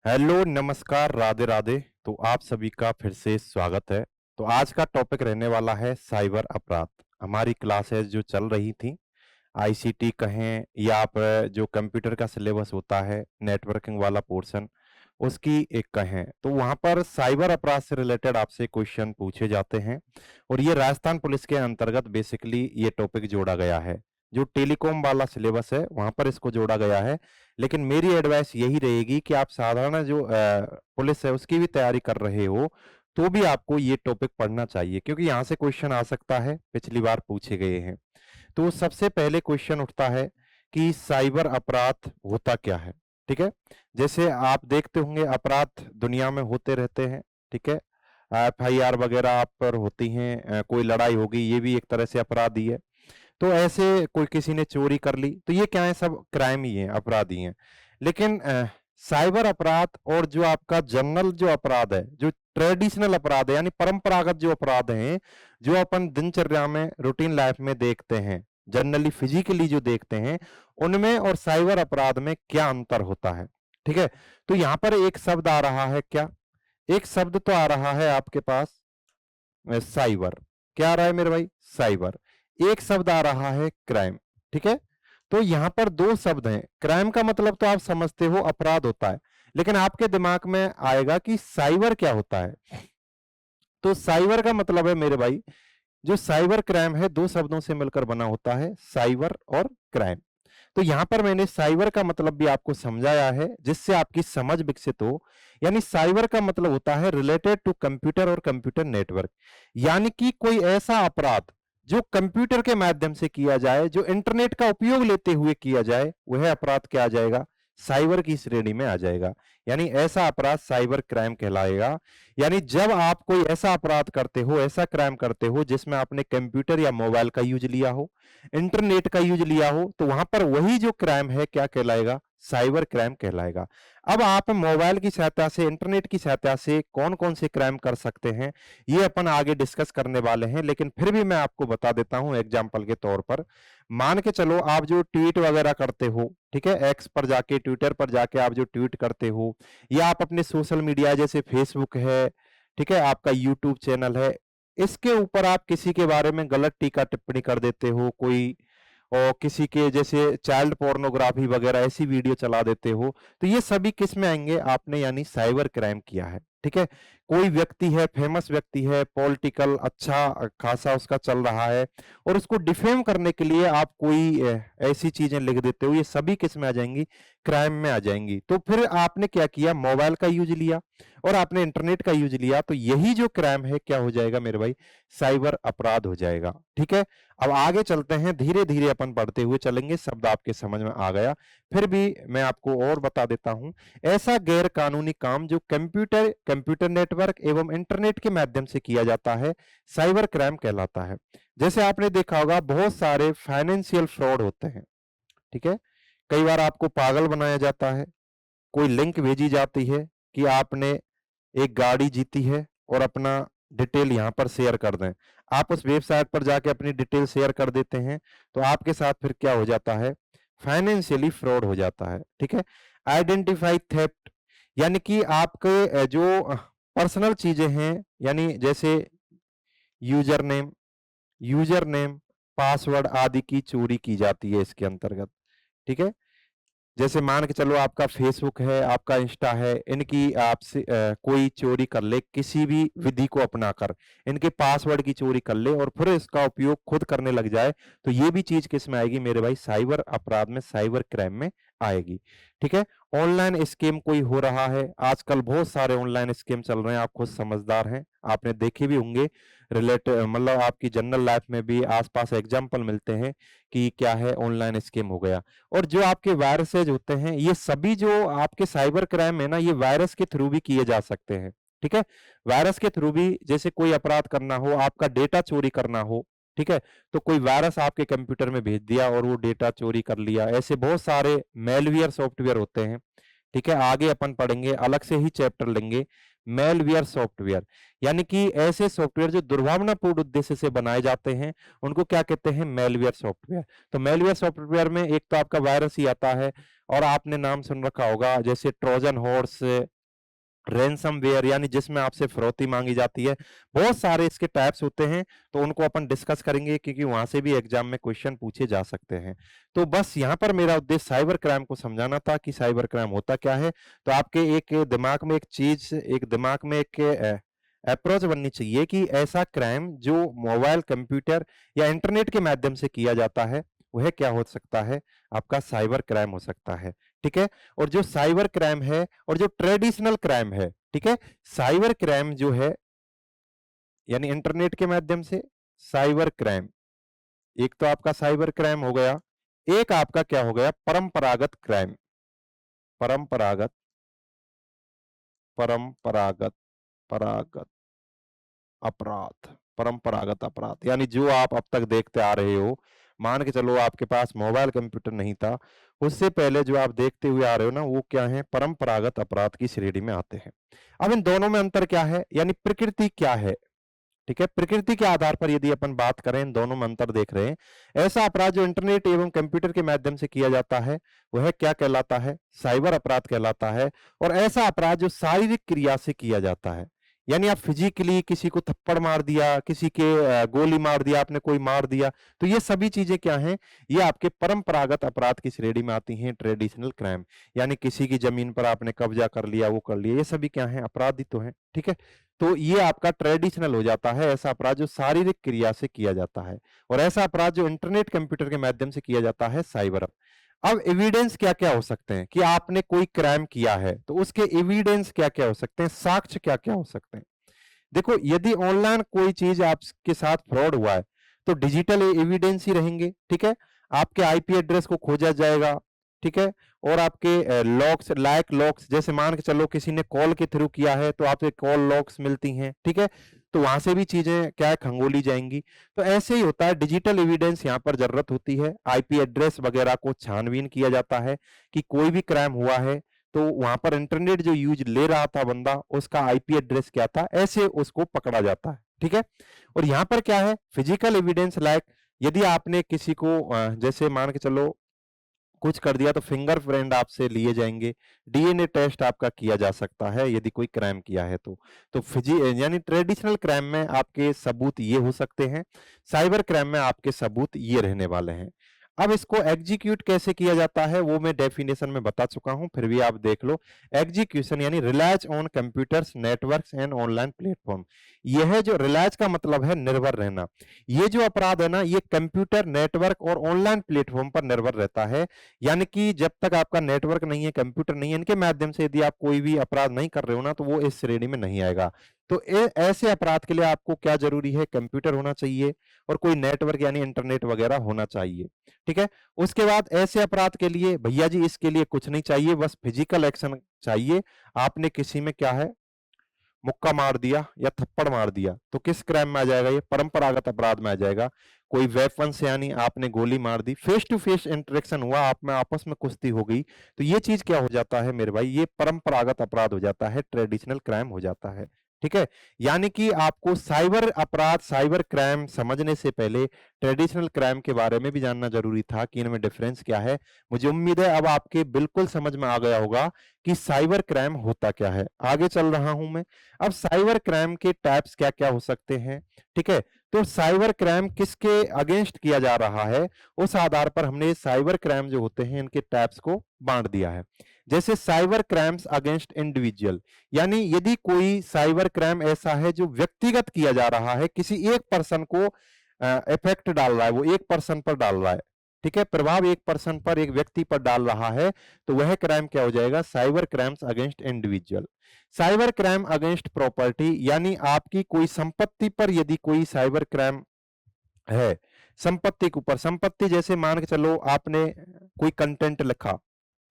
Hello, नमस्कार, राधे राधे। तो आप सभी का फिर से स्वागत है। तो आज का टॉपिक रहने वाला है साइबर अपराध। हमारी क्लासेस जो चल रही थी, आईसीटी कहें या आप जो कंप्यूटर का सिलेबस होता है, नेटवर्किंग वाला पोर्शन, उसकी एक कहें, तो वहाँ पर साइबर अपराध से रिलेटेड आपसे क्वेश्चन पूछे जाते हैं। और ये राजस्थान पुलिस के अंतर्गत बेसिकली ये टॉपिक जोड़ा गया है। जो टेलीकॉम वाला सिलेबस है, वहाँ पर इसको जोड़ा गया है। लेकिन मेरी एडवाइस यही रहेगी कि आप साधारण जो पुलिस है उसकी भी तैयारी कर रहे हो, तो भी आपको ये टॉपिक पढ़ना चाहिए, क्योंकि यहाँ से क्वेश्चन आ सकता है, पिछली बार पूछे गए हैं। तो सबसे पहले क्वेश्चन उठता है कि साइबर अपराध होता क्या है? ठीक है? जैसे आप देखते होंगे अपराध दुनिया में होते रहते हैं, ठीक है? एफआईआर वगैरह आप पर होती हैं, कोई लड़ाई हो गई, ये भी एक तरह से अपराध ही है। तो ऐसे कोई किसी ने चोरी कर ली, तो ये क्या है, सब क्राइम ही है, अपराध ही हैं। लेकिन साइबर अपराध और जो आपका जनरल जो अपराध है, जो ट्रेडिशनल अपराध है, यानी परंपरागत जो अपराध हैं, जो अपन दिनचर्या में, रूटीन लाइफ में देखते हैं, जनरली फिजिकली जो देखते हैं, उनमें और साइबर अपराध में क्या अंतर होता है? ठीक है? तो यहाँ पर एक शब्द आ रहा है क्या? एक शब्द तो आ रहा है आपके पास साइबर। क्या आ रहा है मेरे भाई? साइबर। एक शब्द आ रहा है क्राइम। ठीक है? तो यहां पर दो शब्द हैं। क्राइम का मतलब तो आप समझते हो अपराध होता है, लेकिन आपके दिमाग में आएगा कि साइबर क्या होता है। तो साइबर का मतलब है मेरे भाई, जो साइबर क्राइम है दो शब्दों से मिलकर बना होता है, साइबर और क्राइम। तो यहां पर मैंने साइबर का मतलब भी आपको समझाया है, जिससे आपकी समझ विकसित हो। यानी साइबर का मतलब होता है रिलेटेड टू कंप्यूटर और कंप्यूटर नेटवर्क। यानी कि कोई ऐसा अपराध जो कंप्यूटर के माध्यम से किया जाए, जो इंटरनेट का उपयोग लेते हुए किया जाए, वह अपराध क्या आ जाएगा? साइबर की श्रेणी में आ जाएगा। यानी ऐसा अपराध साइबर क्राइम कहलाएगा। यानी जब आप कोई ऐसा अपराध करते हो, ऐसा क्राइम करते हो जिसमें आपने कंप्यूटर या मोबाइल का यूज लिया हो, इंटरनेट का यूज लिया हो, तो वहां पर वही जो क्राइम है क्या कहलाएगा? साइबर क्राइम कहलाएगा। अब आप मोबाइल की सहायता से, इंटरनेट की सहायता से कौन कौन से क्राइम कर सकते हैं, ये अपन आगे डिस्कस करने वाले हैं। लेकिन फिर भी मैं आपको बता देता हूं एग्जाम्पल के तौर पर। मान के चलो आप जो ट्वीट वगैरह करते हो, ठीक है, एक्स पर जाके, ट्विटर पर जाके आप जो ट्वीट करते हो, या आप अपने सोशल मीडिया जैसे फेसबुक है, ठीक है, आपका यूट्यूब चैनल है, इसके ऊपर आप किसी के बारे में गलत टीका टिप्पणी कर देते हो, कोई और किसी के जैसे चाइल्ड पोर्नोग्राफी वगैरह ऐसी वीडियो चला देते हो, तो ये सभी किस में आएंगे? आपने यानी साइबर क्राइम किया है। ठीक है? कोई व्यक्ति है, फेमस व्यक्ति है, पॉलिटिकल अच्छा खासा उसका चल रहा है, और उसको डिफेम करने के लिए आप कोई ऐसी चीजें लिख देते हो, ये सभी किस में आ जाएंगी? क्राइम में आ जाएंगी। तो फिर आपने क्या किया? मोबाइल का यूज लिया और आपने इंटरनेट का यूज लिया, तो यही जो क्राइम है क्या हो जाएगा मेरे भाई? साइबर अपराध हो जाएगा। ठीक है? अब आगे चलते हैं, धीरे धीरे अपन पढ़ते हुए चलेंगे, शब्द आपके समझ में आ गया, फिर भी मैं आपको और बता देता हूं। ऐसा गैर कानूनी काम जो कंप्यूटर, कंप्यूटर नेटवर्क एवं इंटरनेट के माध्यम से किया जाता है, साइबर क्राइम कहलाता है। जैसे आपने देखा होगा बहुत सारे फाइनेंशियल फ्रॉड होते हैं। ठीक है? कई बार आपको पागल बनाया जाता है, कोई लिंक भेजी जाती है कि आपने एक गाड़ी जीती है और अपना डिटेल यहाँ पर शेयर कर दें। आप उस वेबसाइट पर जाके अपनी डिटेल शेयर कर देते हैं, तो आपके साथ फिर क्या हो जाता है? फाइनेंशियली फ्रॉड हो जाता है। ठीक है? आइडेंटिफाई थेफ्ट, यानी कि आपके जो पर्सनल चीजें हैं, यानी जैसे यूजर नेम, पासवर्ड आदि की चोरी की जाती है इसके अंतर्गत। ठीक है? जैसे मान के चलो आपका फेसबुक है, आपका इंस्टा है, इनकी आपसे कोई चोरी कर ले, किसी भी विधि को अपनाकर इनके पासवर्ड की चोरी कर ले और फिर इसका उपयोग खुद करने लग जाए, तो ये भी चीज किस में आएगी मेरे भाई? साइबर अपराध में, साइबर क्राइम में आएगी। ठीक है? ऑनलाइन स्कीम कोई हो रहा है, आजकल बहुत सारे ऑनलाइन स्कीम चल रहे हैं, आप खुद समझदार हैं, आपने देखे भी होंगे। मतलब आपकी जनरल लाइफ में भी आसपास एग्जाम्पल मिलते हैं कि क्या है, ऑनलाइन स्कीम हो गया। और जो आपके वायरसेज होते हैं, ये सभी जो आपके साइबर क्राइम है ना, ये वायरस के थ्रू भी किए जा सकते हैं। ठीक है? वायरस के थ्रू भी, जैसे कोई अपराध करना हो, आपका डेटा चोरी करना हो, ठीक है, तो कोई वायरस आपके कंप्यूटर में भेज दिया और वो डेटा चोरी कर लिया, ऐसे बहुत सारे मेलवियर सॉफ्टवेयर होते हैं। ठीक है? आगे अपन पढ़ेंगे, अलग से ही चैप्टर लेंगे, मेलवियर सॉफ्टवेयर, यानी कि ऐसे सॉफ्टवेयर जो दुर्भावनापूर्ण उद्देश्य से बनाए जाते हैं, उनको क्या कहते हैं? मेलवियर सॉफ्टवेयर। तो मेलवेयर सॉफ्टवेयर में एक तो आपका वायरस ही आता है, और आपने नाम सुन रखा होगा जैसे ट्रोजन हॉर्स, रैनसमवेयर, यानी जिसमें आपसे फिरौती मांगी जाती है। बहुत सारे इसके टाइप्स होते हैं, तो उनको अपन डिस्कस करेंगे क्योंकि वहां से भी एग्जाम में क्वेश्चन पूछे जा सकते हैं। तो बस यहाँ पर मेरा उद्देश्य साइबर क्राइम को समझाना था कि साइबर क्राइम होता क्या है। तो आपके एक दिमाग में एक चीज, एक दिमाग में एक अप्रोच बननी चाहिए कि ऐसा क्राइम जो मोबाइल, कंप्यूटर या इंटरनेट के माध्यम से किया जाता है वह क्या हो सकता है, आपका साइबर क्राइम हो सकता है। ठीक है। और जो साइबर क्राइम है और जो ट्रेडिशनल क्राइम है, ठीक है, साइबर क्राइम जो है यानी इंटरनेट के माध्यम से साइबर क्राइम, एक तो आपका साइबर क्राइम हो गया, एक आपका क्या हो गया, परंपरागत क्राइम। परंपरागत, परंपरागत, परागत अपराध, परंपरागत अपराध, यानी जो आप अब तक देखते आ रहे हो। मान के चलो आपके पास मोबाइल कंप्यूटर नहीं था, उससे पहले जो आप देखते हुए आ रहे हो ना, वो क्या है, परंपरागत अपराध की श्रेणी में आते हैं। अब इन दोनों में अंतर क्या है, यानी प्रकृति क्या है। ठीक है, प्रकृति के आधार पर यदि अपन बात करें, इन दोनों में अंतर देख रहे हैं। ऐसा अपराध जो इंटरनेट एवं कंप्यूटर के माध्यम से किया जाता है वह क्या कहलाता है, साइबर अपराध कहलाता है। और ऐसा अपराध जो शारीरिक क्रिया से किया जाता है, यानी आप फिजिकली किसी को थप्पड़ मार दिया, किसी के गोली मार दिया, आपने कोई मार दिया, तो ये सभी चीजें क्या हैं, ये आपके परंपरागत अपराध की श्रेणी में आती हैं, ट्रेडिशनल क्राइम। यानी किसी की जमीन पर आपने कब्जा कर लिया, वो कर लिया, ये सभी क्या है, अपराध ही तो है। ठीक है, तो ये आपका ट्रेडिशनल हो जाता है, ऐसा अपराध जो शारीरिक क्रिया से किया जाता है। और ऐसा अपराध जो इंटरनेट कंप्यूटर के माध्यम से किया जाता है, साइबर। अब एविडेंस क्या क्या हो सकते हैं कि आपने कोई क्राइम किया है, तो उसके एविडेंस क्या क्या हो सकते हैं, साक्ष्य क्या क्या हो सकते हैं। देखो, यदि ऑनलाइन कोई चीज आपके साथ फ्रॉड हुआ है तो डिजिटल एविडेंस ही रहेंगे। ठीक है, आपके आईपी एड्रेस को खोजा जाएगा। ठीक है, और आपके लॉक्स, लाइक लॉक्स, जैसे मान के चलो किसी ने कॉल के थ्रू किया है तो आपसे कॉल लॉक्स मिलती हैं। ठीक है, तो वहां से भी चीजें क्या है, खंगोली जाएंगी। तो ऐसे ही होता है, डिजिटल एविडेंस यहाँ पर जरूरत होती है। आईपी एड्रेस वगैरह को छानबीन किया जाता है कि कोई भी क्राइम हुआ है तो वहां पर इंटरनेट जो यूज ले रहा था बंदा, उसका आईपी एड्रेस क्या था, ऐसे उसको पकड़ा जाता है। ठीक है, और यहाँ पर क्या है, फिजिकल एविडेंस, लाइक यदि आपने किसी को जैसे मान के चलो कुछ कर दिया तो फिंगरप्रिंट आपसे लिए जाएंगे, डीएनए टेस्ट आपका किया जा सकता है यदि कोई क्राइम किया है तो फिजी यानी ट्रेडिशनल क्राइम में आपके सबूत ये हो सकते हैं, साइबर क्राइम में आपके सबूत ये रहने वाले हैं। अब इसको एग्जीक्यूट कैसे किया जाता है वो मैं डेफिनेशन में बता चुका हूं, फिर भी आप देख लो। एग्जीक्यूशन यानी relies on computers, networks and online platform. यह जो रिलायज का मतलब है निर्भर रहना, ये जो अपराध है ना, ये कंप्यूटर, नेटवर्क और ऑनलाइन प्लेटफॉर्म पर निर्भर रहता है। यानी कि जब तक आपका नेटवर्क नहीं है, कंप्यूटर नहीं है, इनके माध्यम से यदि आप कोई भी अपराध नहीं कर रहे हो ना, तो वो इस श्रेणी में नहीं आएगा। तो ऐसे अपराध के लिए आपको क्या जरूरी है, कंप्यूटर होना चाहिए और कोई नेटवर्क यानी इंटरनेट वगैरह होना चाहिए। ठीक है, उसके बाद ऐसे अपराध के लिए भैया जी इसके लिए कुछ नहीं चाहिए, बस फिजिकल एक्शन चाहिए। आपने किसी में क्या है, मुक्का मार दिया या थप्पड़ मार दिया, तो किस क्राइम में आ जाएगा, ये परंपरागत अपराध में आ जाएगा। कोई वेपन से यानी आपने गोली मार दी, फेस टू फेस इंटरेक्शन हुआ, आप में आपस में कुश्ती हो गई, तो ये चीज क्या हो जाता है मेरे भाई, ये परंपरागत अपराध हो जाता है, ट्रेडिशनल क्राइम हो जाता है। ठीक है, यानी कि आपको साइबर अपराध, साइबर क्राइम समझने से पहले ट्रेडिशनल क्राइम के बारे में भी जानना जरूरी था कि इनमें डिफरेंस क्या है। मुझे उम्मीद है अब आपके बिल्कुल समझ में आ गया होगा कि साइबर क्राइम होता क्या है। आगे चल रहा हूं मैं। अब साइबर क्राइम के टाइप्स क्या क्या हो सकते हैं। ठीक है, तो साइबर क्राइम किसके अगेंस्ट किया जा रहा है, उस आधार पर हमने साइबर क्राइम जो होते हैं इनके टाइप्स को बांट दिया है। जैसे साइबर क्राइम्स अगेंस्ट इंडिविजुअल, यानी यदि कोई साइबर क्राइम ऐसा है जो व्यक्तिगत किया जा रहा है, किसी एक पर्सन को इफेक्ट डाल रहा है, वो एक पर्सन पर डाल रहा है। ठीक है, प्रभाव एक पर्सन पर, एक व्यक्ति पर डाल रहा है, तो वह क्राइम क्या हो जाएगा, cyber crimes against individual. Cyber crime against property, यानी आपकी कोई संपत्ति पर यदि कोई साइबर क्राइम है, संपत्ति के ऊपर, संपत्ति जैसे मान के चलो आपने कोई कंटेंट लिखा,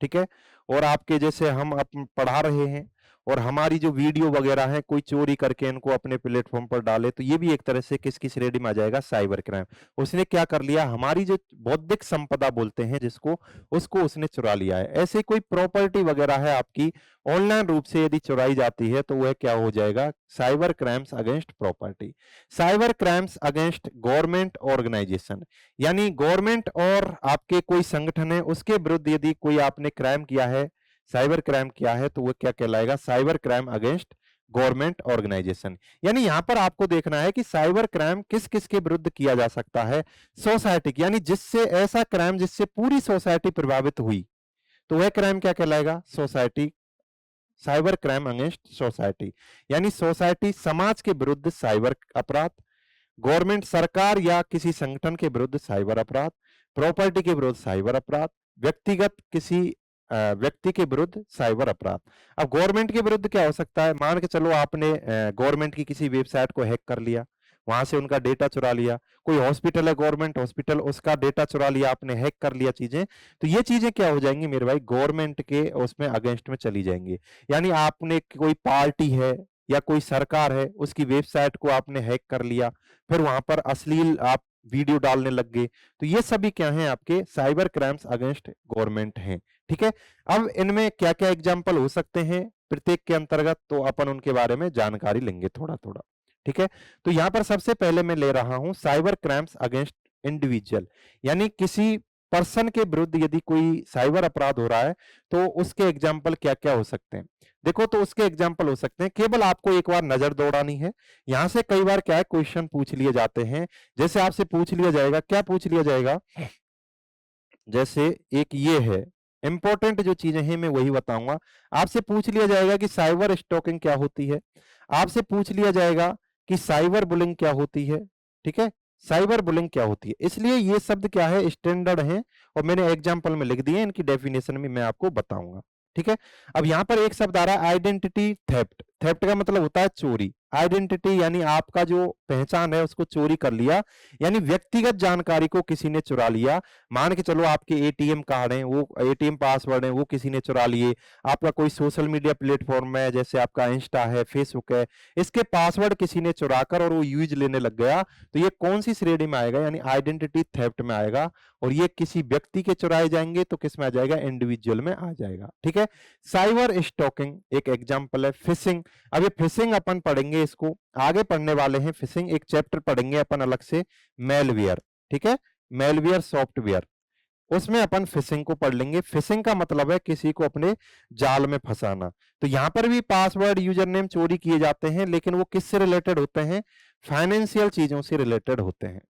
ठीक है, और आपके जैसे हम पढ़ा रहे हैं और हमारी जो वीडियो वगैरह है कोई चोरी करके इनको अपने प्लेटफॉर्म पर डाले, तो ये भी एक तरह से किस श्रेणी में आ जाएगा, साइबर क्राइम। उसने क्या कर लिया, हमारी जो बौद्धिक संपदा बोलते हैं जिसको, उसको उसने चुरा लिया है। ऐसे कोई प्रॉपर्टी वगैरह है आपकी, ऑनलाइन रूप से यदि चुराई जाती है तो वह क्या हो जाएगा, cyber crimes against property. Cyber crimes against government organization, यानी गवर्नमेंट और आपके कोई संगठन है उसके विरुद्ध यदि कोई आपने क्राइम किया है, साइबर क्राइम किया है, तो वो क्या कहलाएगा, cyber crime against government organization. यानी यहां पर आपको देखना है कि साइबर क्राइम किस किस के विरुद्ध किया जा सकता है, सोसाइटी, यानी जिससे ऐसा क्राइम जिससे पूरी सोसाइटी प्रभावित हुई, तो वह क्राइम क्या कहलाएगा, society, cyber crime against society, यानी सोसाइटी, समाज के विरुद्ध साइबर अपराध, गवर्नमेंट, सरकार या किसी संगठन के विरुद्ध साइबर अपराध, प्रॉपर्टी के विरुद्ध साइबर अपराध, व्यक्तिगत किसी व्यक्ति के विरुद्ध साइबर अपराध। अब गवर्नमेंट के विरुद्ध क्या हो सकता है, मान के चलो आपने गवर्नमेंट की किसी वेबसाइट को हैक कर लिया, वहां से उनका डेटा चुरा लिया, कोई हॉस्पिटल है गवर्नमेंट हॉस्पिटल, उसका डेटा चुरा लिया आपने, हैक कर लिया चीजें, तो ये चीजें क्या हो जाएंगी मेरे भाई, गवर्नमेंट के उसमें अगेंस्ट में चली जाएंगी। यानी आपने कोई पार्टी है या कोई सरकार है उसकी वेबसाइट को आपने हैक कर लिया, फिर वहां पर अश्लील आप वीडियो डालने लग गए, तो ये सभी क्या हैं, आपके साइबर क्राइम्स अगेंस्ट गवर्नमेंट हैं। ठीक है, अब इनमें क्या क्या एग्जाम्पल हो सकते हैं प्रत्येक के अंतर्गत, तो अपन उनके बारे में जानकारी लेंगे थोड़ा थोड़ा। ठीक है, तो यहां पर सबसे पहले मैं ले रहा हूं साइबर क्राइम्स अगेंस्ट इंडिविजुअल, यानी किसी पर्सन के विरुद्ध यदि कोई साइबर अपराध हो रहा है तो उसके एग्जाम्पल क्या क्या हो सकते हैं। देखो, तो उसके एग्जाम्पल हो सकते हैं, केवल आपको एक बार नजर दौड़ानी है। यहां से कई बार क्या है, क्वेश्चन पूछ लिए जाते हैं, जैसे आपसे पूछ लिया जाएगा, क्या पूछ लिया जाएगा, जैसे एक ये है, इंपॉर्टेंट जो चीजें हैं मैं वही बताऊंगा। आपसे पूछ लिया जाएगा कि साइबर स्टॉकिंग क्या होती है, आपसे पूछ लिया जाएगा कि साइबर बुलिंग क्या होती है। ठीक है, साइबर बुलिंग क्या होती है, इसलिए ये शब्द क्या है, स्टैंडर्ड है, और मैंने एग्जाम्पल में लिख दिए, इनकी डेफिनेशन में मैं आपको बताऊंगा। ठीक है, अब यहां पर एक शब्द आ रहा है आइडेंटिटी थेफ्ट। थेफ्ट का मतलब होता है चोरी, आइडेंटिटी यानी आपका जो पहचान है उसको चोरी कर लिया, यानी व्यक्तिगत जानकारी को किसी ने चुरा लिया। मान के चलो आपके एटीएम कार्ड हैं, वो एटीएम पासवर्ड है, वो किसी ने चुरा लिए, आपका कोई सोशल मीडिया प्लेटफॉर्म है जैसे आपका इंस्टा है, फेसबुक है, इसके पासवर्ड किसी ने चुराकर और वो यूज लेने लग गया, तो ये कौन सी श्रेणी में आएगा, यानी आइडेंटिटी थेफ्ट में आएगा। और ये किसी व्यक्ति के चुराए जाएंगे तो किस में आ जाएगा, इंडिविजुअल में आ जाएगा। ठीक है, साइबर स्टॉकिंग एक एग्जाम्पल है। फिशिंग, अब ये फिशिंग अपन पढ़ेंगे, इसको आगे पढ़ने वाले हैं। फिशिंग एक चैप्टर पढ़ेंगे अपन अलग से, मेलवेयर। ठीक है, मेलवेयर सॉफ्टवेयर, उसमें अपन फिशिंग को पढ़ लेंगे। फिशिंग का मतलब है किसी को अपने जाल में फंसाना। तो यहां पर भी पासवर्ड, यूजर नेम चोरी किए जाते हैं, लेकिन वो किससे रिलेटेड होते हैं, फाइनेंशियल चीजों से रिलेटेड होते हैं।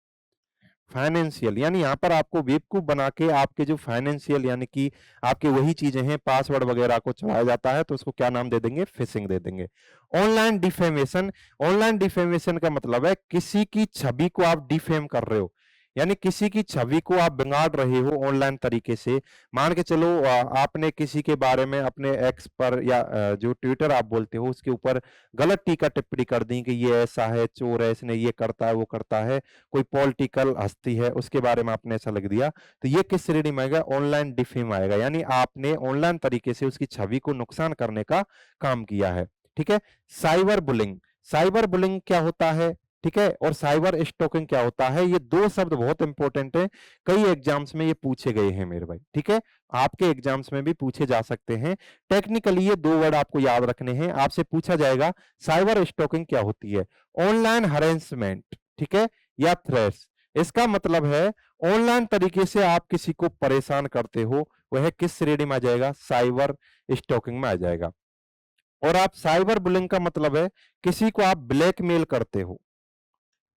फाइनेंशियल, यानी यहां पर आपको बेवकूफ बना के आपके जो फाइनेंशियल यानी कि आपके वही चीजें हैं, पासवर्ड वगैरह को चढ़ाया जाता है, तो उसको क्या नाम दे देंगे, फिशिंग दे देंगे। ऑनलाइन डिफेमेशन, ऑनलाइन डिफेमेशन का मतलब है किसी की छवि को आप डिफेम कर रहे हो, यानी किसी की छवि को आप बिगाड़ रहे हो ऑनलाइन तरीके से। मान के चलो आपने किसी के बारे में अपने एक्स पर या जो ट्विटर आप बोलते हो उसके ऊपर गलत टीका टिप्पणी कर दी कि ये ऐसा है, चोर है, इसने ये करता है, वो करता है, कोई पॉलिटिकल हस्ती है उसके बारे में आपने ऐसा लिख दिया, तो ये किस श्रेणी में आएगा, ऑनलाइन डिफेम आएगा, यानी आपने ऑनलाइन तरीके से उसकी छवि को नुकसान करने का काम किया है। ठीक है, साइबर बुलिंग, साइबर बुलिंग क्या होता है, ठीक है, और साइबर स्टॉकिंग क्या होता है, ये दो शब्द बहुत इंपॉर्टेंट है, कई एग्जाम्स में ये पूछे गए हैं मेरे भाई। ठीक है, आपके एग्जाम्स में भी पूछे जा सकते हैं। टेक्निकली ये दो वर्ड आपको याद रखने हैं। आपसे पूछा जाएगा साइबर स्टॉकिंग क्या होती है, ऑनलाइन हरेसमेंट, ठीक है, या थ्रेट्स, इसका मतलब है ऑनलाइन तरीके से आप किसी को परेशान करते हो, वह किस श्रेणी में आ जाएगा, साइबर स्टॉकिंग में आ जाएगा। और आप साइबर बुलिंग का मतलब है किसी को आप ब्लैकमेल करते हो,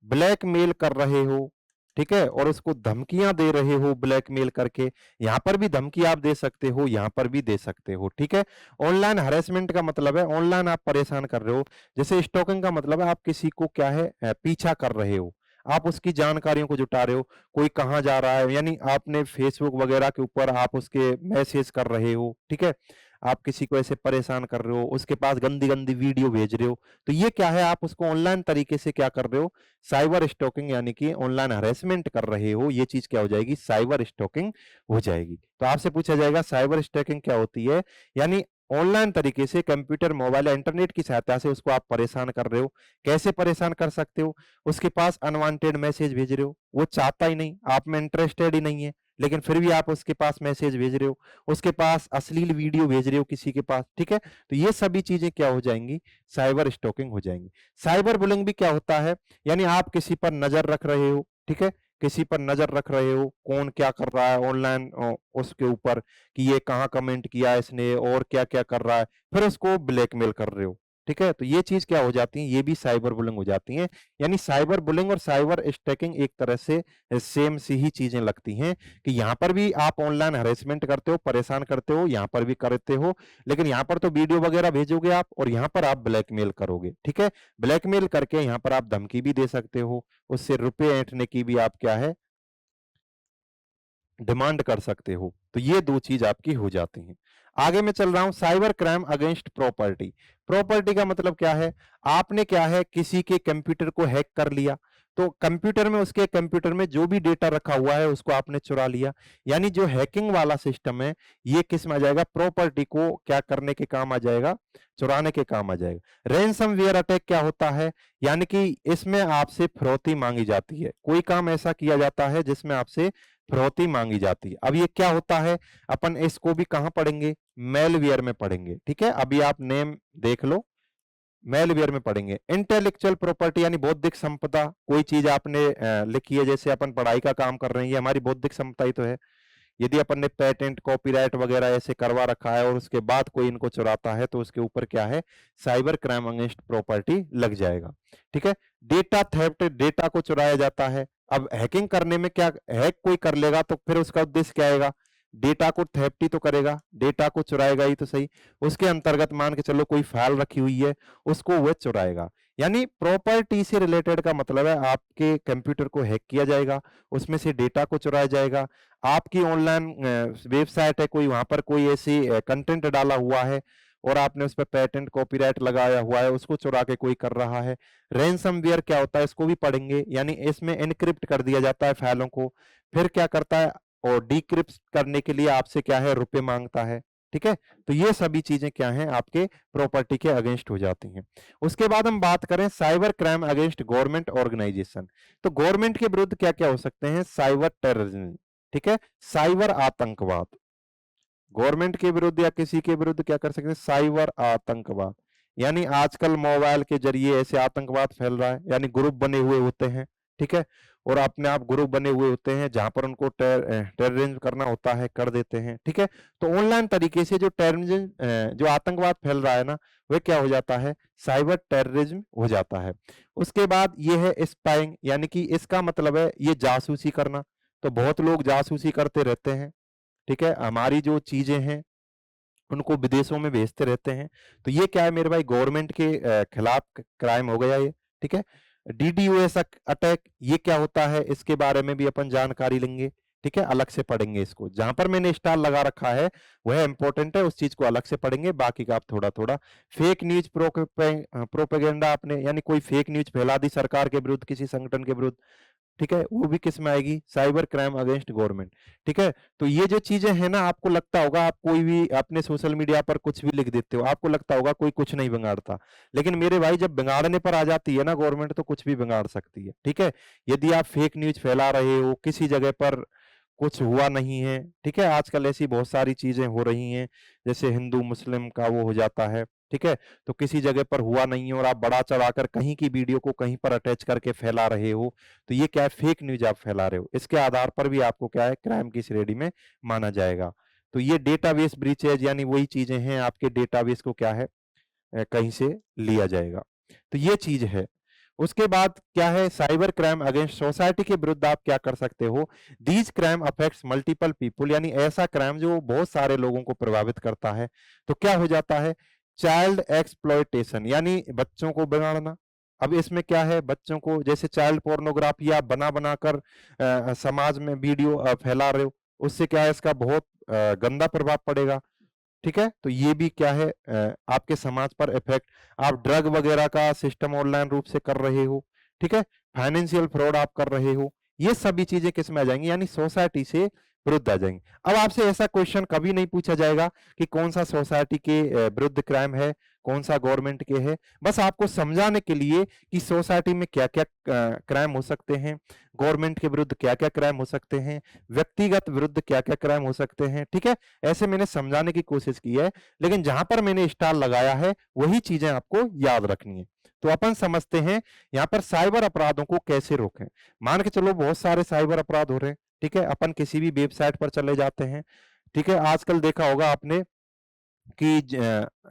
ब्लैकमेल कर रहे हो, ठीक है, और उसको धमकियां दे रहे हो ब्लैकमेल करके। यहां पर भी धमकी आप दे सकते हो, यहां पर भी दे सकते हो। ठीक है, ऑनलाइन हरेसमेंट का मतलब है ऑनलाइन आप परेशान कर रहे हो। जैसे स्टॉकिंग का मतलब है आप किसी को क्या है, पीछा कर रहे हो, आप उसकी जानकारियों को जुटा रहे हो, कोई कहाँ जा रहा है, यानी आपने फेसबुक वगैरह के ऊपर आप उसके मैसेज कर रहे हो। ठीक है, आप किसी को ऐसे परेशान कर रहे हो, उसके पास गंदी गंदी वीडियो भेज रहे हो, तो ये क्या है, आप उसको ऑनलाइन तरीके से क्या कर रहे हो, साइबर स्टॉकिंग, यानी कि ऑनलाइन हरेसमेंट कर रहे हो। ये चीज क्या हो जाएगी, साइबर स्टॉकिंग हो जाएगी। तो आपसे पूछा जाएगा साइबर स्टॉकिंग क्या होती है, यानी ऑनलाइन तरीके से कंप्यूटर, मोबाइल या इंटरनेट की सहायता से उसको आप परेशान कर रहे हो। कैसे परेशान कर सकते हो? उसके पास अनवांटेड मैसेज भेज रहे हो, वो चाहता ही नहीं, आप में इंटरेस्टेड ही नहीं है, लेकिन फिर भी आप उसके पास मैसेज भेज रहे हो, उसके पास अश्लील वीडियो भेज रहे हो किसी के पास, ठीक है? तो ये सभी चीजें क्या हो जाएंगी? साइबर स्टॉकिंग हो जाएंगी। साइबर बुलिंग भी क्या होता है? यानी आप किसी पर नजर रख रहे हो, ठीक है? किसी पर नजर रख रहे हो, कौन क्या कर रहा है ऑनलाइन, उसके ऊपर कि ये कहाँ कमेंट किया इसने और क्या क्या कर रहा है, फिर उसको ब्लैकमेल कर रहे हो, ठीक है? तो ये चीज क्या हो जाती है? ये भी साइबर बुलिंग हो जाती है। यानी साइबर बुलिंग और साइबर स्टैकिंग एक तरह से सेम सी ही चीजें लगती हैं कि यहाँ पर भी आप ऑनलाइन हरेसमेंट करते हो, परेशान करते हो, यहाँ पर भी करते हो, लेकिन यहाँ पर तो वीडियो वगैरह भेजोगे आप और यहाँ पर आप ब्लैकमेल करोगे, ठीक है? ब्लैकमेल करके यहाँ पर आप धमकी भी दे सकते हो, उससे रुपए ऐंठने की भी आप क्या है, डिमांड कर सकते हो। तो ये दो चीज आपकी हो जाती हैं। आगे मैं चल रहा हूं, cyber crime against property. Property का मतलब क्या है? आपने क्या है, किसी के कंप्यूटर को हैक कर लिया, तो कंप्यूटर में, उसके कंप्यूटर में जो भी डेटा रखा हुआ है उसको आपने चुरा लिया। यानी जो हैकिंग वाला सिस्टम है, ये किस में आ जाएगा? प्रॉपर्टी को क्या करने के काम आ जाएगा? चुराने के काम आ जाएगा। रैनसमवेयर अटैक क्या होता है? यानी कि इसमें आपसे फिरौती मांगी जाती है, कोई काम ऐसा किया जाता है जिसमें आपसे फिरौती मांगी जाती है। अब ये क्या होता है? अपन इसको भी कहां पढ़ेंगे? मेलवेयर में पढ़ेंगे, ठीक है? अभी आप नेम देख लो, मेलवेयर में पढ़ेंगे। इंटेलेक्चुअल प्रॉपर्टी यानी बौद्धिक संपदा, कोई चीज आपने लिखी है, जैसे अपन पढ़ाई का काम कर रहे हैं, ये हमारी बौद्धिक संपदा ही तो है। यदि अपन ने पेटेंट, कॉपीराइट वगैरह ऐसे करवा रखा है और उसके बाद कोई इनको चुराता है, तो उसके ऊपर क्या है? साइबर क्राइम अगेंस्ट प्रॉपर्टी लग जाएगा, ठीक है? डेटा थेफ्ट, डेटा को चुराया जाता है। अब हैकिंग करने में क्या, हैक कोई कर लेगा तो फिर उसका उद्देश्य क्या आएगा? डेटा को थेफ्ट ही तो करेगा, डेटा को चुराएगा ही तो सही। उसके अंतर्गत मान के चलो कोई फाइल रखी हुई है, उसको वह चुराएगा। यानी प्रॉपर्टी से रिलेटेड का मतलब है आपके कंप्यूटर को हैक किया जाएगा, उसमें से डेटा को चुराया जाएगा। आपकी ऑनलाइन वेबसाइट है कोई, वहां पर कोई ऐसी कंटेंट डाला हुआ है और आपने उस पर पेटेंट, कॉपीराइट लगाया हुआ है, उसको चुरा के कोई कर रहा है। रैनसमवेयर क्या होता है? इसको भी पढ़ेंगे। यानी इसमें एनक्रिप्ट कर दिया जाता है फाइलों को, फिर क्या करता है? और डिक्रिप्ट करने के लिए आपसे क्या है? रुपए मांगता है, ठीक है? तो ये सभी चीजें क्या हैं? आपके प्रॉपर्टी के अगेंस्ट हो जाती हैं। उसके बाद हम बात करें cyber crime against government organization. तो गवर्नमेंट के विरुद्ध क्या क्या हो सकते हैं? साइबर टेररिज्म, ठीक है? साइबर आतंकवाद। गवर्नमेंट के विरुद्ध या किसी के विरुद्ध क्या कर सकते हैं? साइबर आतंकवाद। यानी आजकल मोबाइल के जरिए ऐसे आतंकवाद फैल रहा है, यानी ग्रुप बने हुए होते हैं, ठीक है? और अपने आप ग्रुप बने हुए होते हैं, जहां पर उनको टेररिज्म करना होता है, कर देते हैं, ठीक है? तो ऑनलाइन तरीके से जो टेररिज्म, जो आतंकवाद फैल रहा है ना, वह क्या हो जाता है? साइबर टेररिज्म हो जाता है। उसके बाद ये है स्पाइंग, यानी कि इसका मतलब है ये जासूसी करना। तो बहुत लोग जासूसी करते रहते हैं, ठीक है? हमारी जो चीजें हैं उनको विदेशों में भेजते रहते हैं। तो ये क्या है मेरे भाई? गवर्नमेंट के खिलाफ क्राइम हो गया ये, ठीक है? डीडीओएस अटैक, ये क्या होता है? इसके बारे में भी अपन जानकारी लेंगे, ठीक है? अलग से पढ़ेंगे इसको। जहां पर मैंने स्टार लगा रखा है वह इंपॉर्टेंट है, उस चीज को अलग से पढ़ेंगे, बाकी का आप थोड़ा थोड़ा। फेक न्यूज प्रोपेगेंडा, आपने यानी कोई फेक न्यूज फैला दी सरकार के विरुद्ध, किसी संगठन के विरुद्ध, ठीक है? वो भी किस में आएगी? साइबर क्राइम अगेंस्ट गवर्नमेंट, ठीक है? तो ये जो चीजें हैं ना, आपको लगता होगा आप कोई भी अपने सोशल मीडिया पर कुछ भी लिख देते हो, आपको लगता होगा कोई कुछ नहीं बिगाड़ता, लेकिन मेरे भाई जब बिगाड़ने पर आ जाती है ना गवर्नमेंट, तो कुछ भी बिगाड़ सकती है, ठीक है? यदि आप फेक न्यूज फैला रहे हो, किसी जगह पर कुछ हुआ नहीं है, ठीक है? आजकल ऐसी बहुत सारी चीजें हो रही हैं, जैसे हिंदू मुस्लिम का वो हो जाता है, ठीक है? तो किसी जगह पर हुआ नहीं है और आप बढ़ा चढ़ाकर कहीं की वीडियो को कहीं पर अटैच करके फैला रहे हो, तो ये क्या है? फेक न्यूज आप फैला रहे हो। इसके आधार पर भी आपको क्या है? क्राइम की श्रेणी में माना जाएगा। तो ये डेटाबेस ब्रीचेज, यानी वही चीजें हैं, आपके डेटाबेस को क्या है? कहीं से लिया जाएगा। तो ये चीज है। उसके बाद क्या है? साइबर क्राइम अगेंस्ट सोसाइटी के विरुद्ध आप क्या कर सकते हो? These crime affects multiple people, यानी ऐसा क्राइम जो बहुत सारे लोगों को प्रभावित करता है। तो क्या हो जाता है? चाइल्ड एक्सप्लॉयटेशन, यानी बच्चों को बिगाड़ना। अब इसमें क्या है? बच्चों को, जैसे चाइल्ड पोर्नोग्राफी आप बना बनाकर समाज में वीडियो फैला रहे हो, उससे क्या है? इसका बहुत गंदा प्रभाव पड़ेगा, ठीक है? तो ये भी क्या है? आपके समाज पर इफेक्ट। आप ड्रग वगैरह का सिस्टम ऑनलाइन रूप से कर रहे हो, ठीक है? फाइनेंशियल फ्रॉड आप कर रहे हो, ये सभी चीजें किस में आ जाएंगी? यानी सोसाइटी से विरुद्ध आ जाएंगे। अब आपसे ऐसा क्वेश्चन कभी नहीं पूछा जाएगा कि कौन सा सोसाइटी के विरुद्ध क्राइम है, कौन सा गवर्नमेंट के है। बस आपको समझाने के लिए कि सोसाइटी में क्या क्या क्राइम हो सकते हैं, गवर्नमेंट के विरुद्ध क्या क्या क्राइम हो सकते हैं, व्यक्तिगत विरुद्ध क्या क्या क्राइम हो सकते हैं। ठीक है, ऐसे मैंने समझाने की कोशिश की है, लेकिन जहां पर मैंने स्टार लगाया है वही चीजें आपको याद रखनी है। तो अपन समझते हैं यहाँ पर साइबर अपराधों को कैसे रोकें। मान के चलो बहुत सारे साइबर अपराध हो रहे हैं, ठीक है, अपन किसी भी वेबसाइट पर चले जाते हैं, ठीक है, आजकल देखा होगा आपने कि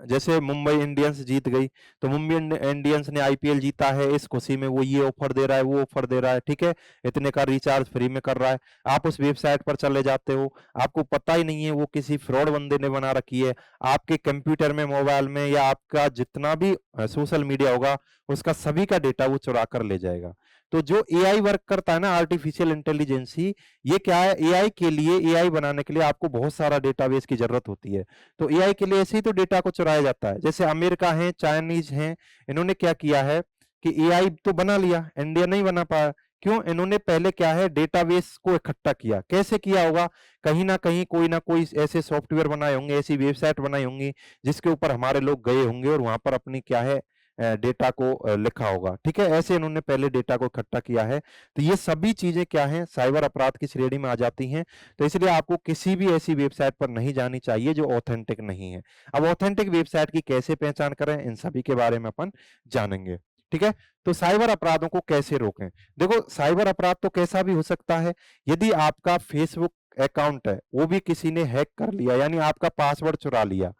जैसे मुंबई इंडियंस जीत गई, तो मुंबई इंडियंस ने आईपीएल जीता है, इस खुशी में वो ये ऑफर दे रहा है, वो ऑफर दे रहा है, ठीक है, इतने का रिचार्ज फ्री में कर रहा है। आप उस वेबसाइट पर चले जाते हो, आपको पता ही नहीं है वो किसी फ्रॉड बंदे ने बना रखी है। आपके कंप्यूटर में, मोबाइल में, या आपका जितना भी सोशल मीडिया होगा उसका सभी का डेटा वो चुरा कर ले जाएगा। तो जो एआई वर्क करता है ना, आर्टिफिशियल इंटेलिजेंसी, ये क्या है, एआई के लिए, एआई बनाने के लिए आपको बहुत सारा डेटाबेस की जरूरत होती है। तो एआई के लिए ऐसे ही तो डेटा को चुराया जाता है। जैसे अमेरिका है, चाइनीज हैं, इन्होंने क्या किया है कि एआई तो बना लिया, इंडिया नहीं बना पाया। क्यों? इन्होंने पहले क्या है, डेटाबेस को इकट्ठा किया। कैसे किया होगा? कहीं ना कहीं कोई ना कोई ऐसे सॉफ्टवेयर बनाए होंगे, ऐसी वेबसाइट बनाई होंगी जिसके ऊपर हमारे लोग गए होंगे और वहां पर अपनी क्या है, डेटा को लिखा होगा। ठीक है, ऐसे इन्होंने पहले डेटा को इकट्ठा किया है। तो ये सभी चीजें क्या है, साइबर अपराध की श्रेणी में आ जाती हैं। तो इसलिए आपको किसी भी ऐसी वेबसाइट पर नहीं जानी चाहिए जो ऑथेंटिक नहीं है। अब ऑथेंटिक वेबसाइट की कैसे पहचान करें, इन सभी के बारे में अपन जानेंगे। ठीक है, तो साइबर अपराधों को कैसे रोकें। देखो, साइबर अपराध तो कैसा भी हो सकता है। यदि आपका फेसबुक अकाउंट है वो भी किसी ने हैक कर लिया, यानी आपका पासवर्ड चुरा लिया,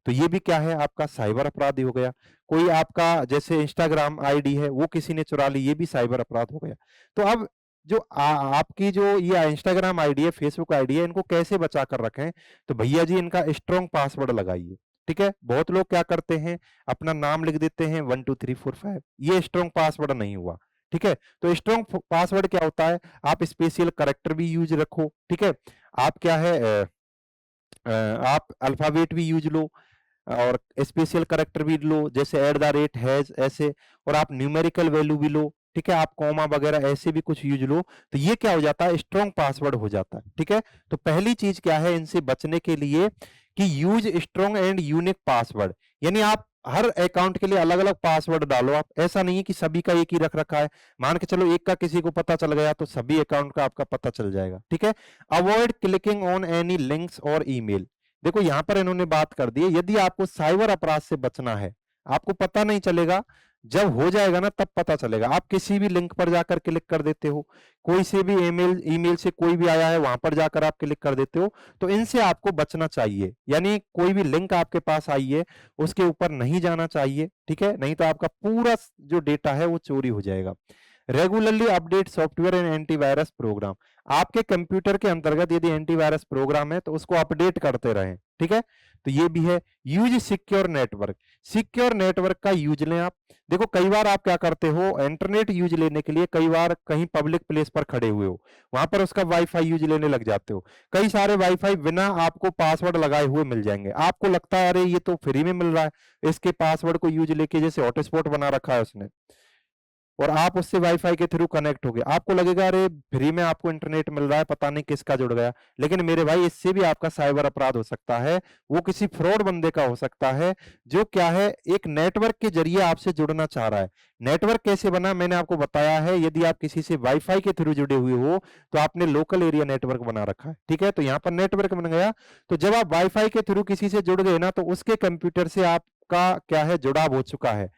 तो ये भी क्या है, आपका साइबर अपराध ही हो गया। कोई आपका जैसे इंस्टाग्राम आईडी है वो किसी ने चुरा ली, ये भी साइबर अपराध हो गया। तो अब जो आपकी जो ये इंस्टाग्राम आईडी है, फेसबुक आईडी है, इनको कैसे बचा कर रखें। तो भैया जी, इनका स्ट्रॉन्ग पासवर्ड लगाइए। ठीक है, बहुत लोग क्या करते हैं, अपना नाम लिख देते हैं 12345, ये स्ट्रॉन्ग पासवर्ड नहीं हुआ। ठीक है, तो स्ट्रॉन्ग पासवर्ड क्या होता है, आप स्पेशल करेक्टर भी यूज रखो। ठीक है, आप क्या है, आप अल्फाबेट भी यूज लो और स्पेशल करेक्टर भी लो, जैसे @ हैज ऐसे, और आप न्यूमेरिकल वैल्यू भी लो। ठीक है, आप कॉमा वगैरह ऐसे भी कुछ यूज लो, तो ये क्या हो जाता है, स्ट्रॉन्ग पासवर्ड हो जाता है। ठीक है, तो पहली चीज क्या है इनसे बचने के लिए कि use strong and unique password, यानी आप हर अकाउंट के लिए अलग अलग पासवर्ड डालो। आप ऐसा नहीं है कि सभी का एक ही रख रखा है, मान के चलो एक का किसी को पता चल गया तो सभी अकाउंट का आपका पता चल जाएगा। ठीक है, avoid clicking on any links और ईमेल। देखो यहां पर इन्होंने बात कर दी है, यदि आपको साइबर अपराध से बचना है, आपको पता नहीं चलेगा, जब हो जाएगा ना तब पता चलेगा। आप किसी भी लिंक पर जाकर क्लिक कर देते हो, कोई से भी ईमेल से कोई भी आया है वहां पर जाकर आप क्लिक कर देते हो, तो इनसे आपको बचना चाहिए। यानी कोई भी लिंक आपके पास आई है उसके ऊपर नहीं जाना चाहिए। ठीक है, नहीं तो आपका पूरा जो डेटा है वो चोरी हो जाएगा। Regularly update software and antivirus program, आपके कंप्यूटर के अंतर्गत यदि एंटीवायरस प्रोग्राम है तो उसको अपडेट करते रहें। ठीक है, तो ये भी है। Use secure network, secure network का यूज लें आप। देखो कई बार आप क्या करते हो, इंटरनेट यूज लेने के लिए कई बार कहीं पब्लिक प्लेस पर खड़े हुए हो, वहां पर उसका वाईफाई यूज लेने लग जाते हो। कई सारे वाईफाई बिना आपको पासवर्ड लगाए हुए मिल जाएंगे, आपको लगता है अरे ये तो फ्री में मिल रहा है, इसके पासवर्ड को यूज लेके जैसे हॉटस्पॉट बना रखा है उसने, और आप उससे वाईफाई के थ्रू कनेक्ट हो गए, आपको लगेगा अरे फ्री में आपको इंटरनेट मिल रहा है, पता नहीं किसका जुड़ गया। लेकिन मेरे भाई इससे भी आपका साइबर अपराध हो सकता है, वो किसी फ्रॉड बंदे का हो सकता है, जो क्या है, एक नेटवर्क के जरिए आपसे जुड़ना चाह रहा है। नेटवर्क कैसे बना मैंने आपको बताया है, यदि आप किसी से वाईफाई के थ्रू जुड़े हुए हो तो आपने लोकल एरिया नेटवर्क बना रखा है। ठीक है, तो यहाँ पर नेटवर्क बन गया, तो जब आप वाईफाई के थ्रू किसी से जुड़ गए ना, तो उसके कंप्यूटर से आपका क्या है, जुड़ाव हो चुका है।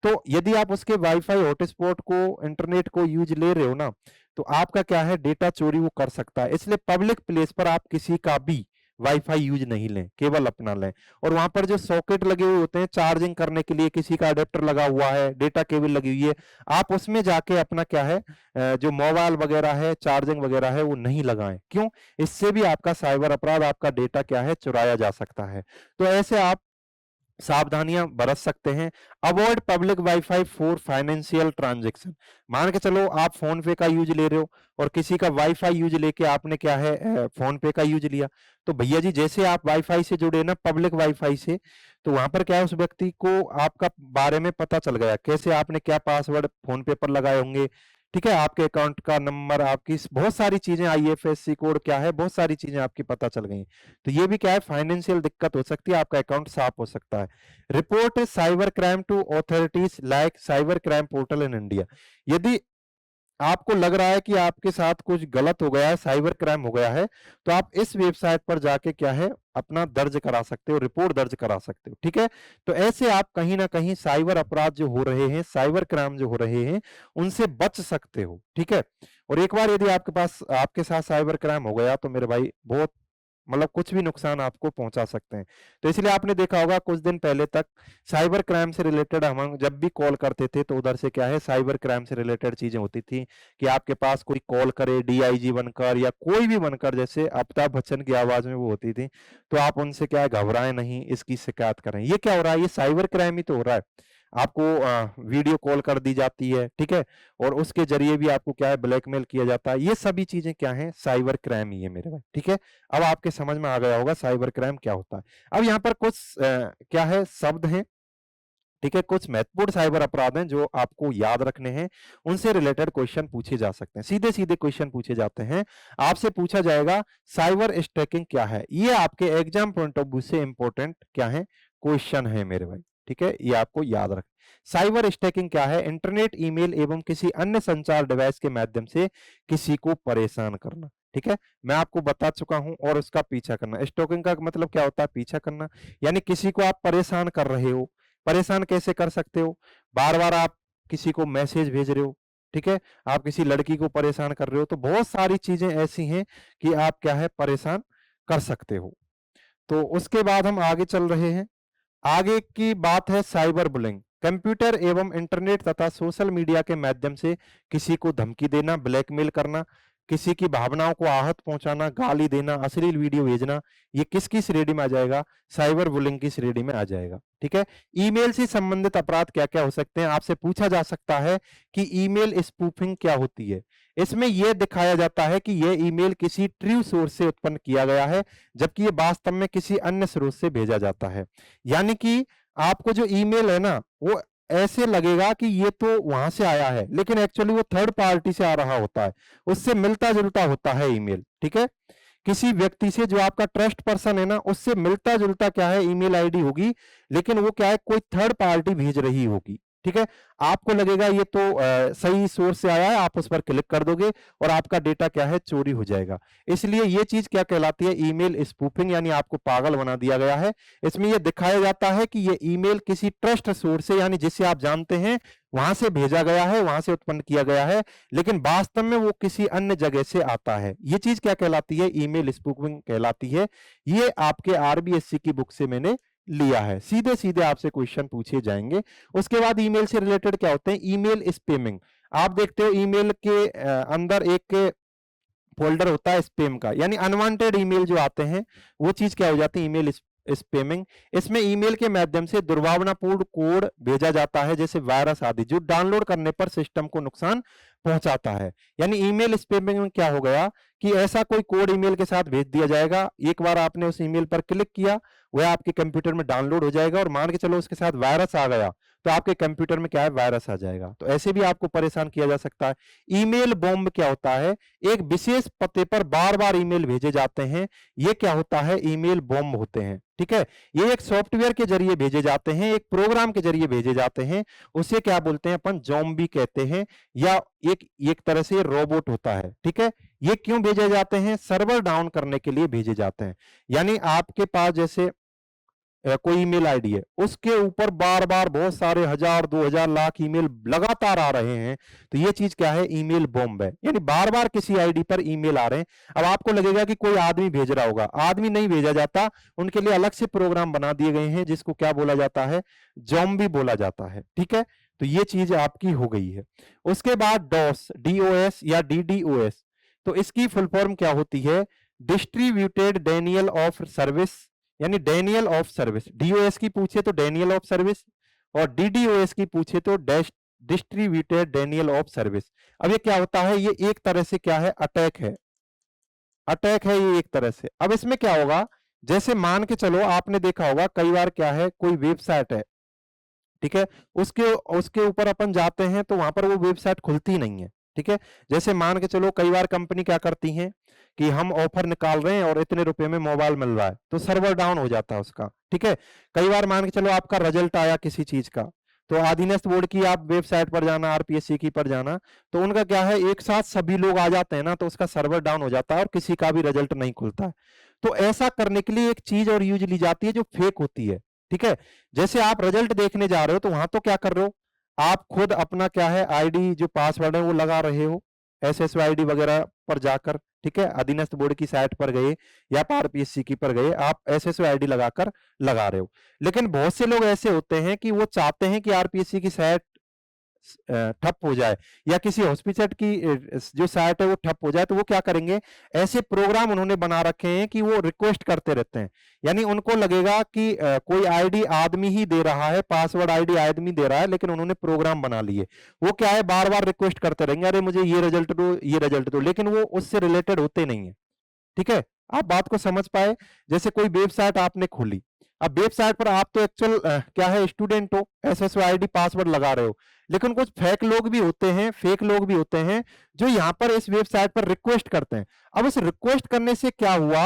तो यदि आप उसके वाईफाई हॉटस्पॉट को, इंटरनेट को यूज ले रहे हो ना, तो आपका क्या है, डेटा चोरी वो कर सकता है। इसलिए पब्लिक प्लेस पर आप किसी का भी वाईफाई यूज नहीं लें, केवल अपना लें। और वहां पर जो सॉकेट लगे हुए होते हैं चार्जिंग करने के लिए, किसी का अडेप्टर लगा हुआ है, डेटा केबल लगी हुई है, आप उसमें जाके अपना क्या है, जो मोबाइल वगैरह है, चार्जिंग वगैरह है, वो नहीं लगाएं। क्यों? इससे भी आपका साइबर अपराध, आपका डेटा क्या है, चुराया जा सकता है। तो ऐसे आप सावधानियां बरत सकते हैं। Avoid public wifi for financial transaction, मान के चलो आप फोन पे का यूज ले रहे हो और किसी का वाईफाई यूज लेके आपने क्या है, फोन पे का यूज लिया, तो भैया जी जैसे आप वाईफाई से जुड़े ना, पब्लिक वाईफाई से, तो वहां पर क्या है, उस व्यक्ति को आपका बारे में पता चल गया, कैसे आपने क्या पासवर्ड फोन पे पर लगाए होंगे, ठीक है, आपके अकाउंट का नंबर, आपकी बहुत सारी चीजें, आईएफएससी कोड क्या है, बहुत सारी चीजें आपकी पता चल गई। तो ये भी क्या है, फाइनेंशियल दिक्कत हो सकती है, आपका अकाउंट साफ हो सकता है। Report cyber crime to authorities like cyber crime portal in India. यदि आपको लग रहा है कि आपके साथ कुछ गलत हो गया है, साइबर क्राइम हो गया है, तो आप इस वेबसाइट पर जाके क्या है, अपना दर्ज करा सकते हो, रिपोर्ट दर्ज करा सकते हो। ठीक है, तो ऐसे आप कहीं ना कहीं साइबर अपराध जो हो रहे हैं, साइबर क्राइम जो हो रहे हैं, उनसे बच सकते हो। ठीक है, और एक बार यदि आपके पास, आपके साथ साइबर क्राइम हो गया तो मेरे भाई बहुत, मतलब कुछ भी नुकसान आपको पहुंचा सकते हैं। तो इसलिए आपने देखा होगा कुछ दिन पहले तक साइबर क्राइम से रिलेटेड हम जब भी कॉल करते थे तो उधर से क्या है, साइबर क्राइम से रिलेटेड चीजें होती थी कि आपके पास कोई कॉल करे डीआईजी बनकर या कोई भी बनकर, जैसे अमिताभ बच्चन की आवाज में वो होती थी, तो आप उनसे क्या है, घबराएं नहीं, इसकी शिकायत करें। ये क्या हो रहा है, ये साइबर क्राइम ही तो हो रहा है। आपको वीडियो कॉल कर दी जाती है, ठीक है, और उसके जरिए भी आपको क्या है, ब्लैकमेल किया जाता है। ये सभी चीजें क्या है, साइबर क्राइम ही है मेरे भाई। ठीक है, अब आपके समझ में आ गया होगा साइबर क्राइम क्या होता है। अब यहाँ पर कुछ क्या है, शब्द हैं, ठीक है, कुछ महत्वपूर्ण साइबर अपराध हैं जो आपको याद रखने हैं, उनसे रिलेटेड क्वेश्चन पूछे जा सकते हैं, सीधे सीधे क्वेश्चन पूछे जाते हैं। आपसे पूछा जाएगा साइबर स्टैकिंग क्या है, ये आपके एग्जाम पॉइंट ऑफ व्यू से इंपॉर्टेंट क्या है, क्वेश्चन है मेरे भाई। ठीक है, ये आपको याद रख। साइबर स्टैकिंग क्या है, इंटरनेट, ईमेल एवं किसी अन्य संचार डिवाइस के माध्यम से किसी को परेशान करना। ठीक है, मैं आपको बता चुका हूं, और उसका पीछा करना। स्टॉकिंग का मतलब क्या होता है, पीछा करना, यानी किसी को आप परेशान कर रहे हो। परेशान कैसे कर सकते हो, बार बार आप किसी को मैसेज भेज रहे हो, ठीक है, आप किसी लड़की को परेशान कर रहे हो, तो बहुत सारी चीजें ऐसी हैं कि आप क्या है, परेशान कर सकते हो। तो उसके बाद हम आगे चल रहे हैं। आगे की बात है साइबर बुलिंग, कंप्यूटर एवं इंटरनेट तथा सोशल मीडिया के माध्यम से किसी को धमकी देना, ब्लैकमेल करना, किसी की भावनाओं को आहत पहुंचाना, गाली देना, अश्लील वीडियो भेजना, ये किसकी श्रेणी में आ जाएगा, साइबर बुलिंग की श्रेणी में आ जाएगा। ठीक है, ईमेल से संबंधित अपराध क्या क्या हो सकते हैं, आपसे पूछा जा सकता है कि ईमेल स्पूफिंग क्या होती है। इसमें यह दिखाया जाता है कि यह ईमेल किसी ट्रू सोर्स से उत्पन्न किया गया है, जबकि यह वास्तव में किसी अन्य स्रोत से भेजा जाता है। यानी कि आपको जो ईमेल है ना, वो ऐसे लगेगा कि ये तो वहां से आया है, लेकिन एक्चुअली वो थर्ड पार्टी से आ रहा होता है, उससे मिलता जुलता होता है ईमेल। ठीक है, किसी व्यक्ति से, जो आपका ट्रस्ट पर्सन है ना, उससे मिलता जुलता क्या है, ईमेल आईडी होगी, लेकिन वो क्या है, कोई थर्ड पार्टी भेज रही होगी। ठीक है, आपको लगेगा ये तो सही सोर्स से आया है, आप उस पर क्लिक कर दोगे और आपका डेटा क्या है, चोरी हो जाएगा। इसलिए ये चीज क्या कहलाती है, ईमेल स्पूफिंग, यानी आपको पागल बना दिया गया है। इसमें यह दिखाया जाता है कि ये ईमेल किसी ट्रस्ट सोर्स से, यानी जिसे आप जानते हैं, वहां से भेजा गया है, वहां से उत्पन्न किया गया है, लेकिन वास्तव में वो किसी अन्य जगह से आता है। ये चीज क्या कहलाती है, ईमेल स्पूफिंग कहलाती है। ये आपके आरबीएससी की बुक से मैंने लिया है, सीधे सीधे आपसे क्वेश्चन पूछे जाएंगे। उसके बाद ईमेल से रिलेटेड क्या होते हैं, ईमेल स्पैमिंग। आप देखते हो ईमेल के अंदर एक फोल्डर होता है स्पैम का, यानी अनवांटेड ईमेल जो आते हैं, वो चीज क्या हो जाती है, ईमेल स्पैमिंग। इसमें ईमेल के माध्यम से दुर्भावनापूर्ण कोड भेजा जाता है, जैसे वायरस आदि, जो डाउनलोड करने पर सिस्टम को नुकसान पहुंचाता है। यानी ईमेल स्पैमिंग में क्या हो गया कि ऐसा कोई कोड ईमेल के साथ भेज दिया जाएगा, एक बार आपने उस ईमेल पर क्लिक किया, वह आपके कंप्यूटर में डाउनलोड हो जाएगा, और मान के चलो उसके साथ वायरस आ गया, तो आपके कंप्यूटर में क्या है, वायरस आ जाएगा। तो ऐसे भी आपको परेशान किया जा सकता है। ईमेल बॉम्ब क्या होता है, एक विशेष पते पर बार बार ईमेल भेजे जाते हैं, ये क्या होता है, ईमेल बॉम्ब होते हैं। ठीक है, ये एक सॉफ्टवेयर के जरिए भेजे जाते हैं, एक प्रोग्राम के जरिए भेजे जाते हैं, उसे क्या बोलते हैं अपन, ज़ॉम्बी कहते हैं, या एक एक तरह से रोबोट होता है। ठीक है, ये क्यों भेजे जाते हैं, सर्वर डाउन करने के लिए भेजे जाते हैं। यानी आपके पास जैसे कोई ईमेल आईडी है, उसके ऊपर बार बार बहुत सारे 1000 2000 लाख ईमेल लगातार आ रहे हैं, तो ये चीज क्या है, ईमेल बॉम्ब है। यानी बार बार किसी आईडी पर ईमेल आ रहे हैं। अब आपको लगेगा कि कोई आदमी भेज रहा होगा, आदमी नहीं भेजा जाता, उनके लिए अलग से प्रोग्राम बना दिए गए हैं, जिसको क्या बोला जाता है, ज़ॉम्बी बोला जाता है। ठीक है, तो ये चीज आपकी हो गई है। उसके बाद डॉस, डीओएस या डीडीओएस, तो इसकी फुल फॉर्म क्या होती है, डिस्ट्रीब्यूटेड डेनियल ऑफ सर्विस, यानी डेनियल ऑफ सर्विस। डीओएस की पूछे तो डेनियल ऑफ सर्विस, और डीडीओएस की पूछे तो डिस्ट्रीब्यूटेड डेनियल ऑफ सर्विस। अब ये क्या होता है, ये एक तरह से क्या है, अटैक है, अटैक है ये एक तरह से। अब इसमें क्या होगा, जैसे मान के चलो, आपने देखा होगा कई बार क्या है, कोई वेबसाइट है, ठीक है, उसके उसके ऊपर अपन जाते हैं तो वहां पर वो वेबसाइट खुलती नहीं है, ठीक है। जैसे मान के चलो कई बार कंपनी क्या करती है कि हम ऑफर निकाल रहे हैं और इतने रुपए में मोबाइल मिल रहा है, तो सर्वर डाउन हो जाता है उसका। ठीक है। कई बार मान के चलो आपका रिजल्ट आया किसी चीज का, तो अधीनस्थ बोर्ड की आप वेबसाइट पर जाना, आरपीएससी की पर जाना, तो उनका क्या है, एक साथ सभी लोग आ जाते हैं ना, तो उसका सर्वर डाउन हो जाता है और किसी का भी रिजल्ट नहीं खुलता है। तो ऐसा करने के लिए एक चीज और यूज ली जाती है जो फेक होती है। ठीक है। जैसे आप रिजल्ट देखने जा रहे हो, तो वहां तो क्या कर रहे हो, आप खुद अपना क्या है आईडी जो पासवर्ड है वो लगा रहे हो, एसएसआईडी वगैरह पर जाकर। ठीक है। अधीनस्थ बोर्ड की साइट पर गए या आरपीएससी की पर गए, आप एसएसआईडी लगाकर लगा रहे हो। लेकिन बहुत से लोग ऐसे होते हैं कि वो चाहते हैं कि आरपीएससी की साइट ठप हो जाए या किसी हॉस्पिटल की जो साइट है वो ठप हो जाए, तो वो क्या करेंगे, ऐसे प्रोग्राम उन्होंने बना रखे हैं कि वो रिक्वेस्ट करते रहते हैं। यानी उनको लगेगा कि कोई आईडी आदमी ही दे रहा है, पासवर्ड आईडी आदमी दे रहा है, लेकिन उन्होंने प्रोग्राम बना लिए। वो क्या है, बार बार रिक्वेस्ट करते रहेंगे, अरे मुझे ये रिजल्ट दो, ये रिजल्ट दो, लेकिन वो उससे रिलेटेड होते नहीं है। ठीक है। आप बात को समझ पाए। जैसे कोई वेबसाइट आपने खोली, अब वेबसाइट पर आप तो एक्चुअल क्या है, स्टूडेंट हो, एसएसआईडी पासवर्ड लगा रहे हो, लेकिन कुछ फेक लोग भी होते हैं, फेक लोग भी होते हैं जो यहाँ पर इस वेबसाइट पर रिक्वेस्ट करते हैं। अब उस रिक्वेस्ट करने से क्या हुआ,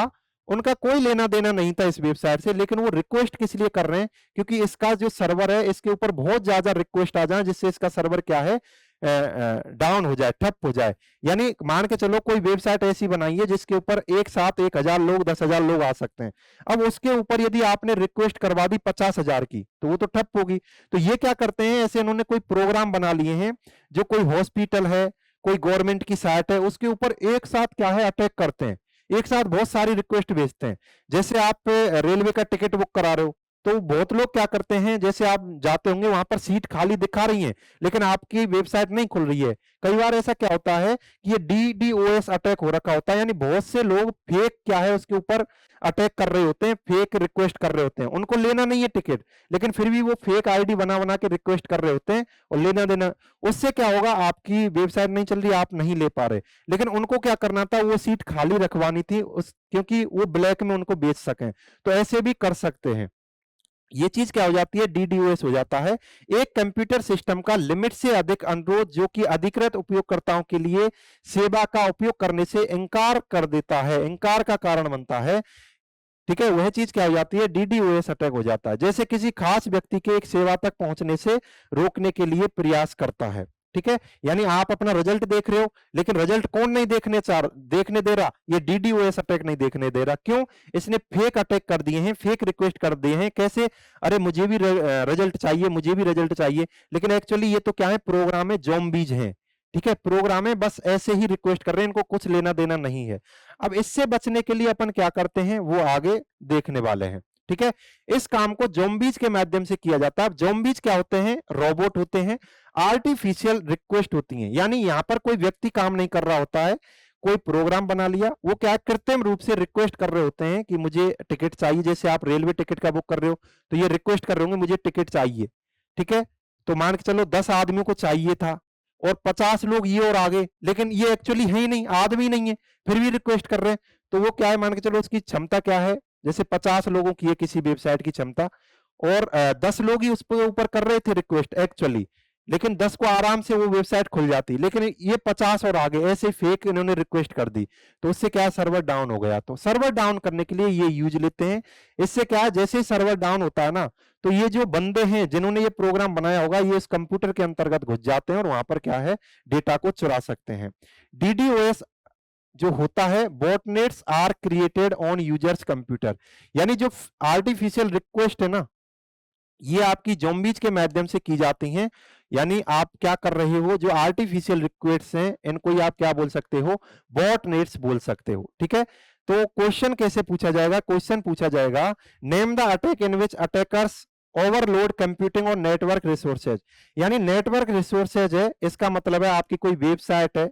उनका कोई लेना देना नहीं था इस वेबसाइट से, लेकिन वो रिक्वेस्ट किस लिए कर रहे हैं, क्योंकि इसका जो सर्वर है इसके ऊपर बहुत ज्यादा रिक्वेस्ट आ जाए, जिससे इसका सर्वर क्या है, डाउन हो जाए, ठप हो जाए। यानी मान के चलो कोई वेबसाइट ऐसी बनाई है जिसके ऊपर एक साथ 1,000 लोग, 10,000 लोग आ सकते हैं। अब उसके ऊपर यदि आपने रिक्वेस्ट करवा दी 50,000 की, तो वो तो ठप होगी। तो ये क्या करते हैं, ऐसे इन्होंने कोई प्रोग्राम बना लिए हैं, जो कोई हॉस्पिटल है, कोई गवर्नमेंट की साइट है, उसके ऊपर एक साथ क्या है अटैक करते हैं, एक साथ बहुत सारी रिक्वेस्ट भेजते हैं। जैसे आप रेलवे का टिकट बुक करा रहे हो, तो बहुत लोग क्या करते हैं, जैसे आप जाते होंगे वहां पर सीट खाली दिखा रही है, लेकिन आपकी वेबसाइट नहीं खुल रही है। कई बार ऐसा क्या होता है कि ये डीडीओएस अटैक हो रखा होता है, यानी बहुत से लोग फेक क्या है उसके ऊपर अटैक कर रहे होते हैं, फेक रिक्वेस्ट कर रहे होते हैं, उनको लेना नहीं है टिकट, लेकिन फिर भी वो फेक आईडी बना बना के रिक्वेस्ट कर रहे होते हैं और लेना देना। उससे क्या होगा, आपकी वेबसाइट नहीं चल रही, आप नहीं ले पा रहे, लेकिन उनको क्या करना था, वो सीट खाली रखवानी थी उस, क्योंकि वो ब्लैक में उनको बेच सकें। तो ऐसे भी कर सकते हैं। ये चीज क्या हो जाती है, डीडीओएस हो जाता है। एक कंप्यूटर सिस्टम का लिमिट से अधिक अनुरोध जो कि अधिकृत उपयोगकर्ताओं के लिए सेवा का उपयोग करने से इनकार कर देता है, इनकार का कारण बनता है। ठीक है। वह चीज क्या हो जाती है, डीडीओएस अटैक हो जाता है। जैसे किसी खास व्यक्ति के एक सेवा तक पहुंचने से रोकने के लिए प्रयास करता है। ठीक है। यानी आप अपना रिजल्ट देख रहे हो, लेकिन रिजल्ट कौन नहीं देखने दे रहा, ये डीडीओएस अटैक नहीं देखने दे रहा। क्यों, इसने फेक अटैक कर दिए हैं, फेक रिक्वेस्ट कर दिए हैं। कैसे, अरे मुझे भी रिजल्ट चाहिए, मुझे भी रिजल्ट चाहिए, लेकिन एक्चुअली ये तो क्या है, प्रोग्राम है, ज़ॉम्बीज हैं। ठीक है। प्रोग्राम है, बस ऐसे ही रिक्वेस्ट कर रहे हैं, इनको कुछ लेना देना नहीं है। अब इससे बचने के लिए अपन क्या करते हैं, वो आगे देखने वाले हैं। ठीक है। इस काम को ज़ॉम्बीज के माध्यम से किया जाता है। अब ज़ॉम्बीज क्या होते हैं, रोबोट होते हैं, आर्टिफिशियल रिक्वेस्ट होती हैं, यानी यहां पर कोई व्यक्ति काम नहीं कर रहा होता है, कोई प्रोग्राम बना लिया, वो क्या कृत्रिम रूप से रिक्वेस्ट कर रहे होते हैं कि मुझे टिकट चाहिए। जैसे आप रेलवे टिकट का बुक कर रहे हो, तो ये रिक्वेस्ट कर रहे होंगे मुझे टिकट चाहिए। ठीक है। तो मान के चलो 10 आदमियों को चाहिए था और 50 लोग ये और आगे, लेकिन ये एक्चुअली है ही नहीं, आदमी नहीं है, फिर भी रिक्वेस्ट कर रहे हैं। तो वो क्या है, मान के चलो उसकी क्षमता क्या है, जैसे 50 लोगों की है किसी वेबसाइट की क्षमता, और 10 लोग ही उस पर ऊपर कर रहे थे रिक्वेस्ट एक्चुअली, लेकिन 10 को आराम से वो वेबसाइट खुल जाती, लेकिन ये 50 और आगे ऐसे फेक इन्होंने रिक्वेस्ट कर दी, तो उससे क्या है, सर्वर डाउन हो गया। तो सर्वर डाउन करने के लिए ये यूज लेते हैं। इससे क्या है, जैसे ही सर्वर डाउन होता है ना, तो ये जो बंदे हैं जिन्होंने ये प्रोग्राम बनाया होगा, ये इस कंप्यूटर के अंतर्गत घुस जाते हैं और वहां पर क्या है, डेटा को चुरा सकते हैं। डीडीओएस जो होता है, botnets are created on users computer, यानी जो आर्टिफिशियल रिक्वेस्ट है ना, ये आपकी ज़ॉम्बीज के माध्यम से की जाती हैं। यानी आप क्या कर रहे हो, जो आर्टिफिशियल रिक्वेस्ट हैं, इनको ही आप क्या बोल सकते हो, बॉटनेट्स बोल सकते हो। ठीक है। तो क्वेश्चन कैसे पूछा जाएगा, क्वेश्चन पूछा जाएगा, name the attack in which attackers overload computing और नेटवर्क रिसोर्सेज। यानी नेटवर्क रिसोर्सेज है, इसका मतलब है आपकी कोई वेबसाइट है,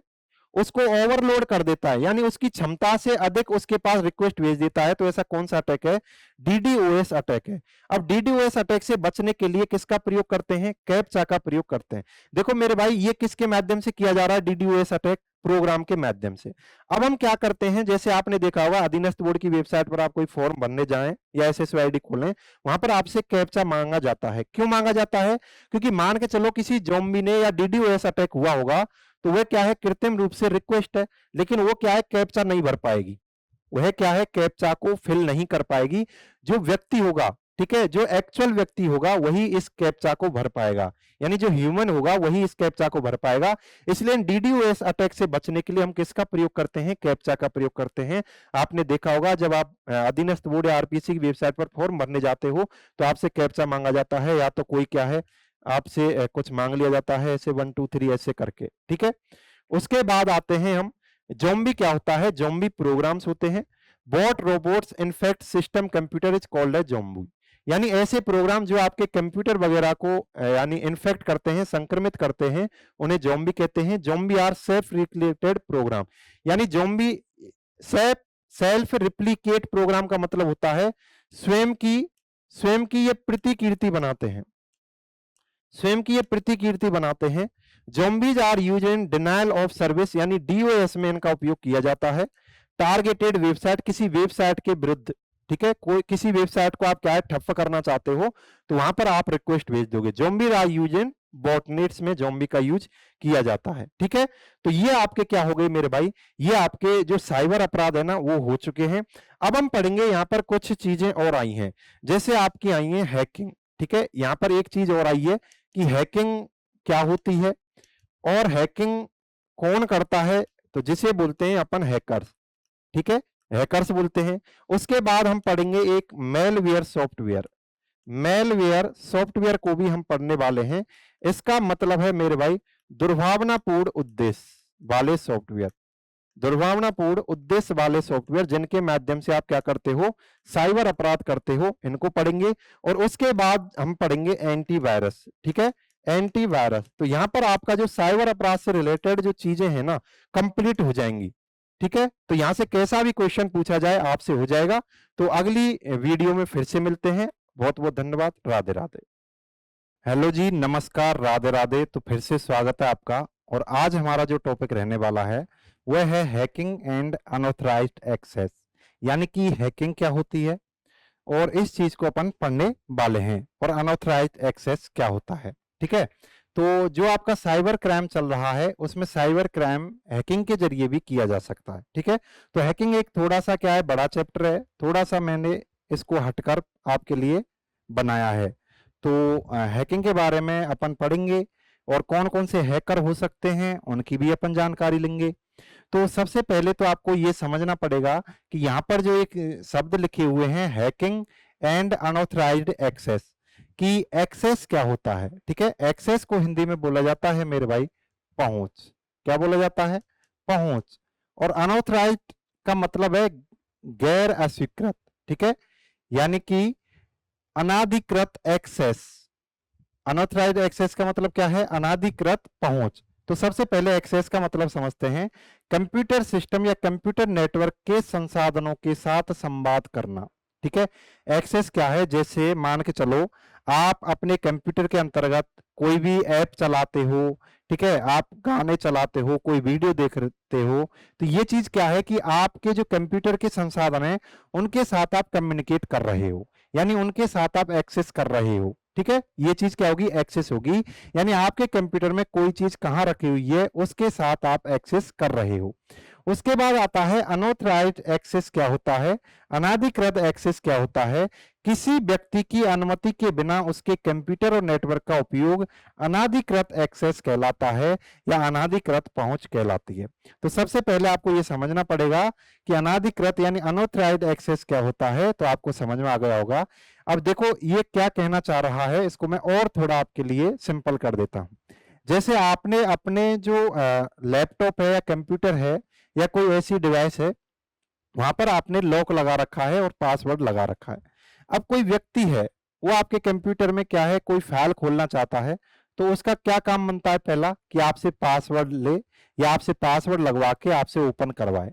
उसको ओवरलोड कर देता है, यानी उसकी क्षमता से अधिक उसके पास रिक्वेस्ट भेज देता है। तो ऐसा कौन सा अटैक है, डीडीओएस अटैक है। अब डीडीओएस अटैक से बचने के लिए किसका प्रयोग करते हैं, कैप्चा का प्रयोग करते हैं। देखो मेरे भाई, ये किसके माध्यम से किया जा रहा है, डीडीओएस अटैक प्रोग्राम के माध्यम से। अब हम क्या करते हैं, जैसे आपने देखा होगा अधीनस्थ बोर्ड की वेबसाइट पर आप कोई फॉर्म भरने जाएं या एसएसआईडी खोलें, वहां पर आपसे कैप्चा मांगा जाता है। क्यों मांगा जाता है, क्योंकि मान के चलो किसी ज़ॉम्बी ने या डीडीओएस अटैक हुआ होगा, तो वह क्या है, कृत्रिम रूप से रिक्वेस्ट है, लेकिन वो क्या है, कैप्चा नहीं भर पाएगी, वह क्या है, कैप्चा को फिल नहीं कर पाएगी। जो व्यक्ति होगा, ठीक है, जो एक्चुअल व्यक्ति होगा वही इस कैप्चा को भर पाएगा, यानी जो ह्यूमन होगा वही इस कैप्चा को भर पाएगा। इसलिए डीडीओएस अटैक से बचने के लिए हम किसका प्रयोग करते हैं, कैप्चा का प्रयोग करते हैं। आपने देखा होगा जब आप अधीनस्थ बोर्ड या आरपीसी की वेबसाइट पर फॉर्म भरने जाते हो तो आपसे कैप्चा मांगा जाता है, या तो कोई क्या है आपसे कुछ मांग लिया जाता है ऐसे 1 2 3 ऐसे करके, ठीक है। उसके बाद आते हैं हम, ज़ॉम्बी क्या होता है, ज़ॉम्बी प्रोग्राम्स होते हैं। Bot robots infect system computer is called as zombie, यानी ऐसे प्रोग्राम जो आपके कंप्यूटर वगैरह को यानी इन्फेक्ट करते हैं, संक्रमित करते हैं, उन्हें ज़ॉम्बी कहते हैं। Zombie are self replicated program, यानी ज़ॉम्बी सेल्फ रिप्लिकेट प्रोग्राम का मतलब होता है स्वयं की ये प्रतिकीर्ति बनाते हैं, स्वयं की ये प्रतिकीर्ति बनाते हैं। Zombies are used in denial of service, यानी डीओएस में इनका उपयोग किया जाता है। टारगेटेड वेबसाइट, किसी वेबसाइट के विरुद्ध, ठीक है, कोई किसी वेबसाइट को आप क्या है ठप्प करना चाहते हो तो वहां पर आप रिक्वेस्ट भेज दोगे। Zombies are used in botnets में ज़ॉम्बी का यूज किया जाता है, ठीक है। तो ये आपके क्या हो गए मेरे भाई, ये आपके जो साइबर अपराध है ना वो हो चुके हैं। अब हम पढ़ेंगे यहाँ पर कुछ चीजें और आई हैं, जैसे आपकी आई है हैकिंग, ठीक है। यहाँ पर एक चीज और आई है कि हैकिंग क्या होती है और हैकिंग कौन करता है, तो जिसे बोलते हैं अपन हैकर्स, ठीक है, हैकर्स बोलते हैं। उसके बाद हम पढ़ेंगे एक मेलवेयर सॉफ्टवेयर, मेलवेयर सॉफ्टवेयर को भी हम पढ़ने वाले हैं। इसका मतलब है मेरे भाई दुर्भावनापूर्ण उद्देश्य वाले सॉफ्टवेयर, दुर्भावनापूर्ण उद्देश्य वाले सॉफ्टवेयर जिनके माध्यम से आप क्या करते हो, साइबर अपराध करते हो, इनको पढ़ेंगे। और उसके बाद हम पढ़ेंगे एंटीवायरस, ठीक है, एंटीवायरस। तो यहां पर आपका जो साइबर अपराध से रिलेटेड जो चीजें हैं ना कंप्लीट हो जाएंगी, ठीक है। तो यहां से कैसा भी क्वेश्चन पूछा जाए आपसे हो जाएगा। तो अगली वीडियो में फिर से मिलते हैं, बहुत बहुत धन्यवाद, राधे राधे। हेलो जी, नमस्कार, राधे राधे। तो फिर से स्वागत है आपका। और आज हमारा जो टॉपिक रहने वाला है वह है हैकिंग एंड अनऑथराइज्ड एक्सेस, यानी कि हैकिंग क्या होती है और इस चीज को अपन पढ़ने वाले हैं, और अनऑथराइज्ड एक्सेस क्या होता है, ठीक है। तो जो आपका साइबर क्राइम चल रहा है उसमें साइबर क्राइम हैकिंग के जरिए भी किया जा सकता है, ठीक है। तो हैकिंग एक थोड़ा सा क्या है, बड़ा चैप्टर है, थोड़ा सा मैंने इसको हटकर आपके लिए बनाया है। तो हैकिंग के बारे में अपन पढ़ेंगे और कौन कौन से हैकर हो सकते हैं उनकी भी अपन जानकारी लेंगे। तो सबसे पहले तो आपको ये समझना पड़ेगा कि यहाँ पर जो एक शब्द लिखे हुए हैं हैकिंग एंड अनऑथराइज्ड एक्सेस, कि एक्सेस क्या होता है, ठीक है। एक्सेस को हिंदी में बोला जाता है मेरे भाई पहुंच, क्या बोला जाता है, पहुंच। और अनऑथराइज्ड का मतलब है गैर अस्वीकृत, ठीक है, यानी कि अनाधिकृत एक्सेस। अनऑथराइज्ड एक्सेस का मतलब क्या है, अनाधिकृत पहुंच। तो सबसे पहले एक्सेस का मतलब समझते हैं, कंप्यूटर सिस्टम या कंप्यूटर नेटवर्क के संसाधनों के साथ संवाद करना, ठीक है। एक्सेस क्या है, जैसे मान के चलो आप अपने कंप्यूटर के अंतर्गत कोई भी ऐप चलाते हो, ठीक है, आप गाने चलाते हो, कोई वीडियो देखते हो, तो ये चीज क्या है कि आपके जो कंप्यूटर के संसाधन हैं उनके साथ आप कम्युनिकेट कर रहे हो, यानी उनके साथ आप एक्सेस कर रहे हो, ठीक है। ये चीज क्या होगी, एक्सेस होगी, यानी आपके कंप्यूटर में कोई चीज कहां रखी हुई है उसके साथ आप एक्सेस कर रहे हो। उसके बाद आता है अनऑथराइज्ड एक्सेस क्या होता है, अनाधिकृत एक्सेस क्या होता है, किसी व्यक्ति की अनुमति के बिना उसके कंप्यूटर और नेटवर्क का उपयोग अनाधिकृत एक्सेस कहलाता है या अनाधिकृत पहुंच कहलाती है। तो सबसे पहले आपको यह समझना पड़ेगा कि अनाधिकृत यानी अनऑथराइज्ड एक्सेस क्या होता है, तो आपको समझ में आ गया होगा। अब देखो ये क्या कहना चाह रहा है, इसको मैं और थोड़ा आपके लिए सिंपल कर देता हूं। जैसे आपने अपने जो लैपटॉप है या कंप्यूटर है या कोई ऐसी डिवाइस है, वहां पर आपने लॉक लगा रखा है और पासवर्ड लगा रखा है। अब कोई व्यक्ति है वो आपके कंप्यूटर में क्या है, कोई फाइल खोलना चाहता है, तो उसका क्या काम बनता है, पहला कि आपसे पासवर्ड ले या आपसे पासवर्ड लगवा के आपसे ओपन करवाए।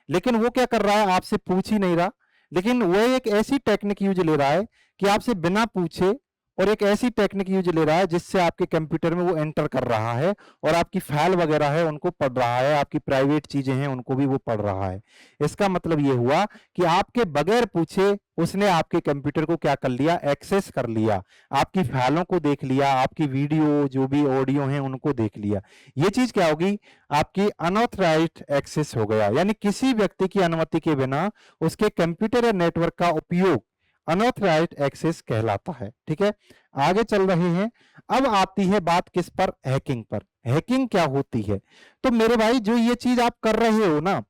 लेकिन वो क्या कर रहा है, आपसे पूछ ही नहीं रहा, लेकिन वो एक ऐसी टेक्निक यूज ले रहा है कि आपसे बिना पूछे और एक ऐसी टेक्निक यूज ले रहा है जिससे आपके कंप्यूटर में वो एंटर कर रहा है और आपकी फाइल वगैरह है उनको पढ़ रहा है, आपकी प्राइवेट चीजें हैं उनको भी वो पढ़ रहा है। इसका मतलब ये हुआ कि आपके बगैर पूछे उसने आपके कंप्यूटर को क्या कर लिया, एक्सेस कर लिया, आपकी फाइलों को देख लिया, आपकी वीडियो जो भी ऑडियो हैं उनको देख लिया। ये चीज क्या होगी, आपकी अनऑथराइज्ड एक्सेस हो गया, यानी किसी व्यक्ति की अनुमति के बिना उसके कंप्यूटर या नेटवर्क का उपयोग अनऑथराइज्ड एक्सेस कहलाता है। ठीक है, आगे चल रहे हैं। अब आती है बात किस पर, हैकिंग पर। हैकिंग क्या होती है? तो मेरे भाई जो ये चीज आप कर रहे हो ना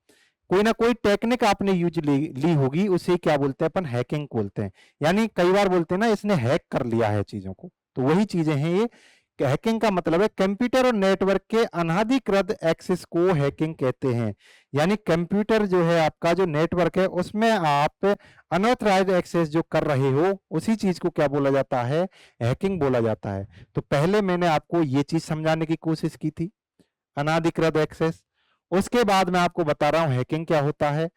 कोई टेक्निक आपने यूज ली होगी, उसे क्या बोलते हैं अपन, हैकिंग बोलते हैं। यानी कई बार बोलते हैं ना इसने हैक कर लिया है चीजों को, तो वही चीजें हैं ये। हैकिंग का मतलब है कंप्यूटर और नेटवर्क के अनाधिकृत एक्सेस को हैकिंग कहते हैं। यानी कंप्यूटर जो है आपका, जो नेटवर्क है, उसमें आप अनऑथराइज्ड एक्सेस जो कर रहे हो उसी चीज को क्या बोला जाता है, हैकिंग बोला जाता है। तो पहले मैंने आपको ये चीज समझाने की कोशिश की थी, अनाधिकृत एक्सेस। उसके बाद मैं आपको बता रहा हूं हैकिंग क्या होता है।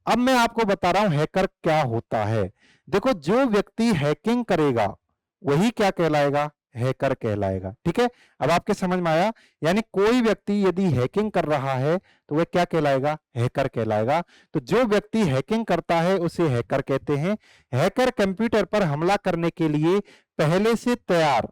अब मैं आपको बता रहा हूं हैकर क्या होता है। देखो, जो व्यक्ति हैकिंग करेगा वही क्या कहलाएगा, हैकर कहलाएगा। ठीक है, अब आपके समझ में आया। यानी कोई व्यक्ति यदि हैकिंग कर रहा है तो वह क्या कहलाएगा, हैकर कहलाएगा। तो जो व्यक्ति हैकिंग करता है उसे हैकर कहते हैं। हैकर कंप्यूटर पर हमला करने के लिए पहले से तैयार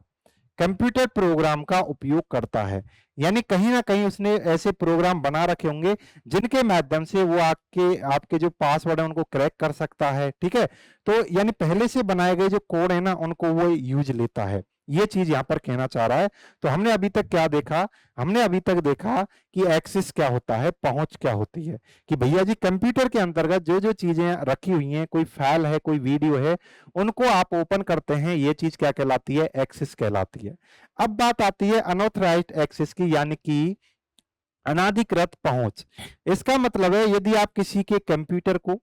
कंप्यूटर प्रोग्राम का उपयोग करता है। यानी कहीं ना कहीं उसने ऐसे प्रोग्राम बना रखे होंगे जिनके माध्यम से वो आपके जो पासवर्ड है उनको क्रैक कर सकता है। ठीक है, तो यानी पहले से बनाए गए जो कोड है ना उनको वो यूज लेता है, ये चीज यहां पर कहना चाह रहा है। तो हमने अभी तक क्या देखा, हमने अभी तक देखा कि एक्सेस क्या होता है, पहुंच क्या होती है, कि भैया जी कंप्यूटर के अंतर्गत जो जो चीजें रखी हुई हैं, कोई फाइल है, कोई वीडियो है, उनको आप ओपन करते हैं, ये चीज क्या कहलाती है, एक्सेस कहलाती है। अब बात आती है अनऑथराइज्ड एक्सेस की, यानी कि अनाधिकृत पहुंच। इसका मतलब है यदि आप किसी के कंप्यूटर को,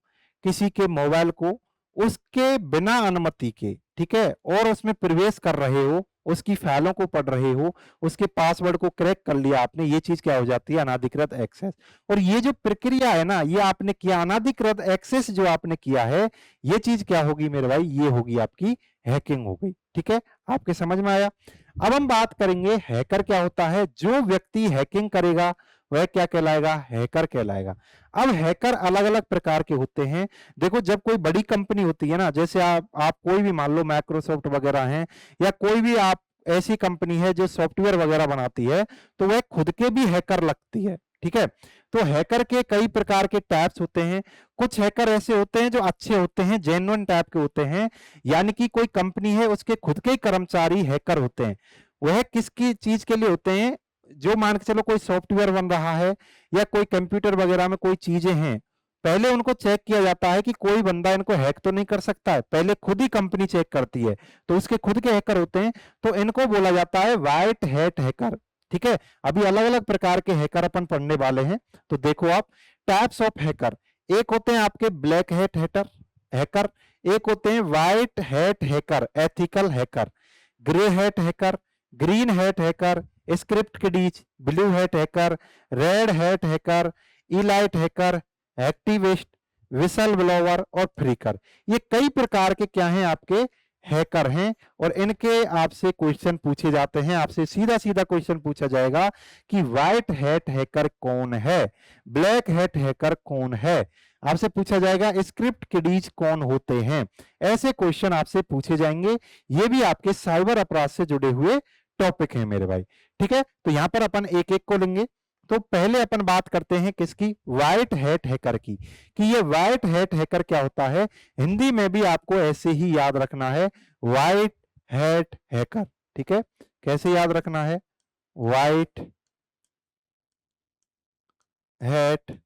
किसी के मोबाइल को उसके बिना अनुमति के, ठीक है, और उसमें प्रवेश कर रहे हो, उसकी फाइलों को पढ़ रहे हो, उसके पासवर्ड को क्रैक कर लिया आपने, ये चीज क्या हो जाती है, अनाधिकृत एक्सेस। और ये जो प्रक्रिया है ना, ये आपने किया, अनाधिकृत एक्सेस जो आपने किया है, ये चीज क्या होगी मेरे भाई, ये होगी आपकी हैकिंग हो गई। ठीक है, आपके समझ में आया। अब हम बात करेंगे हैकर क्या होता है। जो व्यक्ति हैकिंग करेगा वह क्या कहलाएगा, हैकर कहलाएगा। अब हैकर अलग अलग प्रकार के होते हैं। देखो, जब कोई बड़ी कंपनी होती है ना, जैसे आप कोई भी मान लो माइक्रोसॉफ्ट वगैरह हैं, या कोई भी आप ऐसी कंपनी है जो सॉफ्टवेयर वगैरह बनाती है, तो वह खुद के भी हैकर लगती है। ठीक है, तो हैकर के कई प्रकार के टाइप्स होते हैं। कुछ हैकर ऐसे होते हैं जो अच्छे होते हैं, जेन्युइन टाइप के होते हैं, यानी कि कोई कंपनी है उसके खुद के कर्मचारी हैकर होते हैं। वह किसकी चीज के लिए होते हैं, जो मान के चलो कोई सॉफ्टवेयर बन रहा है या कोई कंप्यूटर वगैरह में कोई चीजें हैं, पहले उनको चेक किया जाता है कि कोई बंदा इनको हैक तो नहीं कर सकता है, पहले खुद ही कंपनी चेक करती है, तो उसके खुद के हैकर होते हैं, तो इनको बोला जाता है व्हाइट हैट हैकर। ठीक है, अभी अलग अलग प्रकार के हैकर अपन पढ़ने वाले हैं। तो देखो आप, टाइप्स ऑफ हैकर, एक होते हैं आपके ब्लैक हैट हैकर, एक होते हैं white hat hacker, ethical hacker, grey hat hacker, green hat hacker, script kiddies, blue hat hacker, red hat hacker, elite hacker, activist, whistle blower और फ्रीकर। ये कई प्रकार के क्या हैं, आपके हैकर हैं। और इनके आपसे क्वेश्चन पूछे जाते हैं, आपसे सीधा सीधा क्वेश्चन पूछा जाएगा कि व्हाइट हैट हैकर कौन है, ब्लैक हैट हैकर कौन है, आपसे पूछा जाएगा स्क्रिप्ट किडीज कौन होते हैं। ऐसे क्वेश्चन आपसे पूछे जाएंगे। ये भी आपके साइबर अपराध से जुड़े हुए टॉपिक है मेरे भाई। ठीक है, तो यहां पर अपन एक एक को लेंगे। तो पहले अपन बात करते हैं किसकी, व्हाइट हैट हैकर की, कि ये व्हाइट हैट हैकर क्या होता है। हिंदी में भी आपको ऐसे ही याद रखना है, व्हाइट हैट हैकर। ठीक है, कैसे याद रखना है, व्हाइट हैट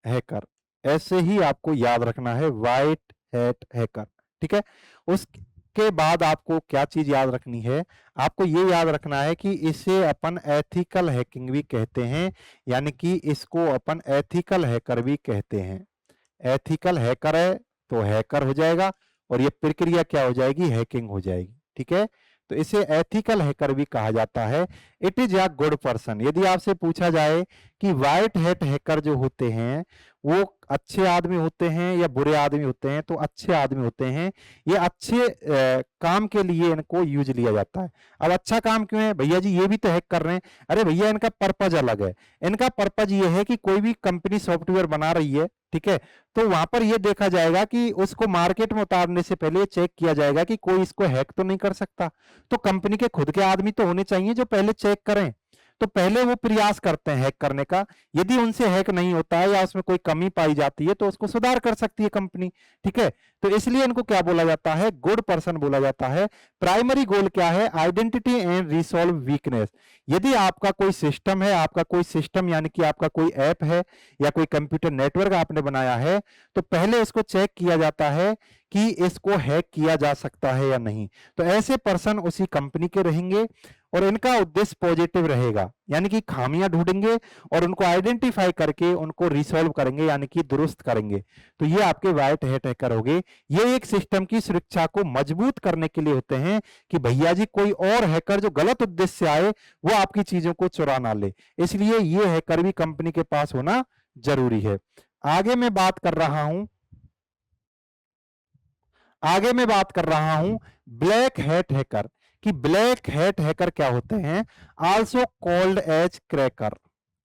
हैकर, ऐसे ही आपको याद रखना है, व्हाइट हैट हैकर। ठीक है, उसके बाद आपको क्या चीज याद रखनी है, आपको ये याद रखना है कि इसे अपन एथिकल हैकिंग भी कहते हैं, यानी कि इसको अपन एथिकल हैकर भी कहते हैं। एथिकल हैकर है तो हैकर हो जाएगा, और ये प्रक्रिया क्या हो जाएगी, हैकिंग हो जाएगी। ठीक है, तो इसे एथिकल हैकर भी कहा जाता है। It is a good person. यदि आपसे पूछा जाए कि व्हाइट हैट हैकर जो होते हैं वो अच्छे आदमी होते हैं या बुरे आदमी होते हैं, तो अच्छे आदमी होते हैं। ये अच्छे काम के लिए इनको यूज लिया जाता है। अब अच्छा काम क्यों है भैया जी, ये भी तो हैक कर रहे हैं। अरे भैया इनका पर्पज अलग है। इनका पर्पज ये है कि कोई भी कंपनी सॉफ्टवेयर बना रही है, ठीक है, तो वहां पर ये देखा जाएगा कि उसको मार्केट में उतारने से पहले चेक किया जाएगा कि कोई इसको हैक तो नहीं कर सकता। तो कंपनी के खुद के आदमी तो होने चाहिए जो पहले चेक करें। तो पहले वो प्रयास करते हैं हैक करने का। यदि उनसे हैक नहीं होता है या उसमें कोई कमी पाई जाती है तो उसको सुधार कर सकती है कंपनी, ठीक है। तो इसलिए इनको क्या बोला जाता है, गुड पर्सन बोला जाता है। प्राइमरी गोल क्या है, आइडेंटिटी एंड रिसॉल्व वीकनेस। यदि आपका कोई सिस्टम है, आपका कोई सिस्टम यानी कि आपका कोई ऐप है या कोई कंप्यूटर नेटवर्क आपने बनाया है, तो पहले इसको चेक किया जाता है कि इसको हैक किया जा सकता है या नहीं। तो ऐसे पर्सन उसी कंपनी के रहेंगे और इनका उद्देश्य पॉजिटिव रहेगा, यानी कि खामियां ढूंढेंगे और उनको आइडेंटिफाई करके उनको रिसॉल्व करेंगे यानी कि दुरुस्त करेंगे। तो ये आपके व्हाइट हैट हैकर हो गए। ये एक सिस्टम की सुरक्षा को मजबूत करने के लिए होते हैं कि भैया जी कोई और हैकर जो गलत उद्देश्य से आए वो आपकी चीजों को चुरा ना ले। इसलिए ये हैकर भी कंपनी के पास होना जरूरी है। आगे मैं बात कर रहा हूं ब्लैक हैट हैकर कि ब्लैक हैट हैकर क्या होते हैं, आल्सो कॉल्ड एज क्रैकर।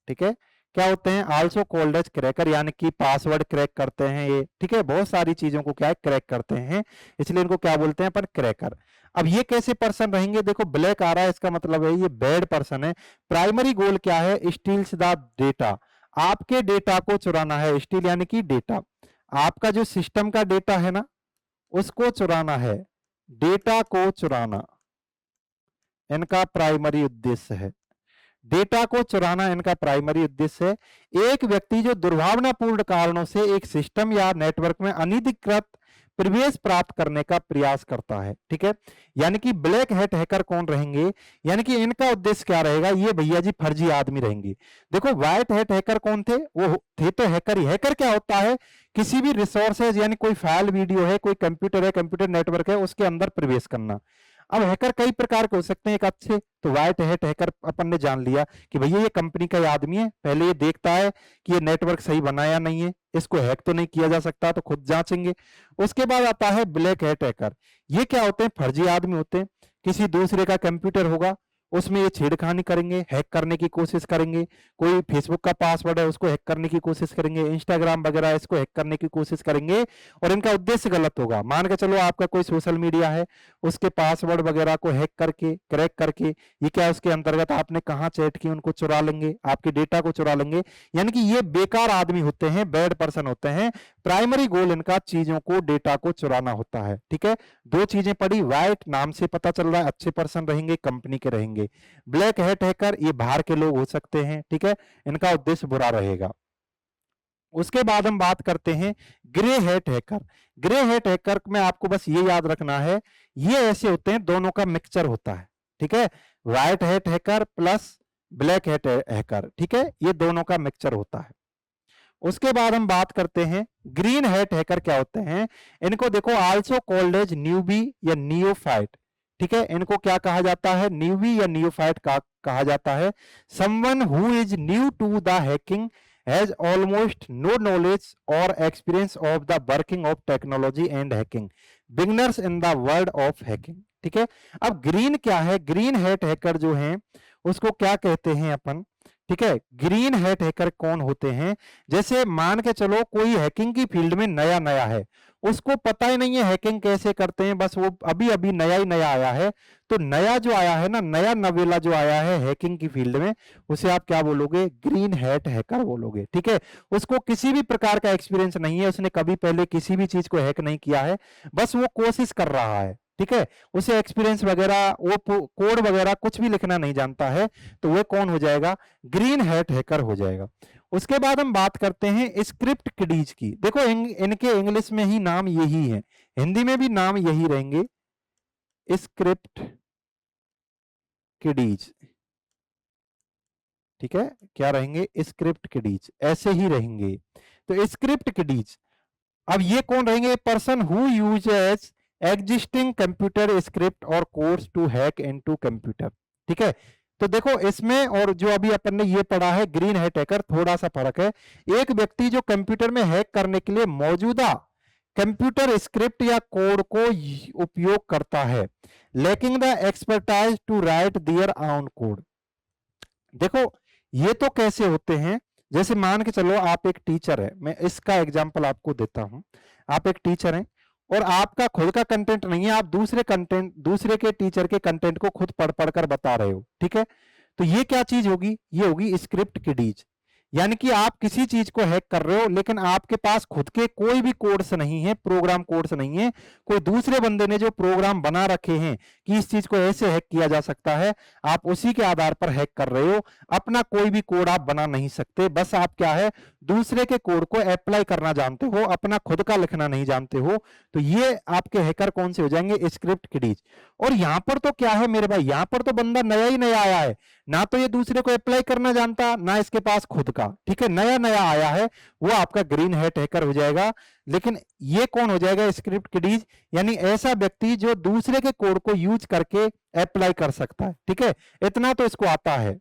ठीक है, क्या होते हैं, आल्सो कॉल्ड एज क्रैकर, यानी कि पासवर्ड क्रैक करते हैं ये, ठीक है, बहुत सारी चीजों को क्या है क्रैक करते हैं, इसलिए इनको क्या बोलते हैं अपन, क्रैकर। अब ये कैसे पर्सन रहेंगे, देखो ब्लैक आ रहा है, इसका मतलब है ये बैड पर्सन है। प्राइमरी गोल क्या है, स्टील्स द डेटा, आपके डेटा को चुराना है। स्टील यानी कि डेटा, आपका जो सिस्टम का डेटा है ना उसको चुराना है, डेटा को चुराना इनका प्राइमरी उद्देश्य है। डेटा को चुराना इनका प्राइमरी उद्देश्य है। एक व्यक्ति जो दुर्भावनापूर्ण कारणों से एक सिस्टम या नेटवर्क में अनधिकृत प्रवेश प्राप्त करने का प्रयास करता है, ठीक है, यानी कि ब्लैक हैट हैकर कौन रहेंगे, यानी कि इनका उद्देश्य क्या रहेगा, ये भैया जी फर्जी आदमी रहेंगे। देखो व्हाइट हैट हैकर कौन थे, वो थे तो हैकर ही। हैकर क्या होता है, किसी भी रिसोर्सेज यानी कोई फाइल वीडियो है, कोई कंप्यूटर है, कंप्यूटर नेटवर्क है, उसके अंदर प्रवेश करना। अब हैकर कई प्रकार के हो सकते हैं, एक अच्छे, तो व्हाइट हैट हैकर अपन ने जान लिया कि भैया ये कंपनी का आदमी है, पहले ये देखता है कि ये नेटवर्क सही बनाया नहीं है, इसको हैक तो नहीं किया जा सकता, तो खुद जांचेंगे। उसके बाद आता है ब्लैक हैट हैकर। ये क्या होते हैं, फर्जी आदमी होते हैं। किसी दूसरे का कंप्यूटर होगा, उसमें ये छेड़खानी करेंगे, हैक करने की कोशिश करेंगे। कोई फेसबुक का पासवर्ड है उसको हैक करने की कोशिश करेंगे, इंस्टाग्राम वगैरह इसको हैक करने की कोशिश करेंगे, और इनका उद्देश्य गलत होगा। मान के चलो आपका कोई सोशल मीडिया है, उसके पासवर्ड वगैरह को हैक करके, क्रैक करके, ये क्या उसके अंतर्गत आपने कहाँ चैट की उनको चुरा लेंगे, आपके डेटा को चुरा लेंगे। यानी कि ये बेकार आदमी होते हैं, बैड पर्सन होते हैं। प्राइमरी गोल इनका चीजों को, डेटा को चुराना होता है, ठीक है। दो चीजें पढ़ी, व्हाइट नाम से पता चल रहा है अच्छे पर्सन रहेंगे, कंपनी के रहेंगे। ब्लैक हैट हैकर ये बाहर के लोग हो सकते हैं, ठीक है, इनका उद्देश्य बुरा रहेगा। उसके बाद हम बात करते हैं grey hat hacker. Grey hat hacker में आपको बस ये याद रखना है, ये ऐसे होते हैं, दोनों का मिक्सचर होता है, ठीक है, white hat hacker plus black hat hacker, ठीक है, ये दोनों का मिक्सचर होता है। उसके बाद हम बात करते हैं ग्रीन हैट हैकर क्या होते हैं। इनको देखो आल्सो कॉल्ड एज न्यूबी या नियोफाइट, ठीक है, इनको क्या कहा जाता है, न्यूबी या नियोफाइट कहा जाता है। Someone who is new to the hacking, has almost no knowledge और experience of the working of technology and hacking, beginners in the world of hacking, ठीक है। अब ग्रीन क्या है, ग्रीन हैट हैकर जो है उसको क्या कहते हैं अपन, ठीक है। ग्रीन हैट हैकर कौन होते हैं, जैसे मान के चलो कोई हैकिंग की फील्ड में नया नया है, उसको पता ही नहीं है हैकिंग कैसे करते हैं, बस वो अभी अभी नया ही नया आया है। तो नया जो आया है ना, नया नवेला जो आया है हैकिंग की फील्ड में, उसे आप क्या बोलोगे, ग्रीन हैट हैकर बोलोगे, ठीक है। उसको किसी भी प्रकार का एक्सपीरियंस नहीं है, उसने कभी पहले किसी भी चीज को हैक नहीं किया है, बस वो कोशिश कर रहा है, ठीक है। उसे एक्सपीरियंस वगैरह, वो कोड वगैरह कुछ भी लिखना नहीं जानता है, तो वह कौन हो जाएगा, ग्रीन हैट हैकर हो जाएगा। उसके बाद हम बात करते हैं स्क्रिप्ट किडीज की। देखो इनके इंग्लिश में ही नाम यही है, हिंदी में भी नाम यही रहेंगे, स्क्रिप्ट किडीज, ठीक है, क्या रहेंगे, स्क्रिप्ट किडीज, ऐसे ही रहेंगे। तो स्क्रिप्ट किडीज, अब ये कौन रहेंगे, person who uses existing computer script और codes to hack into computer, ठीक है। तो देखो इसमें और जो अभी अपन ने ये पढ़ा है ग्रीन हैट हैकर, थोड़ा सा फर्क है। एक व्यक्ति जो कंप्यूटर में हैक करने के लिए मौजूदा कंप्यूटर स्क्रिप्ट या कोड को उपयोग करता है, lacking the expertise to write their own code. देखो ये तो कैसे होते हैं, जैसे मान के चलो आप एक टीचर है, मैं इसका एग्जांपल आपको देता हूं। आप एक टीचर हैं और आपका खुद का कंटेंट नहीं है, आप दूसरे के टीचर के कंटेंट को खुद पढ़ पढ़ कर बता रहे हो, ठीक है। तो ये क्या चीज होगी, ये होगी स्क्रिप्ट किडीज। यानी कि आप किसी चीज को हैक कर रहे हो लेकिन आपके पास खुद के कोई भी कोड्स नहीं है, प्रोग्राम कोड्स नहीं है, कोई दूसरे बंदे ने जो प्रोग्राम बना रखे हैं कि इस चीज को ऐसे हैक किया जा सकता है, आप उसी के आधार पर हैक कर रहे हो। अपना कोई भी कोड आप बना नहीं सकते, बस आप क्या है दूसरे के कोड को अप्लाई करना जानते हो, अपना खुद का लिखना नहीं जानते हो। तो ये आपके हैकर कौन से हो जाएंगे, स्क्रिप्ट किडीज। और यहां पर तो क्या है मेरे भाई, यहां पर तो बंदा नया ही नया आया है, ना तो ये दूसरे को अप्लाई करना जानता, ना इसके पास खुद का, ठीक है, नया नया आया है, वो आपका ग्रीन हैट हैकर हो जाएगा। लेकिन ये कौन हो जाएगा, स्क्रिप्ट किडीज, यानी ऐसा व्यक्ति जो दूसरे के कोड को यूज करके अप्लाई कर सकता है, ठीक है, इतना तो इसको आता है,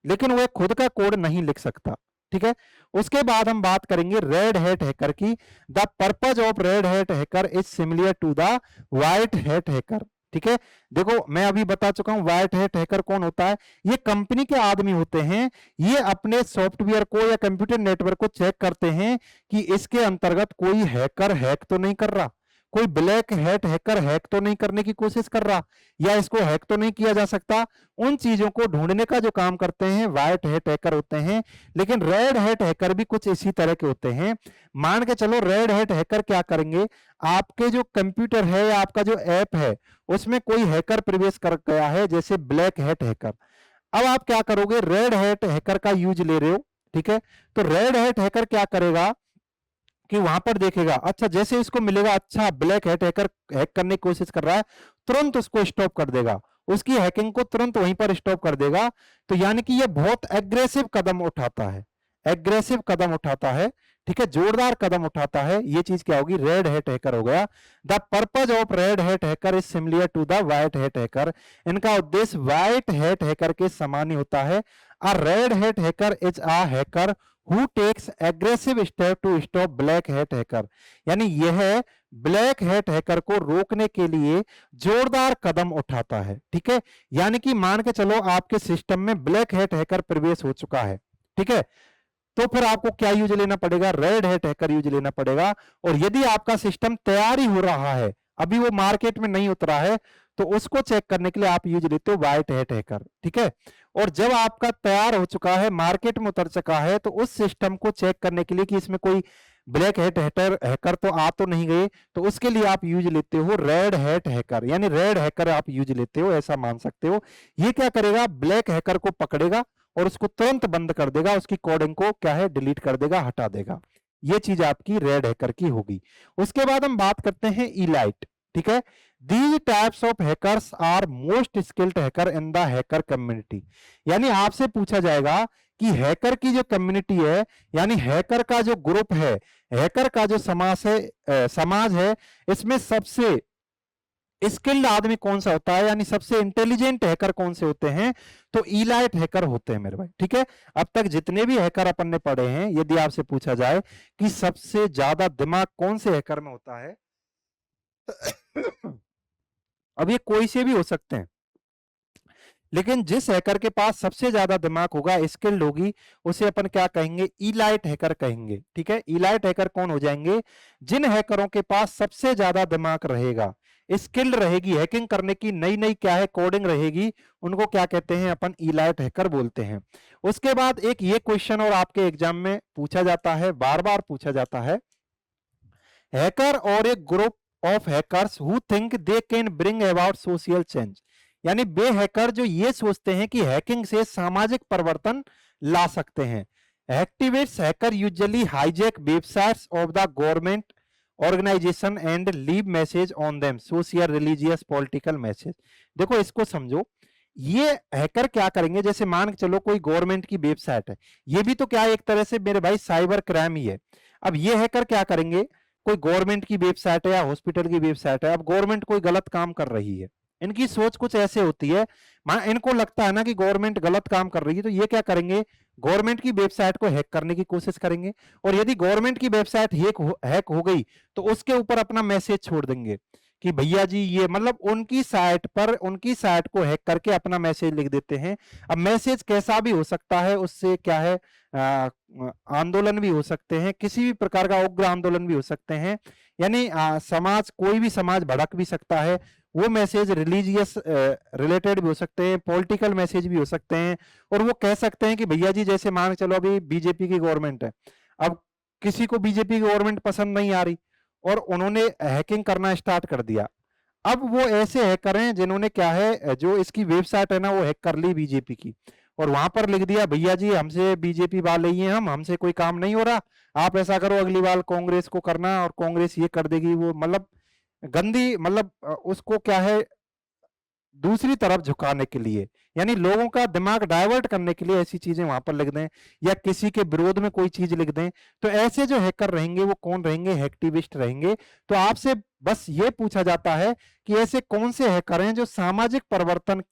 लेकिन वह खुद का कोड नहीं लिख सकता, ठीक है। उसके बाद हम बात करेंगे रेड हैट हैकर की। The purpose of red hat hacker is similar to the white hat hacker, ठीक है। देखो मैं अभी बता चुका हूं व्हाइट हैट हैकर कौन होता है, ये कंपनी के आदमी होते हैं, ये अपने सॉफ्टवेयर को या कंप्यूटर नेटवर्क को चेक करते हैं कि इसके अंतर्गत कोई हैकर हैक तो नहीं कर रहा, कोई ब्लैक हैट हैकर हैक तो नहीं करने की कोशिश कर रहा, या इसको हैक तो नहीं किया जा सकता। उन चीजों को ढूंढने का जो काम करते हैं व्हाइट हैट हैकर होते हैं। लेकिन रेड हैट हैकर भी कुछ इसी तरह के होते हैं। मान के चलो रेड हैट हैकर क्या करेंगे, आपके जो कंप्यूटर है या आपका जो ऐप है उसमें कोई हैकर प्रवेश कर गया है, जैसे ब्लैक हैट हैकर। अब आप क्या करोगे, रेड हैट हैकर का यूज ले रहे हो, ठीक है। तो रेड हैट हैकर क्या करेगा कि वहां पर देखेगा, अच्छा जैसे इसको मिलेगा अच्छा ब्लैक हैट हैकर हैक करने की कोशिश कर रहा है, तुरंत उसको स्टॉप कर देगा, उसकी हैकिंग को तुरंत वहीं पर स्टॉप कर देगा। तो यानी कि ये बहुत एग्रेसिव कदम उठाता है, एग्रेसिव कदम उठाता है, ठीक है, जोरदार कदम उठाता है। ये चीज क्या होगी, रेड हैट हैकर हो गया। The purpose of red hat hacker is similar to the white hat hacker, इनका उद्देश्य व्हाइट हैट हैकर के समान ही होता है। A red hat hacker is a hacker who takes aggressive step to stop black hat hacker, यानी यह black hat hacker को रोकने के लिए जोरदार कदम उठाता है, ठीक है। यानी कि मान के चलो आपके सिस्टम में ब्लैक हैट हैकर प्रवेश हो चुका है, ठीक है, तो फिर आपको क्या यूज लेना पड़ेगा, रेड हैट हैकर यूज लेना पड़ेगा। और यदि आपका सिस्टम तैयार ही हो रहा है, अभी वो मार्केट में नहीं उतरा है, तो उसको चेक करने के लिए आप यूज लेते हो व्हाइट हैट हैकर, ठीक है। और जब आपका तैयार हो चुका है, मार्केट में उतर चुका है, तो उस सिस्टम को चेक करने के लिए कि इसमें कोई ब्लैक हैट हैकर तो आ तो नहीं गए, तो उसके लिए आप यूज लेते हो रेड हैट हैकर, यानी रेड हैकर आप यूज लेते हो, ऐसा मान सकते हो। ये क्या करेगा, ब्लैक हैकर को पकड़ेगा और उसको तुरंत बंद कर देगा, उसकी कोडिंग को क्या है डिलीट कर देगा, हटा देगा। ये चीज आपकी रेड हैकर की होगी। उसके बाद हम बात करते हैं इलाइट, ठीक है। These types of hackers are most skilled hacker in the hacker community, यानी आपसे पूछा जाएगा कि हैकर की जो कम्युनिटी है, यानी हैकर का जो ग्रुप है, हैकर का जो समाज है, इसमें सबसे स्किल्ड आदमी कौन सा होता है, यानी सबसे इंटेलिजेंट हैकर कौन से होते हैं, तो इलाइट हैकर होते हैं मेरे भाई, ठीक है। अब तक जितने भी हैकर अपन ने पढ़े हैं, यदि आपसे पूछा जाए कि सबसे ज्यादा दिमाग कौन से हैकर में होता है, अब ये कोई से भी हो सकते हैं, लेकिन जिस हैकर के पास सबसे ज्यादा दिमाग होगा, स्किल्ड होगी, उसे अपन क्या कहेंगे, इलाइट हैकर कहेंगे, ठीक है। इलाइट हैकर कौन हो जाएंगे, जिन हैकरों के पास सबसे ज्यादा दिमाग रहेगा, स्किल्ड रहेगी, हैकिंग करने की नई नई क्या है कोडिंग रहेगी, उनको क्या कहते हैं, अपन इलाइट हैकर बोलते हैं। उसके बाद एक ये क्वेश्चन और आपके एग्जाम में पूछा जाता है, बार बार पूछा जाता है, हैकर और एक group of hackers who think they can bring about social change, यानी वे हैकर जो ये सोचते हैं कि हैकिंग से सामाजिक परिवर्तन ला सकते हैं। Activist hacker usually hijack websites of the government organization and leave message on them, social, religious, political message. देखो इसको समझो, ये हैकर क्या करेंगे, जैसे मान के चलो कोई गवर्नमेंट की वेबसाइट है, ये भी तो क्या एक तरह से मेरे भाई साइबर क्राइम ही है। अब ये हैकर क्या करेंगे, कोई गवर्नमेंट की वेबसाइट है या हॉस्पिटल की वेबसाइट है, अब गवर्नमेंट कोई गलत काम कर रही है, इनकी सोच कुछ ऐसे होती है, इनको लगता है ना कि गवर्नमेंट गलत काम कर रही है, तो ये क्या करेंगे, गवर्नमेंट की वेबसाइट को हैक करने की कोशिश करेंगे, और यदि गवर्नमेंट की वेबसाइट हैक हो गई तो उसके ऊपर अपना मैसेज छोड़ देंगे कि भैया जी ये, मतलब उनकी साइट को हैक करके अपना मैसेज लिख देते हैं। अब मैसेज कैसा भी हो सकता है, उससे क्या है, आंदोलन भी हो सकते हैं, किसी भी प्रकार का उग्र आंदोलन भी हो सकते हैं, यानी समाज, कोई भी समाज भड़क भी सकता है। वो मैसेज रिलीजियस रिलेटेड भी हो सकते हैं, पॉलिटिकल मैसेज भी हो सकते हैं, और वो कह सकते हैं कि भैया जी, जैसे मान चलो अभी बीजेपी की गवर्नमेंट है, अब किसी को बीजेपी की गवर्नमेंट पसंद नहीं आ रही और उन्होंने हैकिंग करना स्टार्ट कर दिया। अब वो ऐसे हैकर हैं जिन्होंने क्या है, जो इसकी वेबसाइट है ना वो हैक कर ली बीजेपी की, और वहां पर लिख दिया भैया जी हमसे बीजेपी वाले ही हैं, हमसे कोई काम नहीं हो रहा, आप ऐसा करो अगली बार कांग्रेस को करना और कांग्रेस ये कर देगी, वो मतलब गंदी, मतलब उसको क्या है, दूसरी तरफ झुकाने के लिए, यानी लोगों का दिमाग डाइवर्ट करने के लिए ऐसी चीजें वहां पर लिख दें, या किसी के विरोध में कोई चीज लिख दें। तो ऐसे जो हैकर रहेंगे वो कौन रहेंगे, हैक्टिविस्ट रहेंगे। तो आपसे बस ये पूछा जाता है कि ऐसे कौन से हैकर हैं जो सामाजिक परिवर्तन,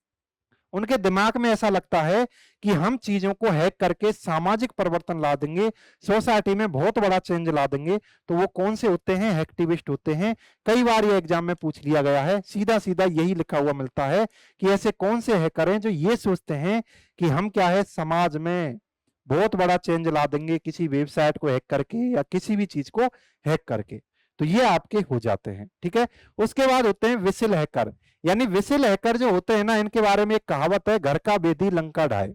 उनके दिमाग में ऐसा लगता है कि हम चीजों को हैक करके सामाजिक परिवर्तन ला देंगे, सोसाइटी में बहुत बड़ा चेंज ला देंगे। तो वो कौन से होते हैं, एक्टिविस्ट होते हैं। कई बार ये एग्जाम में पूछ लिया गया है, सीधा सीधा यही लिखा हुआ मिलता है कि ऐसे कौन से हैकर हैं जो ये सोचते हैं कि हम क्या है, समाज में बहुत बड़ा चेंज ला देंगे किसी वेबसाइट को हैक करके या किसी भी चीज को हैक करके। तो ये आपके हो जाते हैं, ठीक है। उसके बाद होते हैं विसिल हैकर, यानी विसिल हैकर जो होते हैं ना, इनके बारे में एक कहावत है, घर का बेदी लंका ढाए।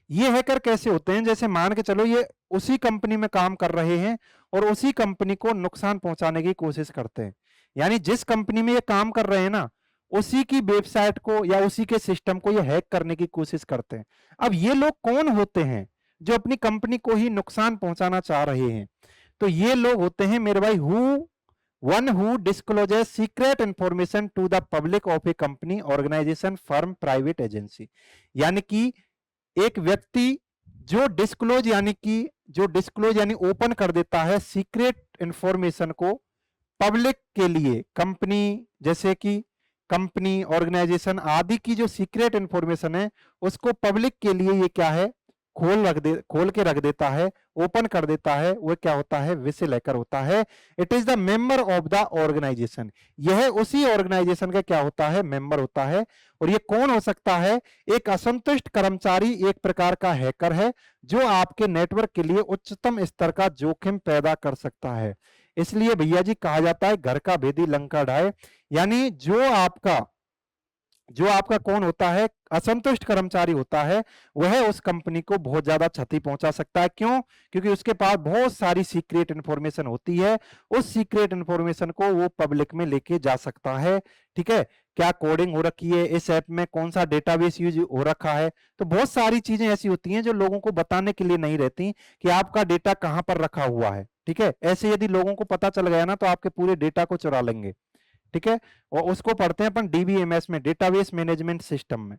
ये हैकर कैसे होते हैं, जैसे मान के चलो ये उसी कंपनी में काम कर रहे हैं और उसी कंपनी को नुकसान पहुंचाने की कोशिश करते हैं, यानी जिस कंपनी में ये काम कर रहे हैं ना, उसी की वेबसाइट को या उसी के सिस्टम को ये हैक करने की कोशिश करते हैं। अब ये लोग कौन होते हैं जो अपनी कंपनी को ही नुकसान पहुंचाना चाह रहे हैं? तो ये लोग होते हैं मेरे भाई, who discloses secret information to the public of a company, organization, firm, private agency। यानी कि एक व्यक्ति जो डिस्क्लोज यानी ओपन कर देता है सीक्रेट इंफॉर्मेशन को पब्लिक के लिए, कंपनी, जैसे कि कंपनी, ऑर्गेनाइजेशन आदि की जो सीक्रेट इंफॉर्मेशन है उसको पब्लिक के लिए ये क्या है, खोल के रख देता है, ओपन कर देता है, वो क्या होता है, विसिल हैकर होता है। It is the member of the organization, यह उसी ऑर्गेनाइजेशन का क्या होता है, मेंबर होता है। और ये कौन हो सकता है, एक असंतुष्ट कर्मचारी एक प्रकार का हैकर है जो आपके नेटवर्क के लिए उच्चतम स्तर का जोखिम पैदा कर सकता है। इसलिए भैया जी कहा जाता है घर का भेदी लंका ढाए, यानी जो आपका कौन होता है, असंतुष्ट कर्मचारी होता है, वह उस कंपनी को बहुत ज्यादा क्षति पहुंचा सकता है। क्यों? क्योंकि उसके पास बहुत सारी सीक्रेट इंफॉर्मेशन होती है, उस सीक्रेट इंफॉर्मेशन को वो पब्लिक में लेके जा सकता है। ठीक है, क्या कोडिंग हो रखी है इस ऐप में, कौन सा डेटाबेस यूज हो रखा है, तो बहुत सारी चीजें ऐसी होती हैं जो लोगों को बताने के लिए नहीं रहती कि आपका डेटा कहां पर रखा हुआ है। ठीक है, ऐसे यदि लोगों को पता चल गया ना तो आपके पूरे डेटा को चुरा लेंगे। ठीक है, और उसको पढ़ते हैं अपन डीबीएमएस में, डेटाबेस मैनेजमेंट सिस्टम में।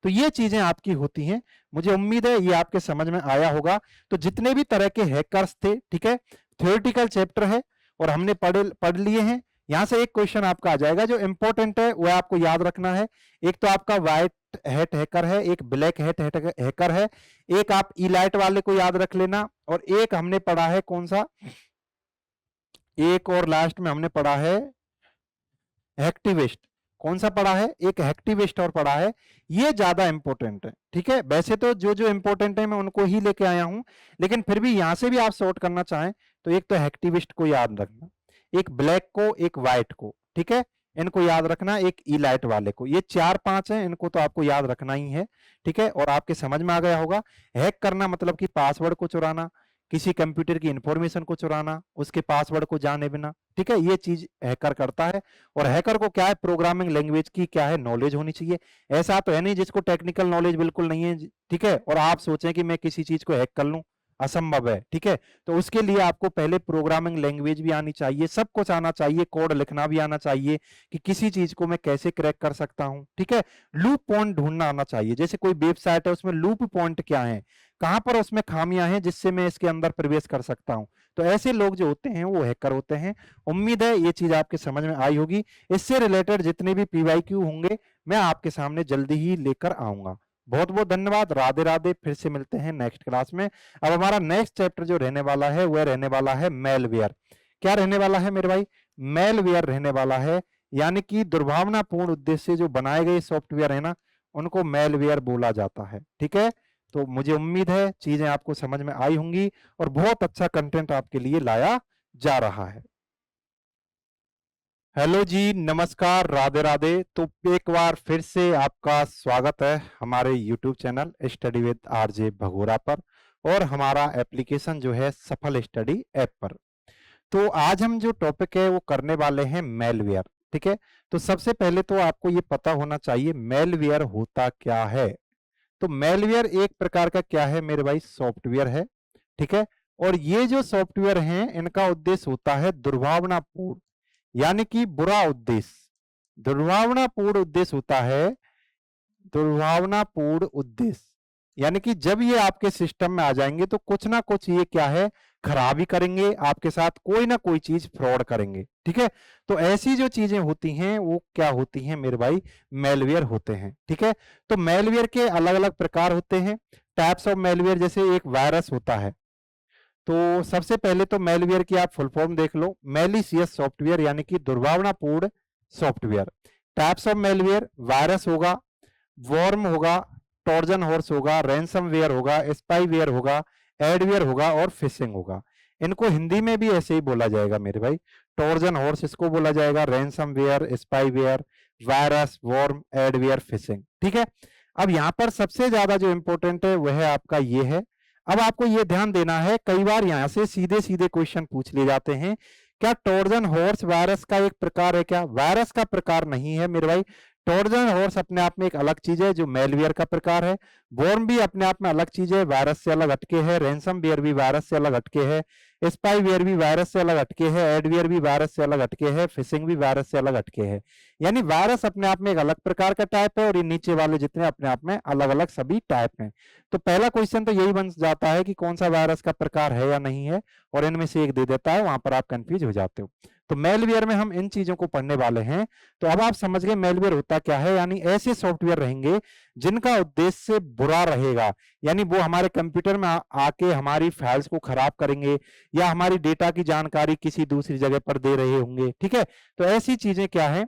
तो ये चीजें आपकी होती हैं, मुझे उम्मीद है ये आपके समझ में आया होगा। तो जितने भी तरह के हैकर्स थे, ठीक है, थ्योरेटिकल चैप्टर है और हमने पढ़ लिए हैं। यहां से एक क्वेश्चन आपका आ जाएगा जो इंपॉर्टेंट है, वह आपको याद रखना है। एक तो आपका व्हाइट हैट हैकर है, एक ब्लैक हैट हैकर है, एक आप इलाइट वाले को याद रख लेना, और एक हमने पढ़ा है कौन सा, एक और लास्ट में हमने पढ़ा है हैक्टिविस्ट। कौन सा पढ़ा है, एक हैक्टिविस्ट और पढ़ा है, ये ज्यादा इंपॉर्टेंट है। ठीक है, वैसे तो जो जो इंपॉर्टेंट है मैं उनको ही लेके आया हूं, लेकिन फिर भी यहां से भी आप सॉर्ट करना चाहें तो एक तो हैक्टिविस्ट को याद रखना, एक ब्लैक को, एक व्हाइट को, ठीक है, इनको याद रखना, एक इलाइट वाले को। ये 4-5 हैं, इनको तो आपको याद रखना ही है। ठीक है, और आपके समझ में आ गया होगा। हैक करना मतलब कि पासवर्ड को चुराना, किसी कंप्यूटर की इंफॉर्मेशन को चुराना उसके पासवर्ड को जाने बिना। ठीक है, ये चीज हैकर करता है। और हैकर को क्या है, प्रोग्रामिंग लैंग्वेज की क्या है, नॉलेज होनी चाहिए। ऐसा तो है नहीं जिसको टेक्निकल नॉलेज बिल्कुल नहीं है। ठीक है, और आप सोचें कि मैं किसी चीज को हैक कर लूं, असंभव है। ठीक है, तो उसके लिए आपको पहले प्रोग्रामिंग लैंग्वेज भी आनी चाहिए, सब कुछ आना चाहिए, कोड लिखना भी आना चाहिए कि किसी चीज को मैं कैसे क्रैक कर सकता हूं। ठीक है, लूप पॉइंट ढूंढना आना चाहिए, जैसे कोई वेबसाइट है उसमें लूप पॉइंट क्या है, कहां पर उसमें खामियां हैं जिससे मैं इसके अंदर प्रवेश कर सकता हूं। तो ऐसे लोग जो होते हैं वो हैकर होते हैं। उम्मीद है ये चीज आपके समझ में आई होगी। इससे रिलेटेड जितने भी पीवाईक्यू होंगे मैं आपके सामने जल्दी ही लेकर आऊंगा। बहुत बहुत धन्यवाद। राधे राधे। फिर से मिलते हैं नेक्स्ट क्लास में। अब हमारा नेक्स्ट चैप्टर जो रहने वाला है वह रहने वाला है मेलवेयर। क्या रहने वाला है मेरे भाई? मेलवेयर रहने वाला है, यानी कि दुर्भावनापूर्ण उद्देश्य से जो बनाए गए सॉफ्टवेयर है ना, उनको मेलवेयर बोला जाता है। ठीक है, तो मुझे उम्मीद है चीजें आपको समझ में आई होंगी और बहुत अच्छा कंटेंट आपके लिए लाया जा रहा है। हेलो जी, नमस्कार, राधे राधे। तो एक बार फिर से आपका स्वागत है हमारे YouTube channel study with RJ Bhagora पर और हमारा एप्लीकेशन जो है सफल स्टडी ऐप पर। तो आज हम जो टॉपिक है वो करने वाले हैं मेलवेयर। ठीक है, तो सबसे पहले तो आपको ये पता होना चाहिए मेलवेयर होता क्या है। तो मेलवेयर एक प्रकार का क्या है मेरे भाई? सॉफ्टवेयर है। ठीक है, और ये जो सॉफ्टवेयर हैं इनका उद्देश्य होता है दुर्भावनापूर्ण, यानी कि बुरा उद्देश्य। दुर्भावनापूर्ण उद्देश्य होता है, दुर्भावनापूर्ण उद्देश्य, यानी कि जब ये आपके सिस्टम में आ जाएंगे तो कुछ ना कुछ ये क्या है, खराबी करेंगे, आपके साथ कोई ना कोई चीज फ्रॉड करेंगे। ठीक है, तो ऐसी जो चीजें होती हैं वो क्या होती हैं मेरे भाई? मेलवेयर होते हैं। ठीक है, तो मेलवेयर के अलग अलग प्रकार होते हैं, टाइप्स ऑफ मेलवेयर। जैसे एक वायरस होता है, तो सबसे पहले तो मेलवेयर की आप फुल फॉर्म देख लो, मैलिशियस सॉफ्टवेयर, यानी कि दुर्भावनापूर्ण software. Types of malware, virus होगा, वॉर्म होगा, टॉर्जन हॉर्स होगा, रैंसमवेयर होगा, स्पाईवेयर होगा, एडवेयर होगा और फिशिंग होगा। इनको हिंदी में भी ऐसे ही बोला जाएगा मेरे भाई, टॉर्जन हॉर्स इसको बोला जाएगा, ransomware, spyware, virus, worm, adware, phishing. ठीक है, अब यहाँ पर सबसे ज्यादा जो इंपॉर्टेंट है वह आपका ये है। अब आपको ये ध्यान देना है, कई बार यहाँ से सीधे सीधे क्वेश्चन पूछ लिए जाते हैं, क्या टॉर्जन हॉर्स वायरस का एक प्रकार है? क्या वायरस का प्रकार नहीं है मेरे भाई। टॉर्जन हॉर्स अपने आप में एक अलग चीज है जो मेलवेयर का प्रकार है। वॉर्म भी अपने आप में अलग चीज है, वायरस से अलग हटके है। रैंसमवेयर भी वायरस से अलग हटके है। स्पाईवेयर भी वायरस से अलग हटके है। एडवेयर भी वायरस से अलग हटके है। फिशिंग भी वायरस से अलग हटके है। यानी वायरस अपने आप में एक अलग प्रकार का टाइप है और ये नीचे वाले जितने अपने आप में अलग अलग सभी टाइप हैं। तो पहला क्वेश्चन तो यही बन जाता है कि कौन सा वायरस का प्रकार है या नहीं है, और इनमें से एक दे देता है, वहां पर आप कंफ्यूज हो जाते हो। तो मेलवेयर में हम इन चीजों को पढ़ने वाले हैं। तो अब आप समझ गए मेलवेयर होता क्या है, यानी ऐसे सॉफ्टवेयर रहेंगे जिनका उद्देश्य बुरा रहेगा, यानी वो हमारे कंप्यूटर में आके हमारी फाइल्स को खराब करेंगे या हमारी डेटा की जानकारी किसी दूसरी जगह पर दे रहे होंगे। ठीक है, तो ऐसी चीजें क्या है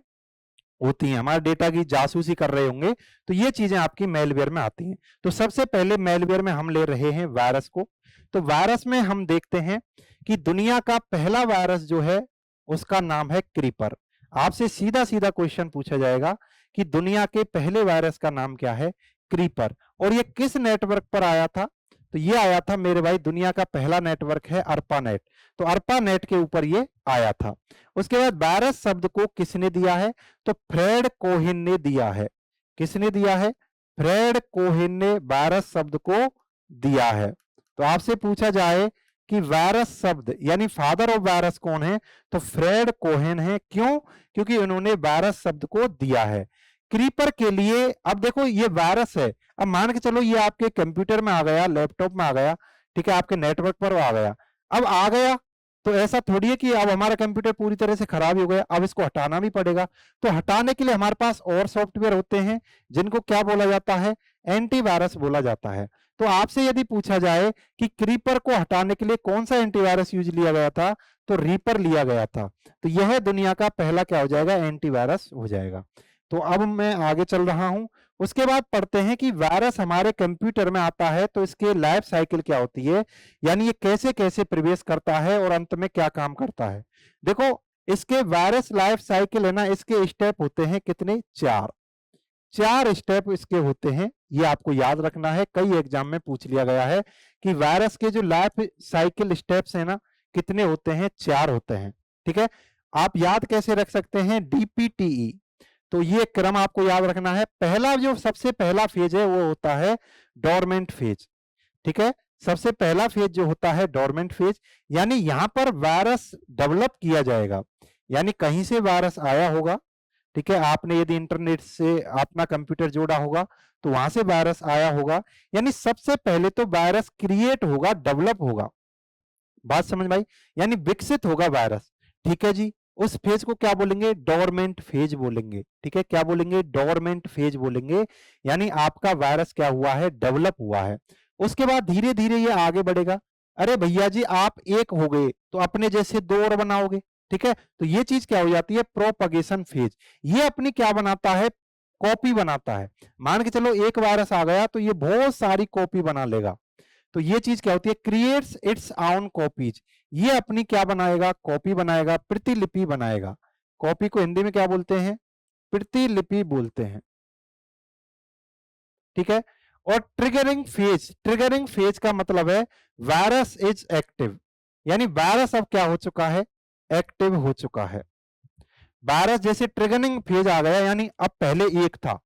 होती हैं, हमारे डेटा की जासूसी कर रहे होंगे, तो ये चीजें आपकी मेलवेयर में आती हैं। तो सबसे पहले मेलवेयर में हम ले रहे हैं वायरस को। तो वायरस में हम देखते हैं कि दुनिया का पहला वायरस जो है उसका नाम है क्रीपर। आपसे सीधा सीधा क्वेश्चन पूछा जाएगा कि दुनिया के पहले वायरस का नाम क्या है? क्रीपर। और ये किस नेटवर्क पर आया था? तो ये आया था मेरे भाई, दुनिया का पहला नेटवर्क है अर्पानेट। तो अर्पानेट के ऊपर ये आया था। उसके बाद वायरस शब्द को किसने दिया है? तो फ्रेड कोहेन ने दिया है। किसने दिया है? फ्रेड कोहेन ने वायरस शब्द को दिया है। तो आपसे पूछा जाए कि वायरस शब्द यानी फादर ऑफ वायरस कौन है, तो फ्रेड कोहेन है। क्यों? क्योंकि उन्होंने वायरस शब्द को दिया है। क्रीपर के लिए, अब देखो ये वायरस है, अब मान के चलो ये आपके कंप्यूटर में आ गया, लैपटॉप में आ गया, ठीक है, आपके नेटवर्क पर आ गया। अब आ गया तो ऐसा थोड़ी है कि अब हमारा कंप्यूटर पूरी तरह से खराब हो गया, अब इसको हटाना भी पड़ेगा। तो हटाने के लिए हमारे पास और सॉफ्टवेयर होते हैं जिनको क्या बोला जाता है? एंटीवायरस बोला जाता है। तो आपसे यदि पूछा जाए कि क्रीपर को हटाने के लिए कौन सा एंटीवायरस यूज लिया गया था, तो रीपर लिया गया था। तो यह दुनिया का पहला क्या हो जाएगा? एंटीवायरस हो जाएगा। तो अब मैं आगे चल रहा हूं। उसके बाद पढ़ते हैं कि वायरस हमारे कंप्यूटर में आता है तो इसके लाइफ साइकिल क्या होती है, यानी ये कैसे कैसे प्रवेश करता है और अंत में क्या काम करता है। देखो, इसके वायरस लाइफ साइकिल है ना, इसके स्टेप होते हैं कितने? चार। चार स्टेप इसके होते हैं, ये आपको याद रखना है, कई एग्जाम में पूछ लिया गया है कि वायरस के जो लाइफ साइकिल स्टेप्स है ना कितने होते हैं? चार होते हैं। ठीक है, आप याद कैसे रख सकते हैं? डीपीटीई। तो ये क्रम आपको याद रखना है। पहला जो सबसे पहला फेज है वो होता है डोरमेंट फेज। ठीक है, सबसे पहला फेज जो होता है डोरमेंट फेज, यानी यहां पर वायरस डेवलप किया जाएगा, यानी कहीं से वायरस आया होगा। ठीक है, आपने यदि इंटरनेट से अपना कंप्यूटर जोड़ा होगा तो वहां से वायरस आया होगा, यानी सबसे पहले तो वायरस क्रिएट होगा, डेवलप होगा। बात समझ में आई? यानी विकसित होगा वायरस, ठीक है जी। उस फेज को क्या बोलेंगे? डोरमेंट फेज बोलेंगे, ठीक है। क्या बोलेंगे? डोरमेंट फेज बोलेंगे। यानी आपका वायरस क्या हुआ है? डेवलप हुआ है। उसके बाद धीरे धीरे ये आगे बढ़ेगा। अरे भैया जी, आप एक हो गए तो अपने जैसे दो और बनाओगे, ठीक है। तो ये चीज क्या हो जाती है? Propagation phase. ये अपनी क्या बनाता है? कॉपी बनाता है। मान के चलो एक वायरस आ गया तो ये बहुत सारी कॉपी बना लेगा। तो ये चीज क्या होती है? Creates its own copies. ये अपनी क्या बनाएगा? कॉपी बनाएगा, प्रतिलिपि बनाएगा। कॉपी को हिंदी में क्या बोलते हैं? प्रतिलिपि बोलते हैं, ठीक है। और ट्रिगरिंग फेज, ट्रिगरिंग फेज का मतलब है वायरस इज एक्टिव, यानी वायरस अब क्या हो चुका है? एक्टिव हो चुका है। वायरस जैसे ट्रिगरिंग फेज आ गया, यानी अब पहले एक था,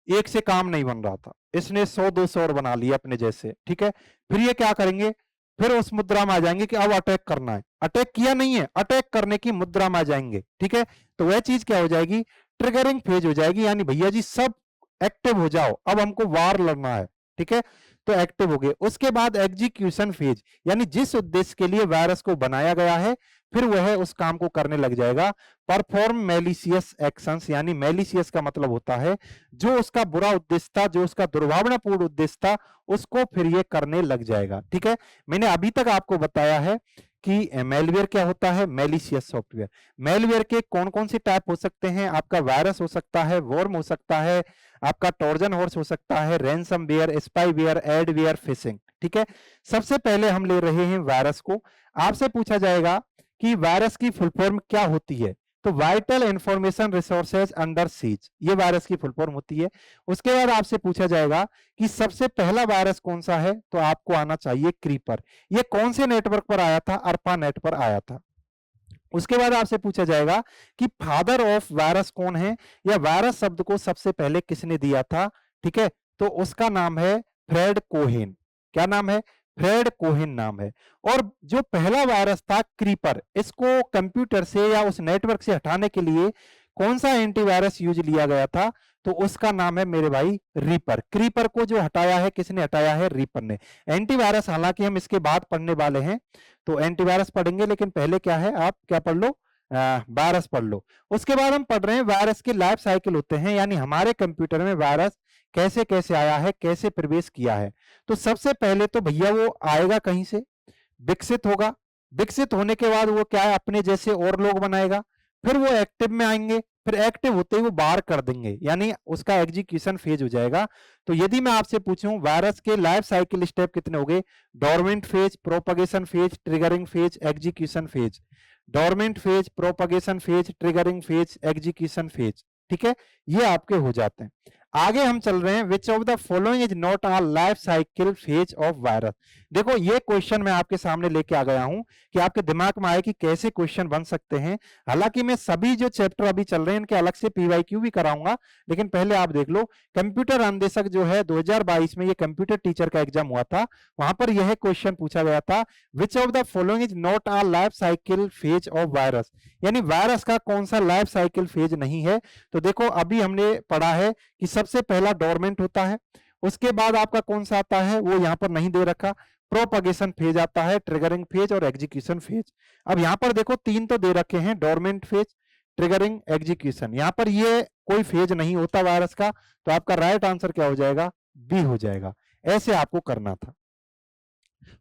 एक से काम नहीं बन रहा था, इसने 100-200 और बना लिया अपने जैसे, ठीक है। फिर ये क्या करेंगे? फिर उस मुद्रा में आ जाएंगे कि अब अटैक करना है। अटैक किया नहीं है, अटैक करने की मुद्रा में आ जाएंगे, ठीक है। तो वह चीज क्या हो जाएगी? ट्रिगरिंग फेज हो जाएगी। यानी भैया जी सब एक्टिव हो जाओ, अब हमको वार लड़ना है, ठीक है। तो एक्टिव हो गए। उसके बाद एग्जीक्यूशन फेज, यानी जिस उद्देश्य के लिए वायरस को बनाया गया है फिर वह उस काम को करने लग जाएगा। परफॉर्म मेलिशियस एक्शंस, यानी मेलिशियस का मतलब होता है जो उसका बुरा उद्देश्य था, जो उसका दुर्भावनापूर्ण उद्देश्य था, उसको फिर ये करने लग जाएगा, ठीक है। मैंने अभी तक आपको बताया है कि मेलवेयर क्या होता है? Malicious software. मेलवेयर के कौन कौन से टाइप हो सकते हैं? आपका वायरस हो सकता है, वॉर्म हो सकता है, आपका ट्रोजन हॉर्स हो सकता है, रैनसमवेयर, स्पाईवेयर, एडवेयर, फिशिंग, ठीक है। सबसे पहले हम ले रहे हैं वायरस को। आपसे पूछा जाएगा कि वायरस की फुल फॉर्म क्या होती है? तो vital information resources under seize, ये वायरस की फुल फॉर्म होती है। उसके बाद आपसे पूछा जाएगा कि सबसे पहला वायरस कौन सा है? तो आपको आना चाहिए क्रीपर। ये कौन से नेटवर्क पर आया था? अर्पानेट पर आया था। उसके बाद आपसे पूछा जाएगा कि फादर ऑफ वायरस कौन है, या वायरस शब्द को सबसे पहले किसने दिया था, ठीक है। तो उसका नाम है फ्रेड कोहेन। क्या नाम है? फ्रेड कोहेन नाम है। और जो पहला वायरस था क्रीपर, इसको कंप्यूटर से या उस नेटवर्क से हटाने के लिए कौन सा एंटीवायरस यूज लिया गया था? तो उसका नाम है मेरे भाई रीपर। क्रीपर को जो हटाया है, किसने हटाया है? रीपर ने। एंटीवायरस हालांकि हम इसके बाद पढ़ने वाले हैं, तो एंटीवायरस पढ़ेंगे, लेकिन पहले क्या है, आप क्या पढ़ लो? वायरस पढ़ लो। उसके बाद हम पढ़ रहे हैं वायरस के लाइफ साइकिल होते हैं, यानी हमारे कंप्यूटर में वायरस कैसे कैसे आया है, कैसे प्रवेश किया है। तो सबसे पहले तो भैया वो आएगा कहीं से, विकसित होगा। विकसित होने के बाद वो क्या है? अपने जैसे और लोग बनाएगा। फिर वो एक्टिव में आएंगे, फिर एक्टिव होते ही वो बाहर कर देंगे, यानी उसका एग्जीक्यूशन फेज हो जाएगा। तो यदि मैं आपसे पूछूं वायरस के लाइफ साइकिल स्टेप कितने हो गए? Dormant phase, propagation phase, triggering phase, execution phase. Dormant phase, propagation phase, triggering phase, execution phase, ठीक है। ये आपके हो जाते हैं। आगे हम चल रहे हैं, which of the following is not a life cycle phase of virus. देखो ये क्वेश्चन मैं आपके सामने लेके आ गया हूं कि आपके दिमाग में आए कि कैसे क्वेश्चन बन सकते हैं। हालांकि मैं सभी जो चैप्टर अभी चल रहे हैं इनके अलग से पीवाईक्यू भी कराऊंगा, लेकिन पहले आप देख लो। कंप्यूटर अन्वेषक जो है 2022 में ये कंप्यूटर टीचर का एग्जाम हुआ था, वहां पर यह क्वेश्चन पूछा गया था, which of the following is not a life cycle phase of virus, यानी वायरस का कौन सा लाइफ साइकिल फेज नहीं है। तो देखो अभी हमने पढ़ा है कि सबसे पहला डोरमेंट होता है, उसके बाद आपका कौन सा आता है वो यहां पर नहीं दे रखा, प्रोपगेशन फेज आता है, ट्रिगरिंग फेज और एग्जीक्यूशन फेज। अब यहां पर देखो तीन तो दे रखे हैं, डोरमेंट फेज, ट्रिगरिंग, एग्जीक्यूशन। यहां पर ये कोई फेज नहीं होता वायरस का, तो आपका राइट आंसर क्या हो जाएगा? बी हो जाएगा। ऐसे आपको करना था।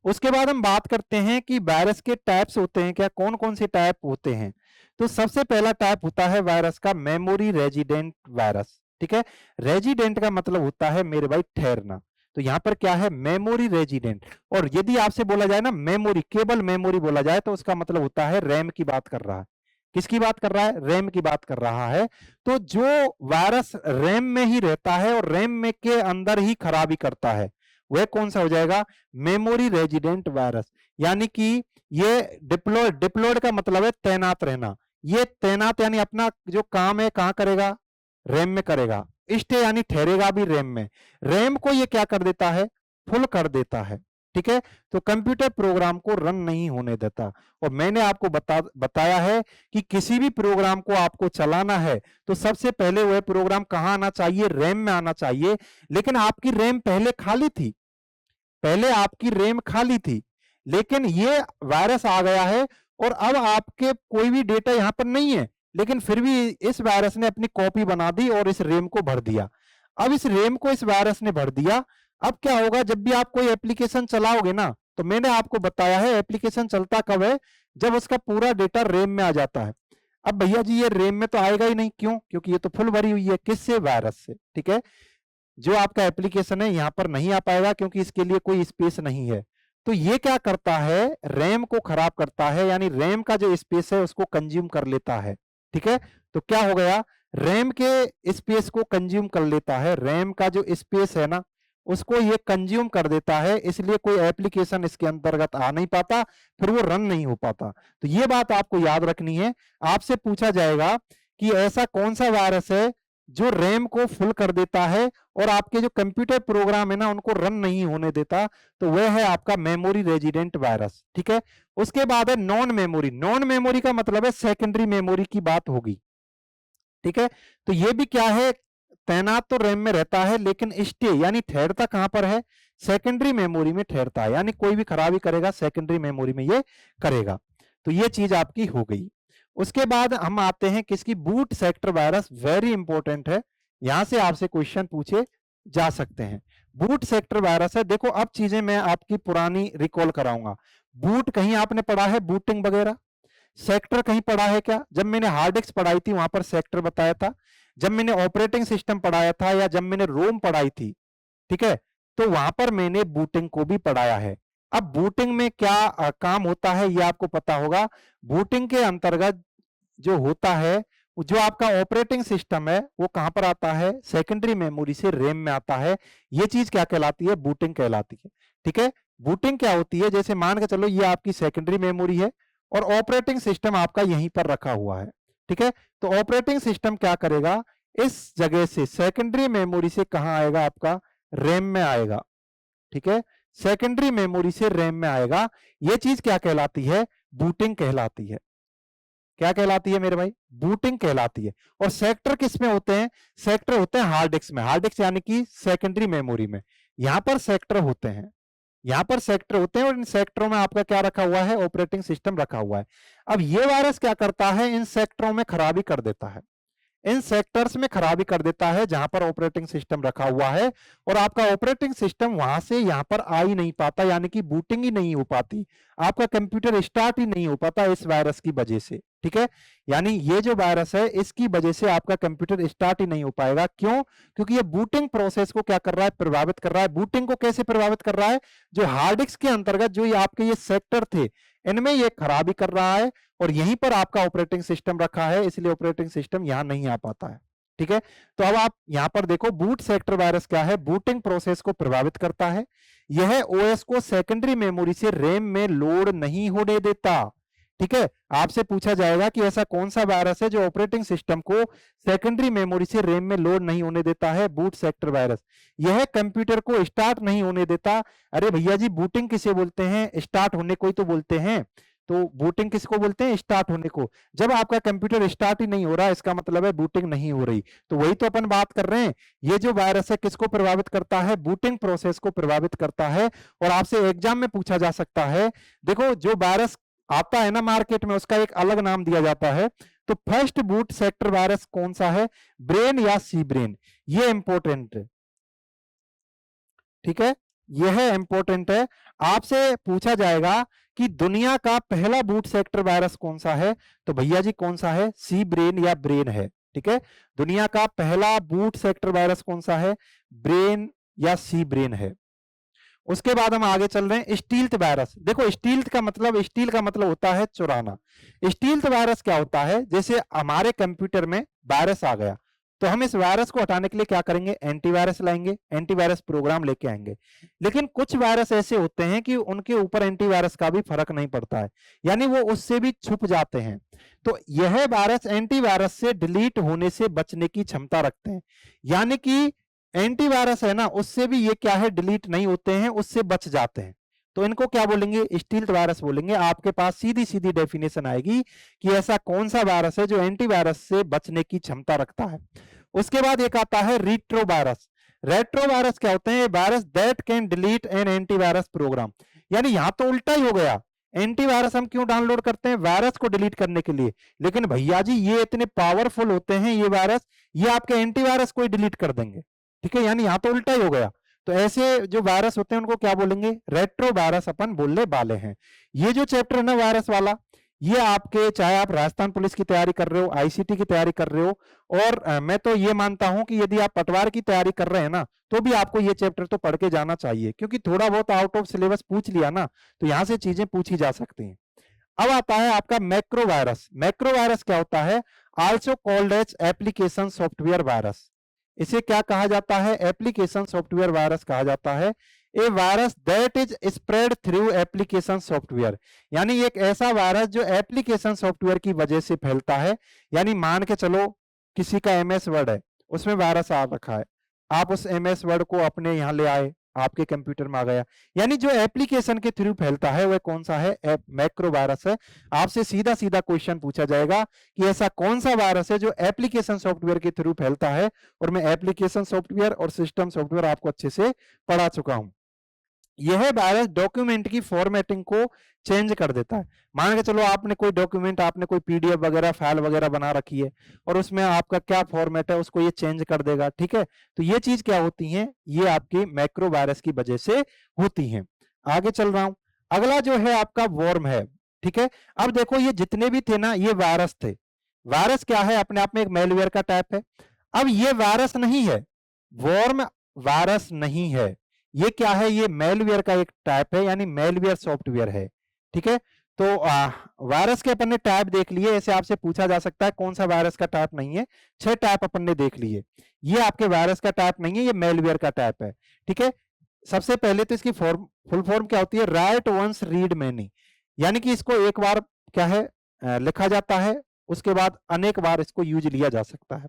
उसके बाद हम बात करते हैं कि वायरस के टाइप्स होते हैं क्या, कौन कौन से टाइप होते हैं। तो सबसे पहला टाइप होता है वायरस का मेमोरी रेजिडेंट वायरस, ठीक है। रेजिडेंट का मतलब होता है मेरे भाई ठहरना। तो यहां पर क्या है? Memory resident. और यदि आपसे बोला जाए ना मेमोरी, केवल मेमोरी बोला जाए, तो उसका मतलब होता है रैम की बात कर रहा है। किसकी बात कर रहा है? रैम की बात कर रहा है। तो जो वायरस रैम में ही रहता है और रैम में के अंदर ही खराबी करता है, वह कौन सा हो जाएगा? Memory resident virus. यानी कि ये डिप्लॉयड, डिप्लॉयड का मतलब है तैनात रहना। ये तैनात यानी अपना जो काम है कहां करेगा? रैम में करेगा। स्टे यानी ठहरेगा भी रैम में। रैम को ये क्या कर देता है? फुल कर देता है, ठीक है। तो कंप्यूटर प्रोग्राम को रन नहीं होने देता। और मैंने आपको बताया है कि किसी भी प्रोग्राम को आपको चलाना है तो सबसे पहले वह प्रोग्राम कहां आना चाहिए? रैम में आना चाहिए। लेकिन आपकी रैम पहले खाली थी, पहले आपकी रैम खाली थी, लेकिन ये वायरस आ गया है और अब आपके कोई भी डेटा यहाँ पर नहीं है, लेकिन फिर भी इस वायरस ने अपनी कॉपी बना दी और इस रेम को भर दिया। अब इस रेम को इस वायरस ने भर दिया। अब क्या होगा, जब भी आप कोई एप्लीकेशन चलाओगे ना, तो मैंने आपको बताया है एप्लीकेशन चलता कब है, जब उसका पूरा डेटा रेम में आ जाता है। अब भैया जी ये रेम में तो आएगा ही नहीं, क्यों? क्योंकि ये तो फुल भरी हुई है, किससे? वायरस से। ठीक है, जो आपका एप्लीकेशन है यहाँ पर नहीं आ पाएगा क्योंकि इसके लिए कोई स्पेस नहीं है। तो ये क्या करता है, रैम को खराब करता है, यानी रैम का जो स्पेस है उसको कंज्यूम कर लेता है। ठीक है, तो क्या हो गया, रैम के स्पेस को कंज्यूम कर लेता है, रैम का जो स्पेस है ना उसको ये कंज्यूम कर देता है, इसलिए कोई एप्लीकेशन इसके अंतर्गत आ नहीं पाता, फिर वो रन नहीं हो पाता। तो ये बात आपको याद रखनी है। आपसे पूछा जाएगा कि ऐसा कौन सा वायरस है जो रैम को फुल कर देता है और आपके जो कंप्यूटर प्रोग्राम है ना उनको रन नहीं होने देता, तो वह है आपका मेमोरी रेजिडेंट वायरस। ठीक है, उसके बाद है नॉन मेमोरी। नॉन मेमोरी का मतलब है सेकेंडरी मेमोरी की बात होगी। ठीक है, तो ये भी क्या है, तैनात तो रैम में रहता है लेकिन स्टे यानी ठहरता कहां पर है, सेकेंडरी मेमोरी में ठहरता है, यानी कोई भी खराबी करेगा सेकेंडरी मेमोरी में ये करेगा। तो ये चीज आपकी हो गई। उसके बाद हम आते हैं किसकी, boot sector virus. Very important है, यहां से आपसे क्वेश्चन पूछे जा सकते हैं। बूट सेक्टर वायरस है, देखो अब चीजें मैं आपकी पुरानी रिकॉल कराऊंगा। बूट कहीं आपने पढ़ा है, बूटिंग वगैरह? सेक्टर कहीं पढ़ा है क्या? जब मैंने हार्ड डिस्क पढ़ाई थी वहां पर सेक्टर बताया था, जब मैंने ऑपरेटिंग सिस्टम पढ़ाया था या जब मैंने रोम पढ़ाई थी, ठीक है, तो वहां पर मैंने बूटिंग को भी पढ़ाया है। अब बूटिंग में क्या काम होता है ये आपको पता होगा। बूटिंग के अंतर्गत जो होता है, जो आपका ऑपरेटिंग सिस्टम है वो कहां पर आता है, सेकेंडरी मेमोरी से रैम में आता है। ये चीज क्या कहलाती है, बूटिंग कहलाती है। ठीक है, बूटिंग क्या होती है, जैसे मान के चलो ये आपकी सेकेंडरी मेमोरी है और ऑपरेटिंग सिस्टम आपका यहीं पर रखा हुआ है। ठीक है, तो ऑपरेटिंग सिस्टम क्या करेगा, इस जगह से सेकेंडरी मेमोरी से कहां आएगा, आपका रैम में आएगा। ठीक है, सेकेंडरी मेमोरी से रैम में आएगा। ये चीज क्या कहलाती है, बूटिंग कहलाती है। क्या कहलाती है मेरे भाई, बूटिंग कहलाती है। और सेक्टर किस में होते हैं, सेक्टर होते हैं हार्ड डिस्क में। हार्ड डिस्क यानी कि सेकेंडरी मेमोरी में, यहां पर सेक्टर होते हैं, यहां पर सेक्टर होते हैं और इन सेक्टरों में आपका क्या रखा हुआ है, ऑपरेटिंग सिस्टम रखा हुआ है। अब ये वायरस क्या करता है, इन सेक्टरों में खराबी कर देता है, इन सेक्टर्स में खराबी कर देता है जहां पर ऑपरेटिंग सिस्टम रखा हुआ है, और आपका ऑपरेटिंग सिस्टम वहां से यहां पर आ ही नहीं पाता, यानी कि बूटिंग ही नहीं हो पाती, आपका कंप्यूटर स्टार्ट ही नहीं हो पाता इस वायरस की वजह से। ठीक है, यानी ये जो वायरस है इसकी वजह से आपका कंप्यूटर स्टार्ट ही नहीं हो पाएगा। क्यों? क्योंकि ये बूटिंग प्रोसेस को क्या कर रहा है, प्रभावित कर रहा है। बूटिंग को कैसे प्रभावित कर रहा है, जो हार्ड डिस्क के अंतर्गत जो ये आपके ये सेक्टर थे इनमें ये खराबी कर रहा है, और यहीं पर आपका ऑपरेटिंग सिस्टम रखा है, इसलिए ऑपरेटिंग सिस्टम यहां नहीं आ पाता है। ठीक है, तो अब आप यहां पर देखो, बूट सेक्टर वायरस क्या है, बूटिंग प्रोसेस को प्रभावित करता है। यह ओएस को सेकेंडरी मेमोरी से रैम में लोड नहीं होने देता। ठीक है, आपसे पूछा जाएगा कि ऐसा कौन सा वायरस है जो ऑपरेटिंग सिस्टम को सेकेंडरी मेमोरी से रैम में लोड नहीं होने देता है, बूट सेक्टर वायरस। यह कंप्यूटर को स्टार्ट नहीं होने देता। अरे भैया जी, बूटिंग किसे बोलते हैं, स्टार्ट होने को ही तो बोलते हैं। तो बूटिंग किसको बोलते हैं, स्टार्ट होने को। जब आपका कंप्यूटर स्टार्ट ही नहीं हो रहा, इसका मतलब है बूटिंग नहीं हो रही। तो वही तो अपन बात कर रहे हैं, ये जो वायरस है किसको प्रभावित करता है, बूटिंग प्रोसेस को प्रभावित करता है। और आपसे एग्जाम में पूछा जा सकता है, देखो जो वायरस आता है ना मार्केट में, उसका एक अलग नाम दिया जाता है। तो फर्स्ट बूट सेक्टर वायरस कौन सा है, ब्रेन या सी ब्रेन, ये इंपॉर्टेंट है। ठीक है, यह इंपॉर्टेंट है। आपसे पूछा जाएगा कि दुनिया का पहला बूट सेक्टर वायरस कौन सा है, तो भैया जी कौन सा है, सी ब्रेन या ब्रेन है। ठीक है, दुनिया का पहला बूट सेक्टर वायरस कौन सा है, ब्रेन या सी ब्रेन है। उसके बाद हम आगे चल रहे हैं, स्टील्थ वायरस। देखो स्टील्थ का मतलब, स्टील का मतलब होता है चुराना। स्टील्थ वायरस क्या होता है, जैसे हमारे कंप्यूटर में वायरस आ गया, तो हम इस वायरस को हटाने के लिए क्या करेंगे, एंटीवायरस लाएंगे, एंटीवायरस प्रोग्राम लेके आएंगे। लेकिन कुछ वायरस ऐसे होते हैं कि उनके ऊपर एंटीवायरस का भी फर्क नहीं पड़ता है, यानी वो उससे भी छुप जाते हैं। तो यह वायरस एंटीवायरस से डिलीट होने से बचने की क्षमता रखते हैं, यानी कि एंटीवायरस है ना, उससे भी ये क्या है, डिलीट नहीं होते हैं, उससे बच जाते हैं। तो इनको क्या बोलेंगे, स्टील्थ वायरस बोलेंगे। आपके पास सीधी सीधी डेफिनेशन आएगी कि ऐसा कौन सा वायरस है जो एंटीवायरस से बचने की क्षमता रखता है। उसके बाद एक आता है रेट्रो वायरस। रेट्रो वायरस क्या होते हैं, virus that can delete N antivirus program. यानी यहां तो उल्टा ही हो गया। एंटीवायरस हम क्यों डाउनलोड करते हैं? वायरस को डिलीट करने के लिए। लेकिन भैया जी ये इतने पावरफुल होते हैं ये वायरस, ये आपके एंटीवायरस को ही डिलीट कर देंगे। ठीक है, यानी यहां तो उल्टा ही हो गया। तो ऐसे जो वायरस होते हैं उनको क्या बोलेंगे? रेट्रो वायरस अपन बोलने वाले हैं। ये जो चैप्टर है ना वायरस वाला, ये आपके, चाहे आप राजस्थान पुलिस की तैयारी कर रहे हो, आईसीटी की तैयारी कर रहे हो, और मैं तो ये मानता हूं कि यदि आप पटवार की तैयारी कर रहे हैं ना, तो भी आपको ये चैप्टर तो पढ़ के जाना चाहिए, क्योंकि थोड़ा बहुत आउट ऑफ सिलेबस पूछ लिया ना तो यहां से चीजें पूछी जा सकती हैं। अब आता है आपका मैक्रो वायरस। मैक्रो वायरस क्या होता है? Also called as application software virus. इसे क्या कहा जाता है? एप्लीकेशन सॉफ्टवेयर वायरस कहा जाता है। A virus that is spread through application software, यानी एक ऐसा वायरस जो एप्लीकेशन सॉफ्टवेयर की वजह से फैलता है। यानी मान के चलो किसी का एमएस वर्ड है, उसमें वायरस आ रखा है, आप उस एमएस वर्ड को अपने यहाँ ले आए, आपके कंप्यूटर में आ गया, यानी जो एप्लीकेशन के थ्रू फैलता है वह कौन सा है? मैक्रो वायरस है। आपसे सीधा सीधा क्वेश्चन पूछा जाएगा कि ऐसा कौन सा वायरस है जो एप्लीकेशन सॉफ्टवेयर के थ्रू फैलता है, और मैं एप्लीकेशन सॉफ्टवेयर और सिस्टम सॉफ्टवेयर आपको अच्छे से पढ़ा चुका हूं। यह वायरस डॉक्यूमेंट की फॉर्मेटिंग को चेंज कर देता है। मान के चलो आपने कोई डॉक्यूमेंट, आपने कोई पीडीएफ वगैरह फाइल वगैरह बना रखी है, और उसमें आपका क्या फॉर्मेट है उसको ये चेंज कर देगा। ठीक है, तो ये चीज क्या होती है? ये आपकी मैक्रो वायरस की वजह से होती है। आगे चल रहा हूं, अगला जो है आपका वॉर्म है। ठीक है, अब देखो ये जितने भी थे ना ये वायरस थे। वायरस क्या है? अपने आप में एक मेलवेयर का टाइप है। अब ये वायरस नहीं है, वॉर्म वायरस नहीं है, ये क्या है? ये मेलवेयर का एक टाइप है, यानी मेलवेयर सॉफ्टवेयर है। ठीक है, तो वायरस के अपन ने टाइप देख लिए। ऐसे आपसे पूछा जा सकता है कौन सा वायरस का टाइप नहीं है। 6 टाइप अपन ने देख लिए। ये आपके वायरस का टाइप नहीं है, ये मेलवेयर का टाइप है। ठीक है, सबसे पहले तो इसकी फुल फॉर्म क्या होती है? राइट वंस रीड मैनी, यानी कि इसको एक बार क्या है लिखा जाता है, उसके बाद अनेक बार इसको यूज लिया जा सकता है।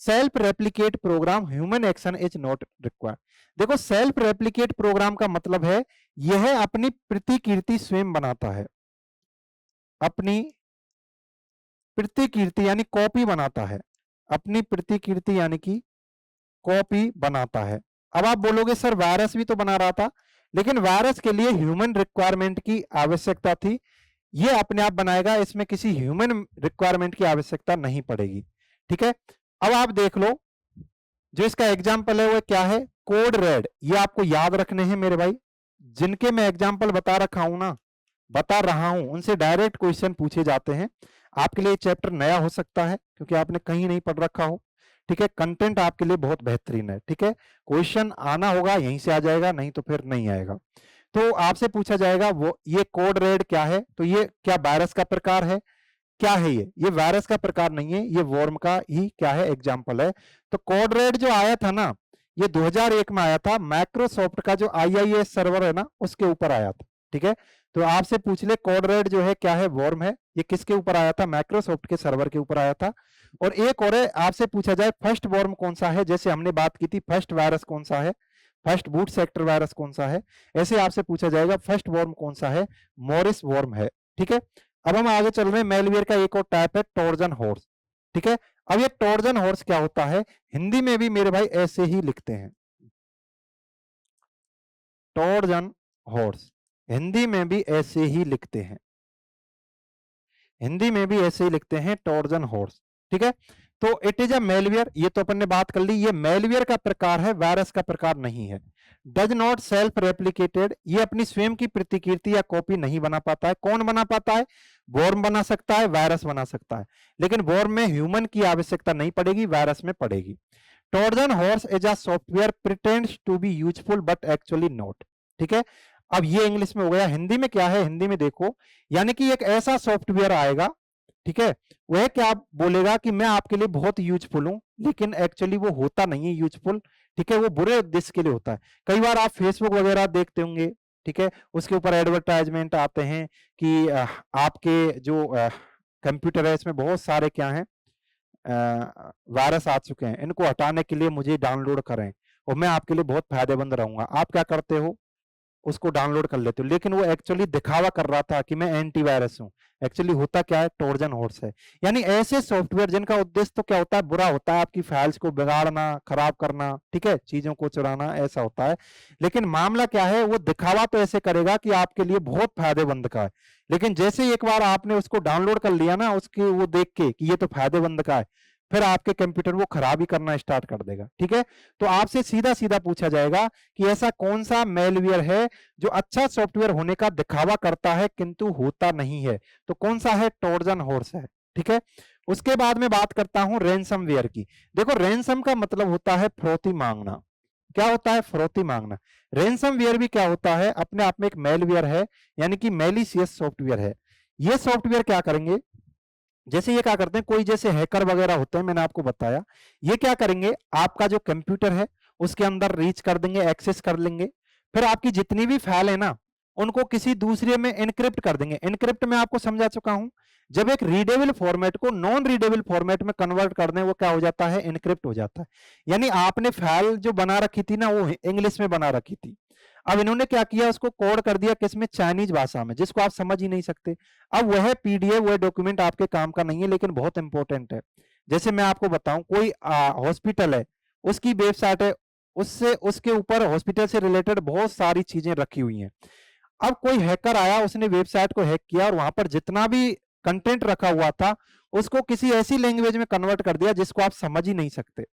Self replicate program human action is not required. देखो सेल्फ रेप्लिकेट प्रोग्राम का मतलब है यह अपनी प्रतिकृति स्वयं बनाता है, अपनी प्रतिकृति यानी कॉपी बनाता है, अपनी प्रतिकृति यानी कि कॉपी बनाता है। अब आप बोलोगे सर वायरस भी तो बना रहा था, लेकिन वायरस के लिए ह्यूमन रिक्वायरमेंट की आवश्यकता थी, ये अपने आप बनाएगा, इसमें किसी ह्यूमन रिक्वायरमेंट की आवश्यकता नहीं पड़ेगी। ठीक है, अब आप देख लो जो इसका एग्जाम्पल है वो क्या है? Code red. ये आपको याद रखने हैं मेरे भाई, जिनके मैं एग्जाम्पल बता रहा हूं उनसे डायरेक्ट क्वेश्चन पूछे जाते हैं। आपके लिए चैप्टर नया हो सकता है क्योंकि आपने कहीं नहीं पढ़ रखा हो। ठीक है, कंटेंट आपके लिए बहुत बेहतरीन है। ठीक है, क्वेश्चन आना होगा यहीं से आ जाएगा, नहीं तो फिर नहीं आएगा। तो आपसे पूछा जाएगा वो ये कोड रेड क्या है, तो ये क्या वायरस का प्रकार है? क्या है ये वायरस का प्रकार नहीं है, ये वॉर्म का ही क्या है? एग्जाम्पल है। तो कोड रेड जो आया था ना, ये 2001 में आया था, माइक्रोसॉफ्ट का जो IIS सर्वर है ना उसके ऊपर आया था। ठीक है, तो आपसे पूछ ले कोड रेड जो है क्या है? वॉर्म है। ये किसके ऊपर आया था? माइक्रोसॉफ्ट के सर्वर के ऊपर आया था। और एक और है, आपसे पूछा जाए फर्स्ट वॉर्म कौन सा है, जैसे हमने बात की थी फर्स्ट वायरस कौन सा है, फर्स्ट बूट सेक्टर वायरस कौन सा है, ऐसे आपसे पूछा जाएगा फर्स्ट वॉर्म कौन सा है? मॉरिस वॉर्म है। ठीक है, अब हम आगे चल रहे हैं, मेलवेयर का एक और टाइप है ट्रोजन हॉर्स। ठीक है, अब ये ट्रोजन हॉर्स क्या होता है? हिंदी में भी मेरे भाई ऐसे ही लिखते हैं, ट्रोजन हॉर्स, हिंदी में भी ऐसे ही लिखते हैं, हिंदी में भी ऐसे ही लिखते हैं ट्रोजन हॉर्स। ठीक है, तो इट इज अ मेलवेयर, ये तो अपन ने बात कर ली, ये मेलवेयर का प्रकार है, वायरस का प्रकार नहीं है। डज नॉट सेल्फ रेप्लिकेटेड, ये अपनी स्वयं की प्रतिकृति या कॉपी नहीं बना पाता है। कौन बना पाता है? वॉर्म बना सकता है, वायरस बना सकता है, लेकिन वॉर्म में ह्यूमन की आवश्यकता नहीं पड़ेगी, वायरस में पड़ेगी। Trojan horse is a software pretends to be useful but actually not. ठीक है, अब ये इंग्लिश में हो गया, हिंदी में क्या है? हिंदी में देखो, यानी कि एक ऐसा सॉफ्टवेयर आएगा, ठीक है, वह क्या बोलेगा कि मैं आपके लिए बहुत यूजफुल हूं, लेकिन एक्चुअली वो होता नहीं है यूजफुल। ठीक है, वो बुरे उद्देश्य के लिए होता है। कई बार आप फेसबुक वगैरह देखते होंगे, ठीक है, उसके ऊपर एडवर्टाइजमेंट आते हैं कि आपके जो कंप्यूटर है इसमें बहुत सारे क्या हैं वायरस आ चुके हैं, इनको हटाने के लिए मुझे डाउनलोड करें और मैं आपके लिए बहुत फायदेमंद रहूंगा। आप क्या करते हो? उसको डाउनलोड कर लेते हो, लेकिन वो एक्चुअली दिखावा कर रहा था कि मैं एंटीवायरस हूँ। एक्चुअली होता क्या है, ट्रोजन हॉर्स है। यानी ऐसे सॉफ्टवेयर जिनका उद्देश्य तो क्या होता है, बुरा होता है, आपकी फाइल्स को बिगाड़ना, खराब करना, ठीक है, चीजों को चुराना, ऐसा होता है। लेकिन मामला क्या है, वो दिखावा तो ऐसे करेगा कि आपके लिए बहुत फायदेमंद का है, लेकिन जैसे ही एक बार आपने उसको डाउनलोड कर लिया ना, उसके वो देख के कि ये तो फायदेमंद का है, फिर आपके कंप्यूटर वो खराब ही करना स्टार्ट कर देगा। ठीक है, तो आपसे सीधा सीधा पूछा जाएगा कि ऐसा कौन सा मेलवेयर है जो अच्छा सॉफ्टवेयर होने का दिखावा करता है किंतु होता नहीं है, तो कौन सा है, ट्रोजन हॉर्स है। ठीक है, उसके बाद में बात करता हूं रैनसमवेयर की। देखो रैनसम का मतलब होता है फिरौती मांगना। क्या होता है, फिरौती मांगना। रैनसमवेयर भी क्या होता है, अपने आप में एक मेलवेयर है, यानी कि मैलिशियस सॉफ्टवेयर है। ये सॉफ्टवेयर क्या करेंगे, जैसे ये क्या करते हैं, कोई जैसे हैकर वगैरह होते हैं, मैंने आपको बताया, ये क्या करेंगे, आपका जो कंप्यूटर है उसके अंदर रीच कर देंगे, एक्सेस कर लेंगे, फिर आपकी जितनी भी फाइल है ना, उनको किसी दूसरे में एनक्रिप्ट कर देंगे। एनक्रिप्ट में आपको समझा चुका हूं, जब एक रीडेबल फॉर्मेट को नॉन रीडेबल फॉर्मेट में कन्वर्ट कर दें, वो क्या हो जाता है, एनक्रिप्ट हो जाता है। यानी आपने फाइल जो बना रखी थी ना, वो इंग्लिश में बना रखी थी, अब इन्होंने क्या किया, उसको कोड कर दिया किसमें, चाइनीज भाषा में, जिसको आप समझ ही नहीं सकते। अब वह पीडीएफ, वह डॉक्यूमेंट आपके काम का नहीं है, लेकिन बहुत इंपॉर्टेंट है। जैसे मैं आपको बताऊं, कोई हॉस्पिटल है, उसकी वेबसाइट है, उससे उसके ऊपर हॉस्पिटल से रिलेटेड बहुत सारी चीजें रखी हुई हैं। अब कोई हैकर आया, उसने वेबसाइट को हैक किया और वहां पर जितना भी कंटेंट रखा हुआ था, उसको किसी ऐसी लैंग्वेज में कन्वर्ट कर दिया जिसको आप समझ ही नहीं सकते।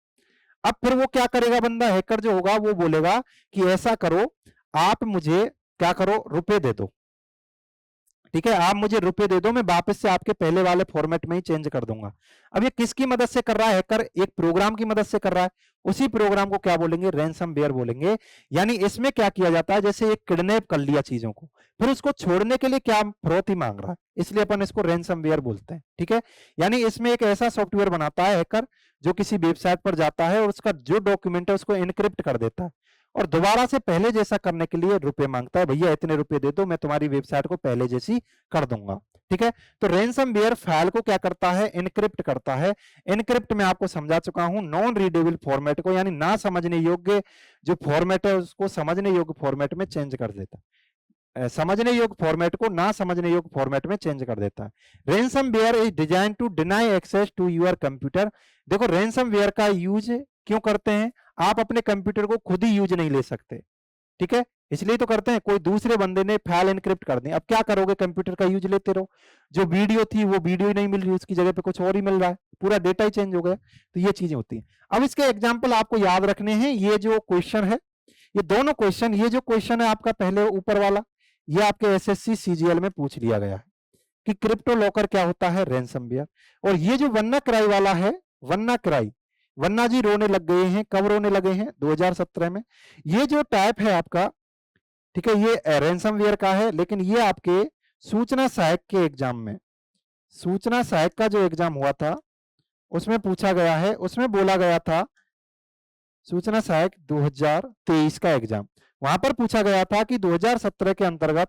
अब फिर वो क्या करेगा, बंदा हैकर जो होगा वो बोलेगा कि ऐसा करो, आप मुझे क्या करो, रुपए दे दो। ठीक है, आप मुझे रुपए दे दो, मैं वापस से आपके पहले वाले फॉर्मेट में ही चेंज कर दूंगा। अब ये किसकी मदद से कर रहा है हैकर, एक प्रोग्राम की मदद से कर रहा है। उसी प्रोग्राम को क्या बोलेंगे, रैनसमवेयर बोलेंगे। यानी इसमें क्या किया जाता है, जैसे एक किडनैप कर लिया चीजों को, फिर उसको छोड़ने के लिए क्या फिरौती मांग रहा है, इसलिए अपन इसको रैनसमवेयर बोलते हैं। ठीक है, यानी इसमें एक ऐसा सॉफ्टवेयर बनाता है हैकर जो किसी वेबसाइट पर जाता है और उसका जो डॉक्यूमेंट है उसको एनक्रिप्ट कर देता है, और दोबारा से पहले जैसा करने के लिए रुपए मांगता है, भैया इतने रुपए दे दो, मैं तुम्हारी वेबसाइट को पहले जैसी कर दूंगा। ठीक है, तो रैनसमवेयर फाइल को क्या करता है, एनक्रिप्ट करता है। एनक्रिप्ट में आपको समझा चुका हूं, नॉन रीडेबल फॉर्मेट को, यानी ना समझने योग्य जो फॉर्मेट है उसको समझने योग्य फॉर्मेट में चेंज कर देता है। समझने योग्य फॉर्मेट को ना समझने योग्य फॉर्मेट में चेंज कर देता है। Ransomware is design to deny access to your computer. देखो रैनसमवेयर का यूज क्यों करते हैं, आप अपने कंप्यूटर को खुद ही यूज नहीं ले सकते। ठीक है, इसलिए तो करते हैं, कोई दूसरे बंदे ने फाइल एनक्रिप्ट कर दी, अब क्या करोगे, कंप्यूटर का यूज लेते रहो, जो वीडियो थी वो वीडियो ही नहीं मिल रही, उसकी जगह पे कुछ और ही मिल रहा है, पूरा डेटा ही चेंज हो गया। तो ये चीजें होती हैं। अब इसके एग्जाम्पल आपको याद रखने हैं। ये जो क्वेश्चन है, ये दोनों क्वेश्चन, ये जो क्वेश्चन है आपका पहले ऊपर वाला, ये आपके एसएससी सीजीएल में पूछ लिया गया है कि क्रिप्टो लॉकर क्या होता है, रैनसमवेयर। और ये जो वन्ना क्राई वाला है, वन्ना क्राई, वन्ना जी रोने लग गए हैं, कब रोने लगे हैं, 2017 में। ये जो टाइप है आपका, ठीक है, ये रैनसमवेयर का है, लेकिन ये आपके सूचना सहायक के एग्जाम में, सूचना सहायक का जो एग्जाम हुआ था उसमें पूछा गया है, उसमें बोला गया था, सूचना सहायक 2023 का एग्जाम, वहां पर पूछा गया था कि 2017 के अंतर्गत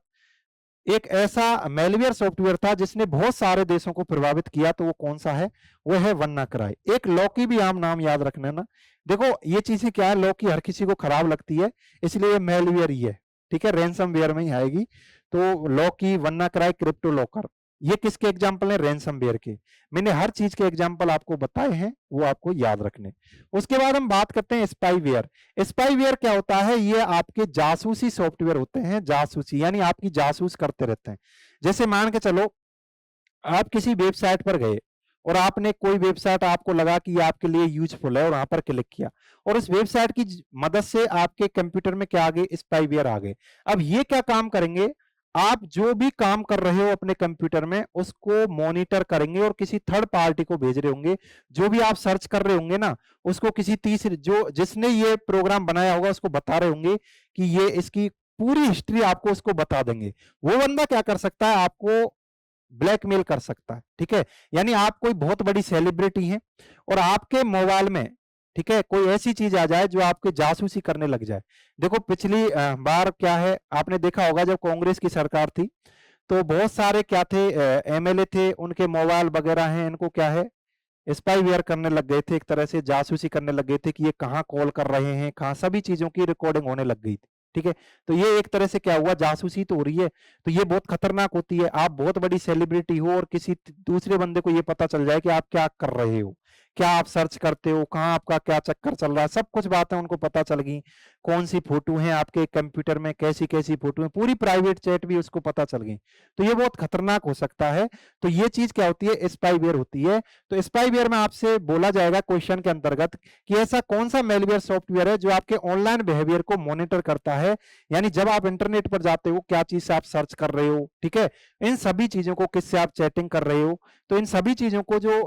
एक ऐसा मेलवेयर सॉफ्टवेयर था जिसने बहुत सारे देशों को प्रभावित किया, तो वो कौन सा है, वो है वन्नाक्राई। एक लॉकी भी आम नाम याद रखना ना। देखो ये चीजें क्या है, लॉकी हर किसी को खराब लगती है, इसलिए ये मेलवेयर ही है। ठीक है, रैनसमवेयर में ही आएगी। तो लॉकी, वन्नाक्राई, क्रिप्टो लॉकर, ये किसके एग्जाम्पल है, रैनसमवेयर के। मैंने हर चीज के एग्जाम्पल आपको बताए हैं, वो आपको याद रखने। उसके बाद हम बात करते हैं स्पाईवेयर। स्पाईवेयर क्या होता है, ये आपके जासूसी सॉफ्टवेयर होते हैं, जासूसी यानी आपकी जासूस करते रहते हैं। जैसे मान के चलो, आप किसी वेबसाइट पर गए और आपने कोई वेबसाइट आपको लगा कि ये आपके लिए यूजफुल है और वहां पर क्लिक किया, और उस वेबसाइट की मदद से आपके कंप्यूटर में क्या आ गए, स्पाईवेयर आ गए। अब ये क्या काम करेंगे, आप जो भी काम कर रहे हो अपने कंप्यूटर में उसको मॉनिटर करेंगे और किसी थर्ड पार्टी को भेज रहे होंगे। जो भी आप सर्च कर रहे होंगे ना, उसको किसी तीसरे, जो जिसने ये प्रोग्राम बनाया होगा उसको बता रहे होंगे कि ये इसकी पूरी हिस्ट्री आपको उसको बता देंगे। वो बंदा क्या कर सकता है, आपको ब्लैकमेल कर सकता है। ठीक है, यानी आप कोई बहुत बड़ी सेलिब्रिटी हैं और आपके मोबाइल में, ठीक है, कोई ऐसी चीज आ जाए जो आपके जासूसी करने लग जाए। देखो पिछली बार क्या है, आपने देखा होगा जब कांग्रेस की सरकार थी, तो बहुत सारे क्या थे, एमएलए थे, उनके मोबाइल वगैरह हैं, इनको क्या है, स्पाईवेयर करने लग गए थे, एक तरह से जासूसी करने लग गए थे कि ये कहाँ कॉल कर रहे हैं, कहाँ, सभी चीजों की रिकॉर्डिंग होने लग गई थी। ठीक है, तो ये एक तरह से क्या हुआ, जासूसी तो हो रही है। तो ये बहुत खतरनाक होती है। आप बहुत बड़ी सेलिब्रिटी हो और किसी दूसरे बंदे को ये पता चल जाए कि आप क्या कर रहे हो, क्या आप सर्च करते हो, कहाँ आपका क्या चक्कर चल रहा है, सब कुछ बातें उनको पता चल गई। कौन सी फोटो है आपके कंप्यूटर में, कैसी कैसी फोटो है, पूरी प्राइवेट चैट भी उसको पता चल गई। तो ये बहुत खतरनाक हो सकता है। तो ये चीज क्या होती है, स्पाईवेयर होती है। तो स्पाईवेयर में आपसे बोला जाएगा क्वेश्चन के अंतर्गत कि ऐसा कौन सा मेलवेयर सॉफ्टवेयर है जो आपके ऑनलाइन बिहेवियर को मॉनिटर करता है, यानी जब आप इंटरनेट पर जाते हो क्या चीज से आप सर्च कर रहे हो, ठीक है, इन सभी चीजों को, किससे आप चैटिंग कर रहे हो, तो इन सभी चीजों को जो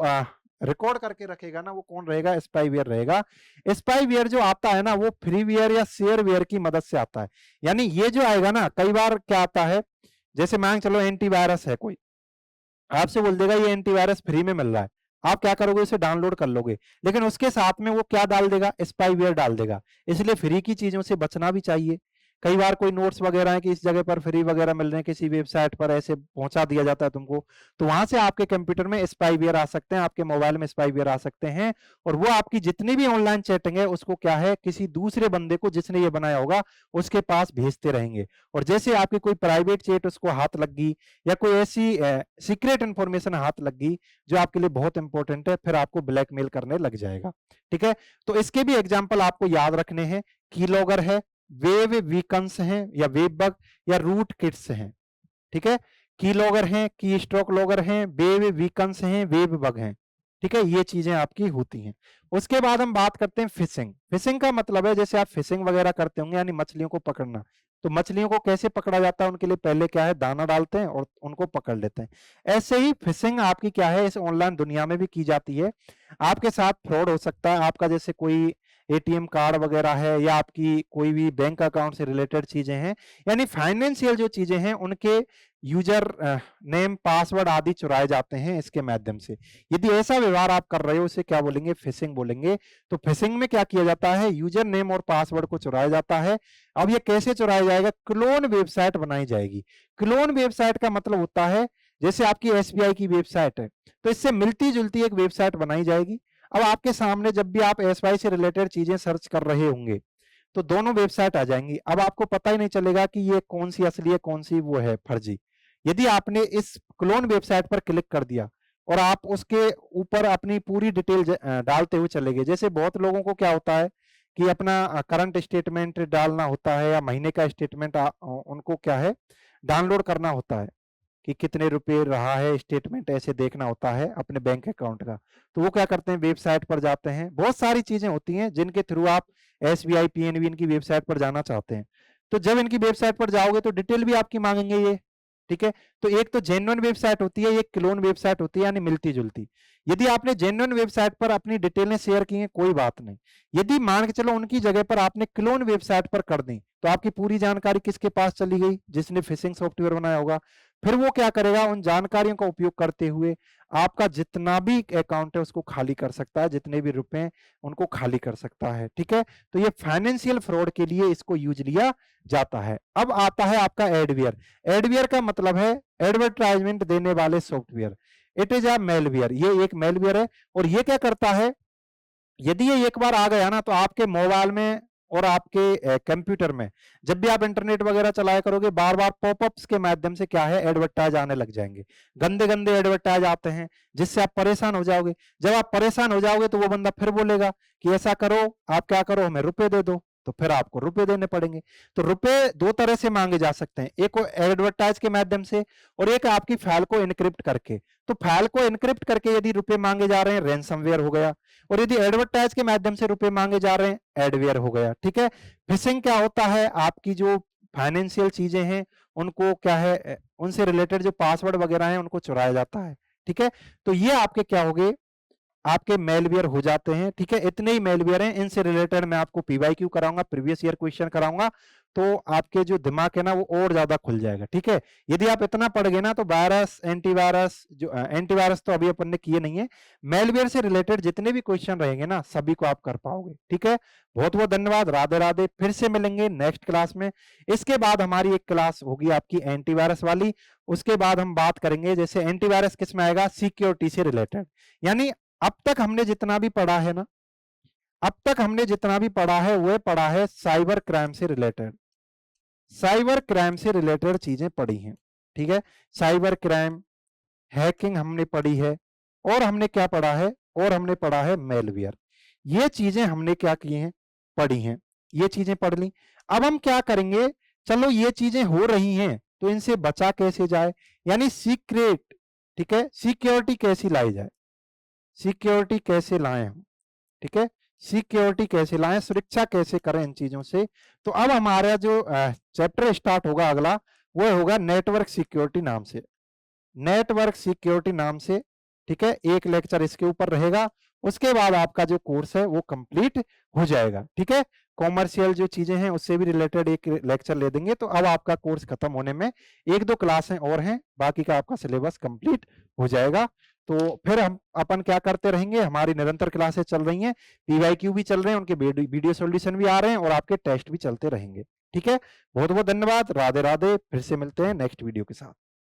रिकॉर्ड करके रखेगा ना, वो कौन रहेगा, स्पाईवेयर रहेगा। स्पाईवेयर जो आता है ना, वो फ्रीवेयर या शेयरवेयर की मदद से आता है। यानी ये जो आएगा ना, कई बार क्या आता है, जैसे मान चलो एंटीवायरस है कोई, आपसे बोल देगा ये एंटीवायरस फ्री में मिल रहा है, आप क्या करोगे, उसे डाउनलोड कर लोगे, लेकिन उसके साथ में वो क्या डाल देगा, स्पाईवेयर डाल देगा। इसलिए फ्री की चीजों से बचना भी चाहिए। कई बार कोई नोट्स वगैरह है कि इस जगह पर फ्री वगैरह मिल रहे हैं, किसी वेबसाइट पर ऐसे पहुंचा दिया जाता है तुमको, तो वहां से आपके कंप्यूटर में स्पाईवेयर आ सकते हैं, आपके मोबाइल में स्पाईवेयर आ सकते हैं, और वो आपकी जितनी भी ऑनलाइन चैटिंग है उसको क्या है, किसी दूसरे बंदे को जिसने ये बनाया होगा उसके पास भेजते रहेंगे। और जैसे आपकी कोई प्राइवेट चैट उसको हाथ लग गई, या कोई ऐसी सीक्रेट इंफॉर्मेशन हाथ लग गई जो आपके लिए बहुत इंपॉर्टेंट है, फिर आपको ब्लैकमेल करने लग जाएगा। ठीक है, तो इसके भी एग्जाम्पल आपको याद रखने हैं। कीलॉगर है, वेव वीकन्स हैं या वेब बग, या रूट किट्स हैं। ठीक है, कीलॉगर हैं, की स्ट्रोक लॉगर हैं, वेव वीकन्स हैं, वेब बग हैं। ठीक है, ये चीजें आपकी होती हैं। उसके बाद हम बात करते हैं फिशिंग। फिशिंग का मतलब है जैसे आप फिशिंग वगैरह करते होंगे, यानी मछलियों को पकड़ना। तो मछलियों को कैसे पकड़ा जाता है, उनके लिए पहले क्या है, दाना डालते हैं और उनको पकड़ लेते हैं। ऐसे ही फिशिंग आपकी क्या है, इस ऑनलाइन दुनिया में भी की जाती है। आपके साथ फ्रॉड हो सकता है, आपका जैसे कोई एटीएम कार्ड वगैरह है, या आपकी कोई भी बैंक अकाउंट से रिलेटेड चीजें हैं, यानी फाइनेंशियल जो चीजें हैं उनके यूजर नेम, पासवर्ड आदि चुराए जाते हैं इसके माध्यम से। यदि ऐसा व्यवहार आप कर रहे हो, उसे क्या बोलेंगे, फिशिंग बोलेंगे। तो फिशिंग में क्या किया जाता है, यूजर नेम और पासवर्ड को चुराया जाता है। अब ये कैसे चुराया जाएगा, क्लोन वेबसाइट बनाई जाएगी। क्लोन वेबसाइट का मतलब होता है, जैसे आपकी एसबीआई की वेबसाइट है, तो इससे मिलती जुलती एक वेबसाइट बनाई जाएगी। अब आपके सामने जब भी आप एसबीआई से रिलेटेड चीजें सर्च कर रहे होंगे, तो दोनों वेबसाइट आ जाएंगी। अब आपको पता ही नहीं चलेगा कि ये कौन सी असली है, कौन सी वो है फर्जी। यदि आपने इस क्लोन वेबसाइट पर क्लिक कर दिया और आप उसके ऊपर अपनी पूरी डिटेल डालते हुए चले गए, जैसे बहुत लोगों को क्या होता है कि अपना करंट स्टेटमेंट डालना होता है, या महीने का स्टेटमेंट उनको क्या है, डाउनलोड करना होता है कि कितने रुपए रहा है, स्टेटमेंट ऐसे देखना होता है अपने बैंक अकाउंट का। तो वो क्या करते हैं, वेबसाइट पर जाते हैं। बहुत सारी चीजें होती हैं जिनके थ्रू आप एसबीआई, पीएनबी इनकी वेबसाइट पर जाना चाहते हैं। तो जब इनकी वेबसाइट पर जाओगे तो डिटेल भी आपकी मांगेंगे ये। ठीक है, तो एक तो जेन्युइन वेबसाइट होती है, एक क्लोन वेबसाइट होती है, यानी मिलती जुलती। यदि आपने जेन्युइन वेबसाइट पर अपनी डिटेलें शेयर की हैं, कोई बात नहीं। यदि मान के चलो उनकी जगह पर आपने क्लोन वेबसाइट पर कर दी, तो आपकी पूरी जानकारी किसके पास चली गई, जिसने फिशिंग सॉफ्टवेयर बनाया होगा। फिर वो क्या करेगा, उन जानकारियों का उपयोग करते हुए आपका जितना भी अकाउंट है उसको खाली कर सकता है, जितने भी रुपए हैं उनको खाली कर सकता है। ठीक है, तो ये फाइनेंशियल फ्रॉड के लिए इसको यूज लिया जाता है। अब आता है आपका एडवेयर। एडवेयर का मतलब है एडवर्टाइजमेंट देने वाले software. It is a malware, ये एक मेलवेयर है। और ये क्या करता है, यदि ये एक बार आ गया ना, तो आपके मोबाइल में और आपके कंप्यूटर में जब भी आप इंटरनेट वगैरह चलाया करोगे, बार बार पॉपअप्स के माध्यम से क्या है, एडवर्टाइज आने लग जाएंगे। गंदे गंदे एडवर्टाइज आते हैं, जिससे आप परेशान हो जाओगे। जब आप परेशान हो जाओगे तो वो बंदा फिर बोलेगा कि ऐसा करो, आप क्या करो, हमें रुपए दे दो। तो फिर आपको रुपए देने पड़ेंगे। तो रुपए दो तरह से मांगे जा सकते हैं, एक एडवर्टाइज के माध्यम से, और एक आपकी फाइल को इनक्रिप्ट करके। तो फाइल को इनक्रिप्ट करके यदि रुपए मांगे जा रहे हैं, रैंसमवेयर हो गया। और यदि एडवर्टाइज के माध्यम से रुपए मांगे जा रहे हैं, एडवेयर हो गया। ठीक है, फिशिंग क्या होता है, आपकी जो फाइनेंशियल चीजें हैं उनको क्या है, उनसे रिलेटेड जो पासवर्ड वगैरह हैं उनको चुराया जाता है। ठीक है, तो ये आपके क्या हो गए, आपके मेलवेयर हो जाते हैं। ठीक है, इतने ही मेलवेयर हैं, इनसे रिलेटेड मैं आपको पीवाईक्यू कराऊंगा, प्रीवियस ईयर क्वेश्चन कराऊंगा, तो आपके जो दिमाग है ना वो और ज्यादा खुल जाएगा। ठीक है, यदि आप इतना पढ़ गए ना, तो वायरस, एंटीवायरस, जो एंटीवायरस तो अभी अपन ने किए नहीं है, मेलवेयर से रिलेटेड जितने भी क्वेश्चन रहेंगे ना, सभी को आप कर पाओगे। ठीक है, बहुत बहुत धन्यवाद, राधे राधे। फिर से मिलेंगे नेक्स्ट क्लास में। इसके बाद हमारी एक क्लास होगी आपकी एंटीवायरस वाली। उसके बाद हम बात करेंगे, जैसे एंटीवायरस किस में आएगा, सिक्योरिटी से रिलेटेड। यानी अब तक हमने जितना भी पढ़ा है ना, अब तक हमने जितना भी पढ़ा है वो पढ़ा है साइबर क्राइम से रिलेटेड। साइबर क्राइम से रिलेटेड चीजें पढ़ी हैं, ठीक है। साइबर क्राइम, हैकिंग हमने पढ़ी है, और हमने क्या पढ़ा है, और हमने पढ़ा है मेलवेयर। ये चीजें हमने क्या की हैं, पढ़ी हैं, ये चीजें पढ़ ली। अब हम क्या करेंगे, चलो ये चीजें हो रही हैं तो इनसे बचा कैसे जाए, यानी सीक्रेट, ठीक है, सिक्योरिटी कैसी लाई जाए, सिक्योरिटी कैसे लाएं हम, ठीक है, सिक्योरिटी कैसे लाएं, सुरक्षा कैसे करें इन चीजों से। तो अब हमारा जो चैप्टर स्टार्ट होगा अगला, वो होगा नेटवर्क सिक्योरिटी नाम से, नेटवर्क सिक्योरिटी नाम से, ठीक है। एक लेक्चर इसके ऊपर रहेगा, उसके बाद आपका जो कोर्स है वो कंप्लीट हो जाएगा, ठीक है। कॉमर्शियल जो चीजें हैं उससे भी रिलेटेड एक लेक्चर ले देंगे, तो अब आपका कोर्स खत्म होने में एक दो क्लासें और हैं, बाकी का आपका सिलेबस कंप्लीट हो जाएगा। तो फिर हम अपन क्या करते रहेंगे, हमारी निरंतर क्लासेस चल रही हैं, पीवाईक्यू भी चल रहे हैं, उनके वीडियो सॉल्यूशन भी आ रहे हैं, और आपके टेस्ट भी चलते रहेंगे, ठीक है। बहुत बहुत धन्यवाद, राधे राधे, फिर से मिलते हैं नेक्स्ट वीडियो के साथ।